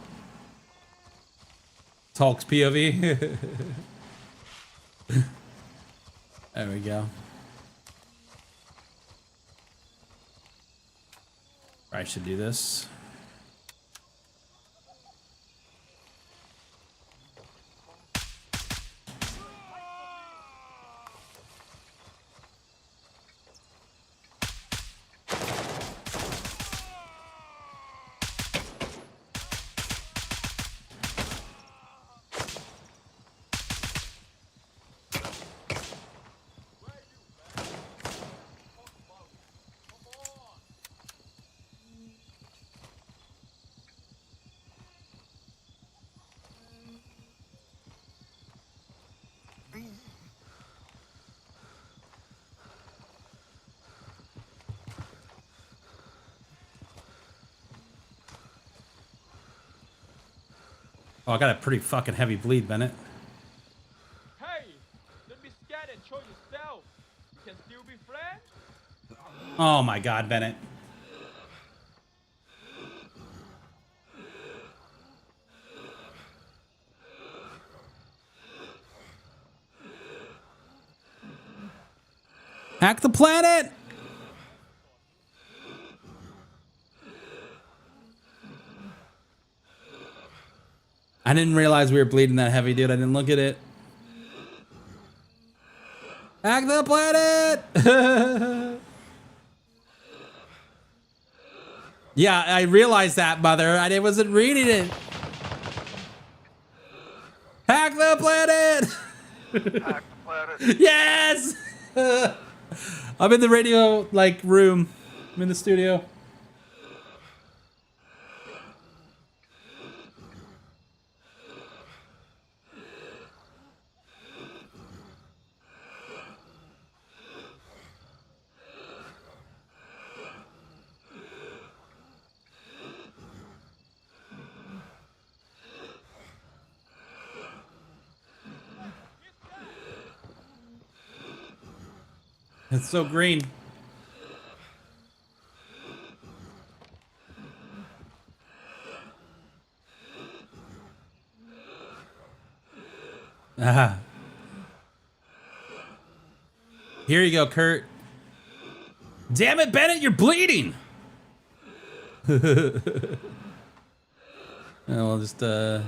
Talks POV. There we go. I should do this. Oh, I got a pretty fucking heavy bleed, Bennett. Hey, don't be scared and show yourself. can still be friends. Oh my God, Bennett. Hack the planet! I didn't realize we were bleeding that heavy, dude. I didn't look at it. Hack the planet! Yeah, I realized that, mother. I wasn't reading it. Hack the planet! Hack the planet. Yes! I'm in the radio, like, room. I'm in the studio. It's so green. Ah. Here you go, Kurt. Damn it, Bennett, you're bleeding. I'll just get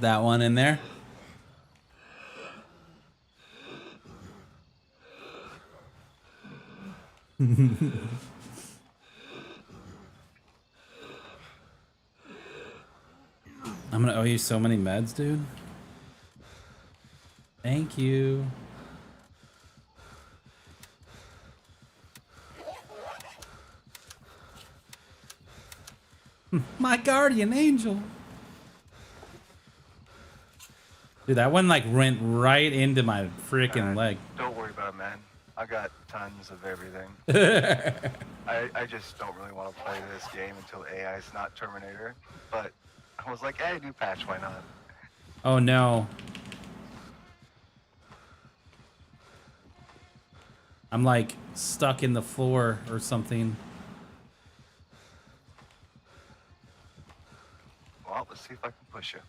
that one in there. I'm gonna owe you so many meds, dude. Thank you. My guardian angel. Dude, that one like went right into my freaking leg. Don't worry about it, man. I got tons of everything. I just don't really want to play this game until AI is not Terminator. But I was like, hey, new patch, why not? Oh no. I'm like stuck in the floor or something. Well, let's see if I can push you.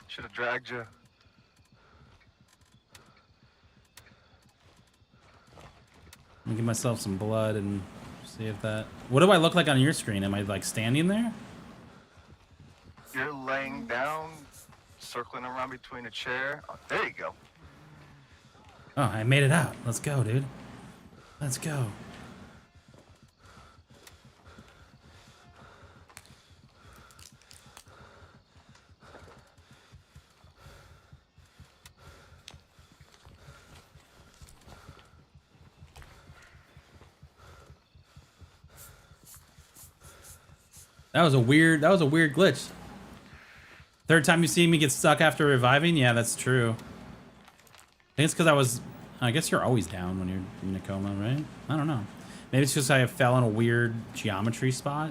Should have dragged you. Let me give myself some blood and see if that... What do I look like on your screen? Am I like standing there? You're laying down, circling around between a chair. Oh, there you go. Oh, I made it out. Let's go, dude. Let's go. That was a weird glitch. Third time you see me get stuck after reviving? Yeah, that's true. I think it's because I guess you're always down when you're in a coma, right? I don't know. Maybe it's just I fell in a weird geometry spot.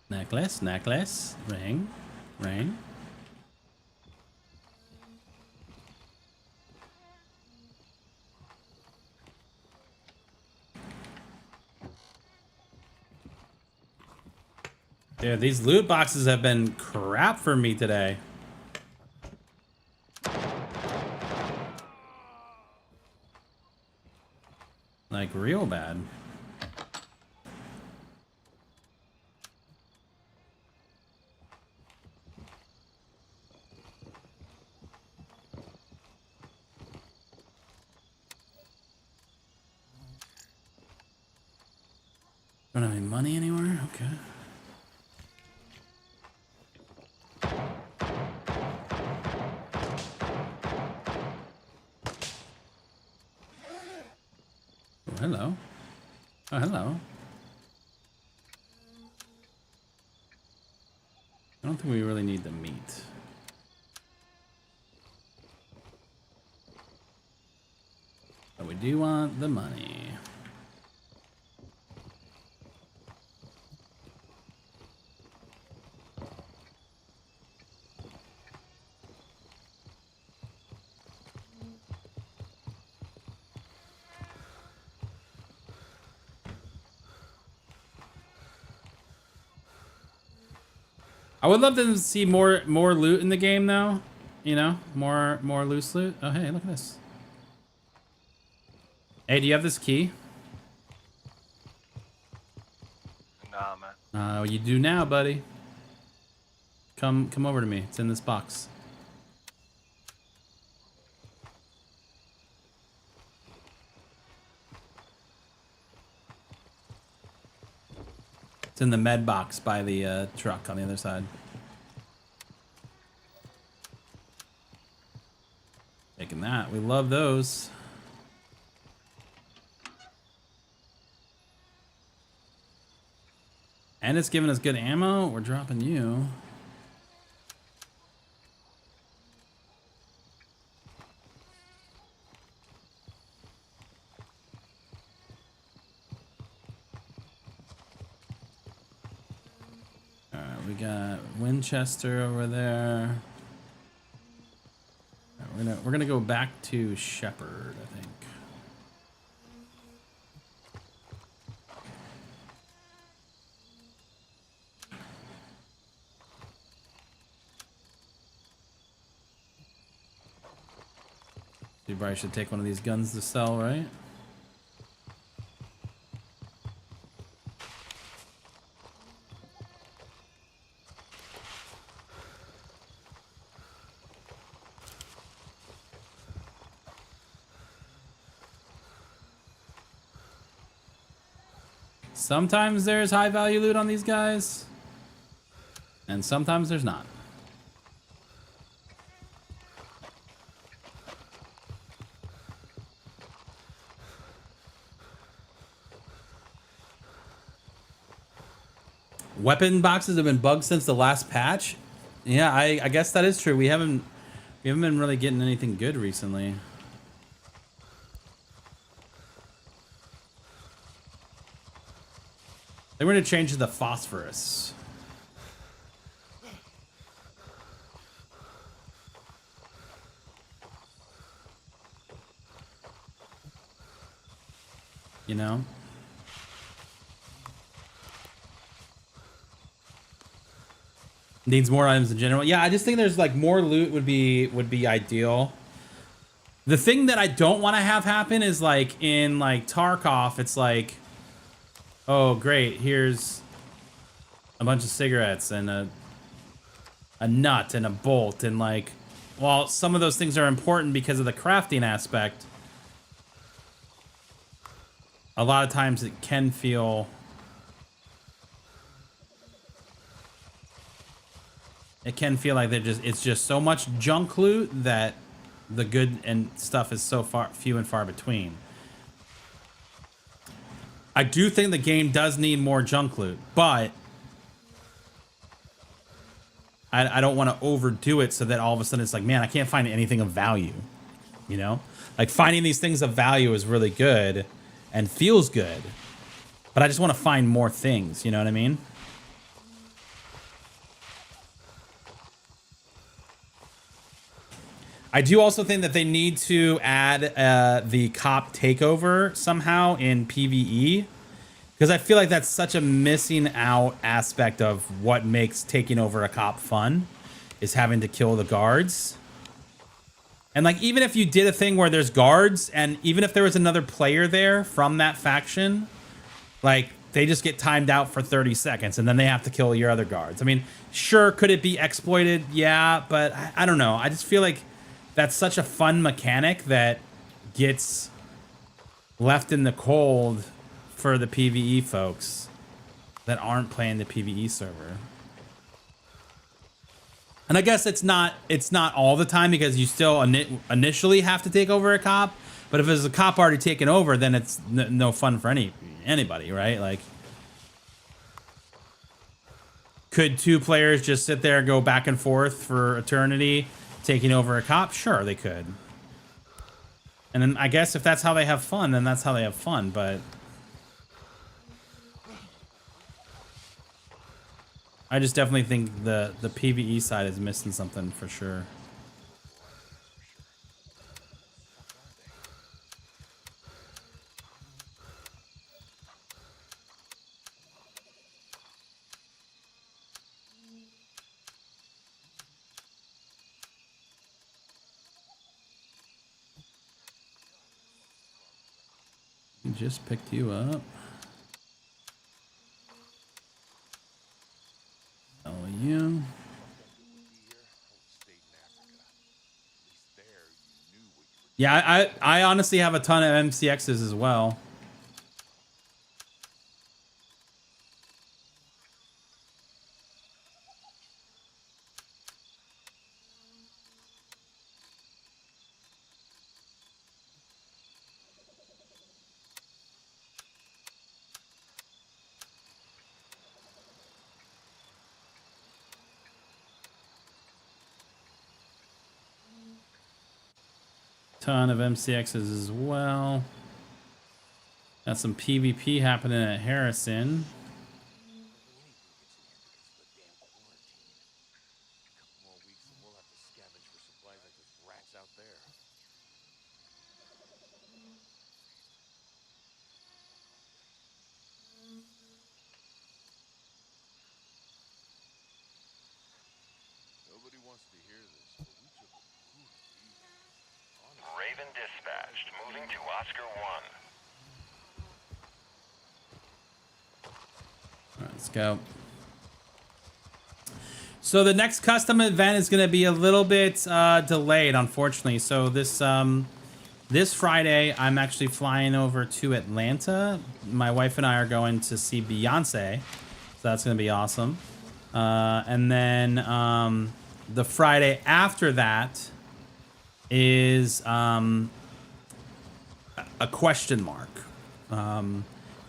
Necklace, necklace, ring, ring. Dude, these loot boxes have been crap for me today. Like real bad. Don't have any money anywhere? Okay. hello. Oh, hello. I don't think we really need the meat. But we do want the money. I would love to see more loot in the game, though. You know, more loose loot. Oh, hey, look at this. Hey, do you have this key? Nah, man. You do now, buddy. Come over to me. It's in this box. It's in the med box by the truck on the other side. Taking that. We love those. And it's giving us good ammo. We're dropping you. All right, we got Winchester over there. All right, we're gonna go back to Shepherd, I think. You probably should take one of these guns to sell, right? Sometimes there's high value loot on these guys, and sometimes there's not. Weapon boxes have been bugged since the last patch. Yeah, I guess that is true. We haven't been really getting anything good recently. They were going to change to the phosphorus. You know? Needs more items in general. Yeah, I just think there's like more loot would be ideal. The thing that I don't want to have happen is like in like Tarkov, it's like, oh great, here's a bunch of cigarettes and a nut and a bolt, and like, while some of those things are important because of the crafting aspect, a lot of times it can feel like it's just so much junk loot that the good and stuff is so few and far between. I do think the game does need more junk loot, but I don't want to overdo it so that all of a sudden it's like, man, I can't find anything of value. You know? Like, finding these things of value is really good and feels good, but I just want to find more things, you know what I mean? I do also think that they need to add the cop takeover somehow in PvE, because I feel like that's such a missing out aspect of what makes taking over a cop fun, is having to kill the guards. And like, even if you did a thing where there's guards, and even if there was another player there from that faction, like, they just get timed out for 30 seconds and then they have to kill your other guards. I mean, sure, could it be exploited? Yeah, but I don't know. I just feel like that's such a fun mechanic that gets left in the cold for the PvE folks that aren't playing the PvE server. And I guess it's not all the time, because you still initially have to take over a cop, But if it's a cop already taken over, then it's no fun for anybody, right? Like, could two players just sit there and go back and forth for eternity, taking over a cop? Sure, they could. And then I guess if that's how they have fun, then that's how they have fun. But I just definitely think the PvE side is missing something for sure. Just picked you up. Oh, you. Yeah, I honestly have a ton of MCXs as well. Ton of MCXs as well. Got some PvP happening at Harrison. Raven dispatched, moving to Oscar 1. All right, let's go. So the next custom event is going to be a little bit delayed, unfortunately. So this Friday, I'm actually flying over to Atlanta. My wife and I are going to see Beyonce, so that's going to be awesome. And then the Friday after that is a question mark,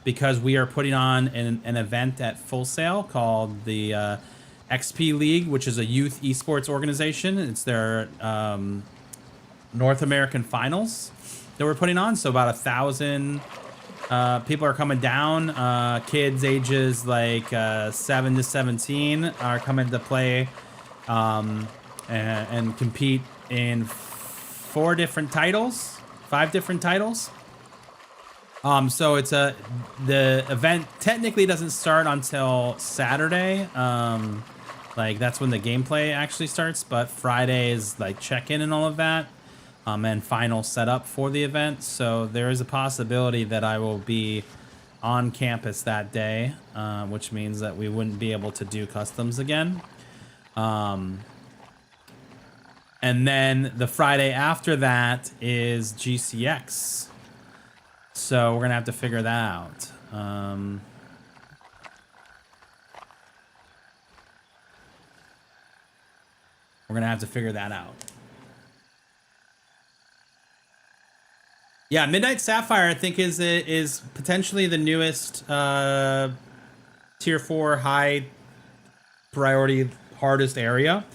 because we are putting on an event at Full Sail called the XP League, which is a youth esports organization. It's their North American finals that we're putting on. So about 1,000 people are coming down. Kids ages like 7 to 17 are coming to play and compete in 5 different titles. So it's the event technically doesn't start until Saturday. Like that's when the gameplay actually starts, but Friday is like check-in and all of that, and final setup for the event. So there is a possibility that I will be on campus that day, which means that we wouldn't be able to do customs again. And then the Friday after that is GCX. So we're gonna have to figure that out. We're gonna have to figure that out. Yeah, Midnight Sapphire I think is potentially the newest tier 4 high priority hardest area.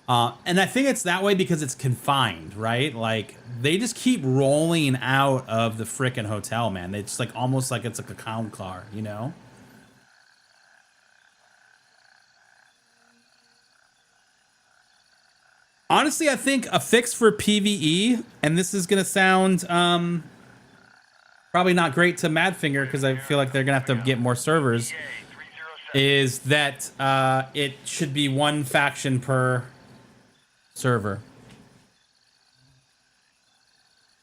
And I think it's that way because it's confined, right? Like they just keep rolling out of the frickin' hotel, man. It's like almost like it's like a clown car, you know? Honestly, I think a fix for PvE, and this is gonna sound probably not great to Madfinger because I feel like they're gonna have to get more servers, is that it should be 1 faction per server.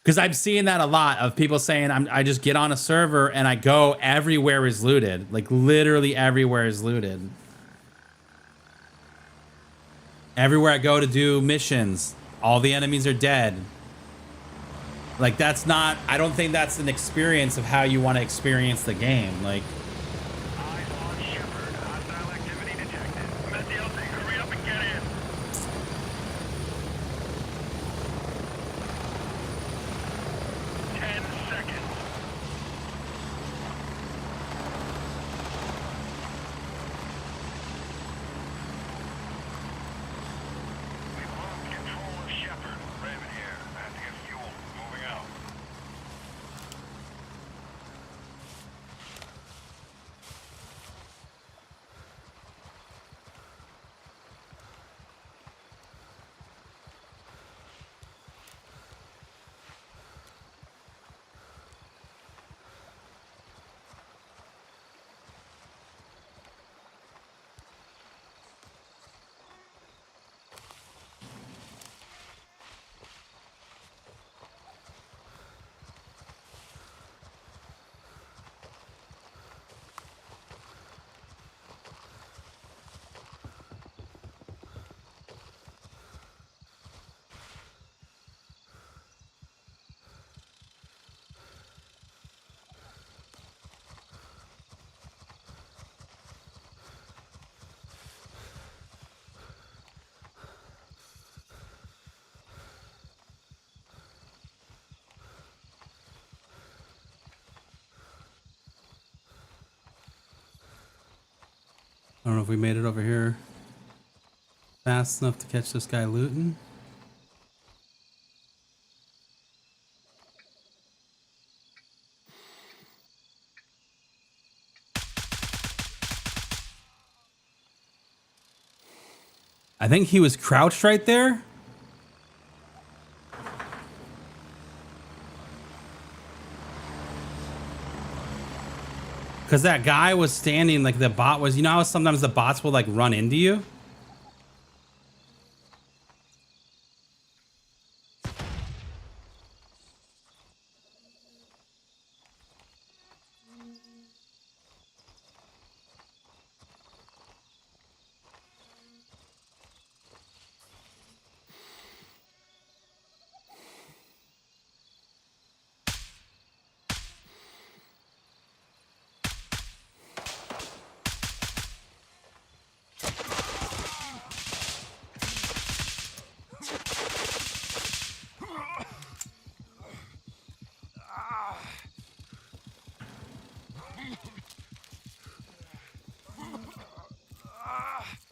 Because I'm seeing that a lot of people saying I just get on a server and I go everywhere is looted. Like literally everywhere is looted. Everywhere I go to do missions, all the enemies are dead. Like that's not, I don't think that's an experience of how you want to experience the game. Like Eyes on Shepard. Hostile activity detected. Methiel, hurry up and get in. I don't know if we made it over here fast enough to catch this guy looting. I think he was crouched right there. Because that guy was standing, like the bot was, you know how sometimes the bots will like run into you?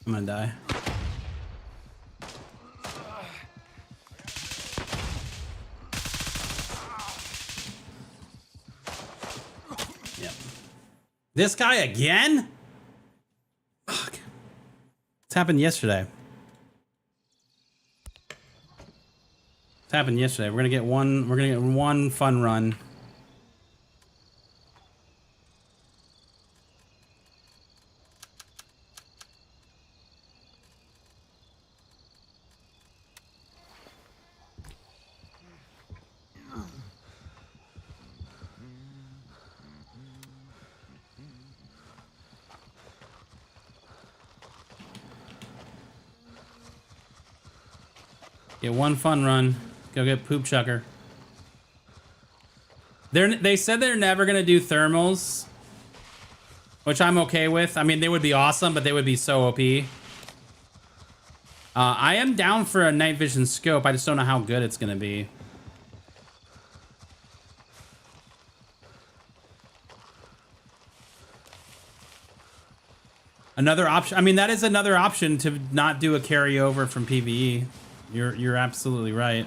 I'm gonna die. Yep. This guy again? Fuck. It's happened yesterday. It's happened yesterday. We're gonna get one fun run. Get one fun run. Go get Poop Chucker. They said they're never gonna do thermals, which I'm okay with. I mean, they would be awesome, but they would be so OP. I am down for a night vision scope. I just don't know how good it's gonna be. Another option. I mean, that is another option to not do a carryover from PvE. You're absolutely right.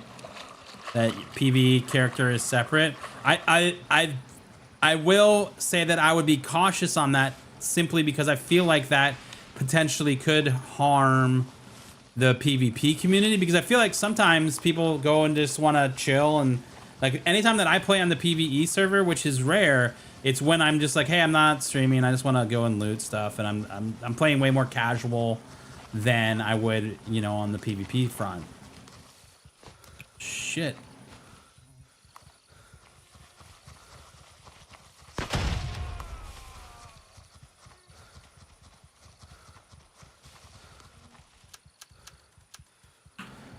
That PvE character is separate. I will say that I would be cautious on that simply because I feel like that potentially could harm the PvP community, because I feel like sometimes people go and just want to chill, and like anytime that I play on the PvE server, which is rare, it's when I'm just like, hey, I'm not streaming, I just want to go and loot stuff, and I'm playing way more casual than I would, you know, on the PvP front. Shit.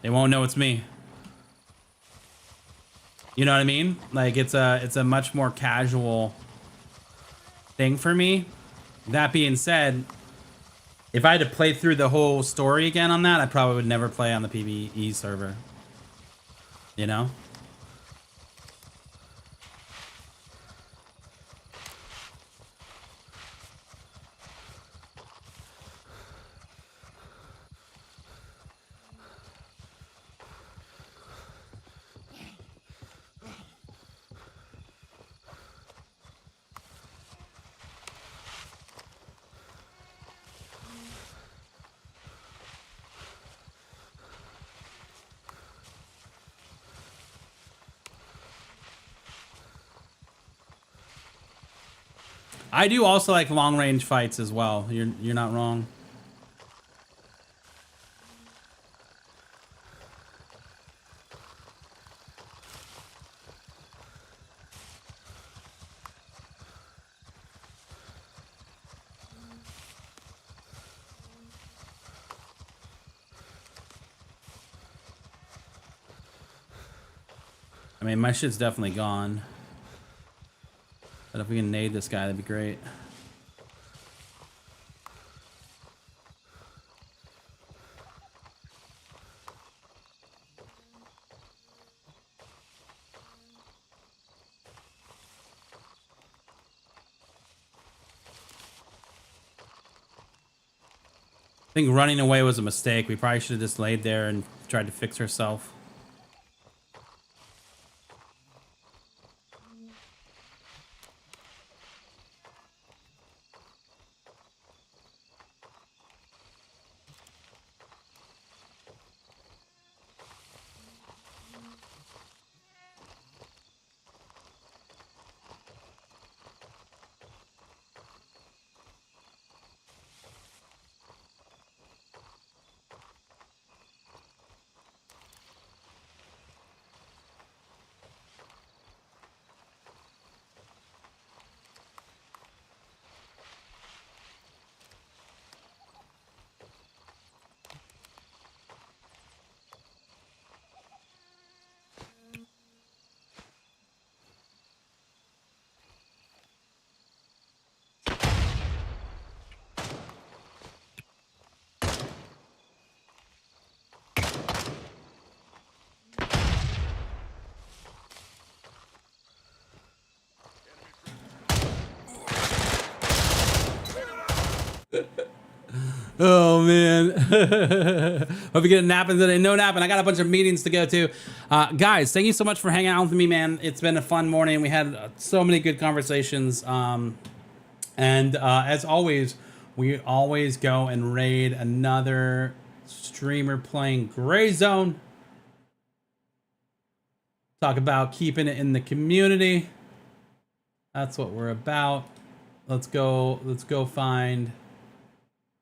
They won't know it's me. You know what I mean? Like it's a much more casual thing for me. That being said, if I had to play through the whole story again on that, I probably would never play on the PvE server. You know? I do also like long range fights as well. You're not wrong. I mean, my shit's definitely gone. But if we can nade this guy, that'd be great. think running away was a mistake. We probably should have just laid there and tried to fix herself. Oh man. Hope you get a napping today. No napping. I got a bunch of meetings to go to. Guys, thank you so much for hanging out with me, man. It's been a fun morning. We had so many good conversations. As always, we always go and raid another streamer playing Gray Zone. Talk about keeping it in the community. That's what we're about. Let's go find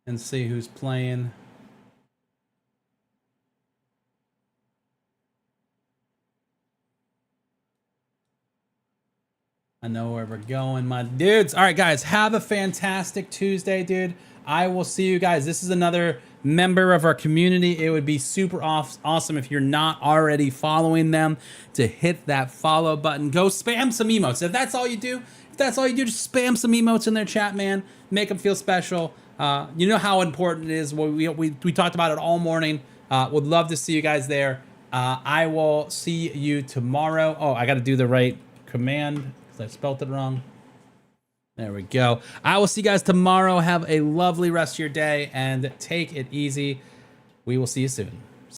and see who's playing. I know where we're going, my dudes. All right, guys, have a fantastic Tuesday, dude. I will see you guys. This is another member of our community. It would be super awesome if you're not already following them to hit that follow button. Go spam some emotes. If that's all you do, just spam some emotes in their chat, man. Make them feel special. You know how important it is. We talked about it all morning. Would love to see you guys there. I will see you tomorrow. Oh, I got to do the right command because I spelled it wrong. There we go. I will see you guys tomorrow. Have a lovely rest of your day and take it easy. We will see you soon.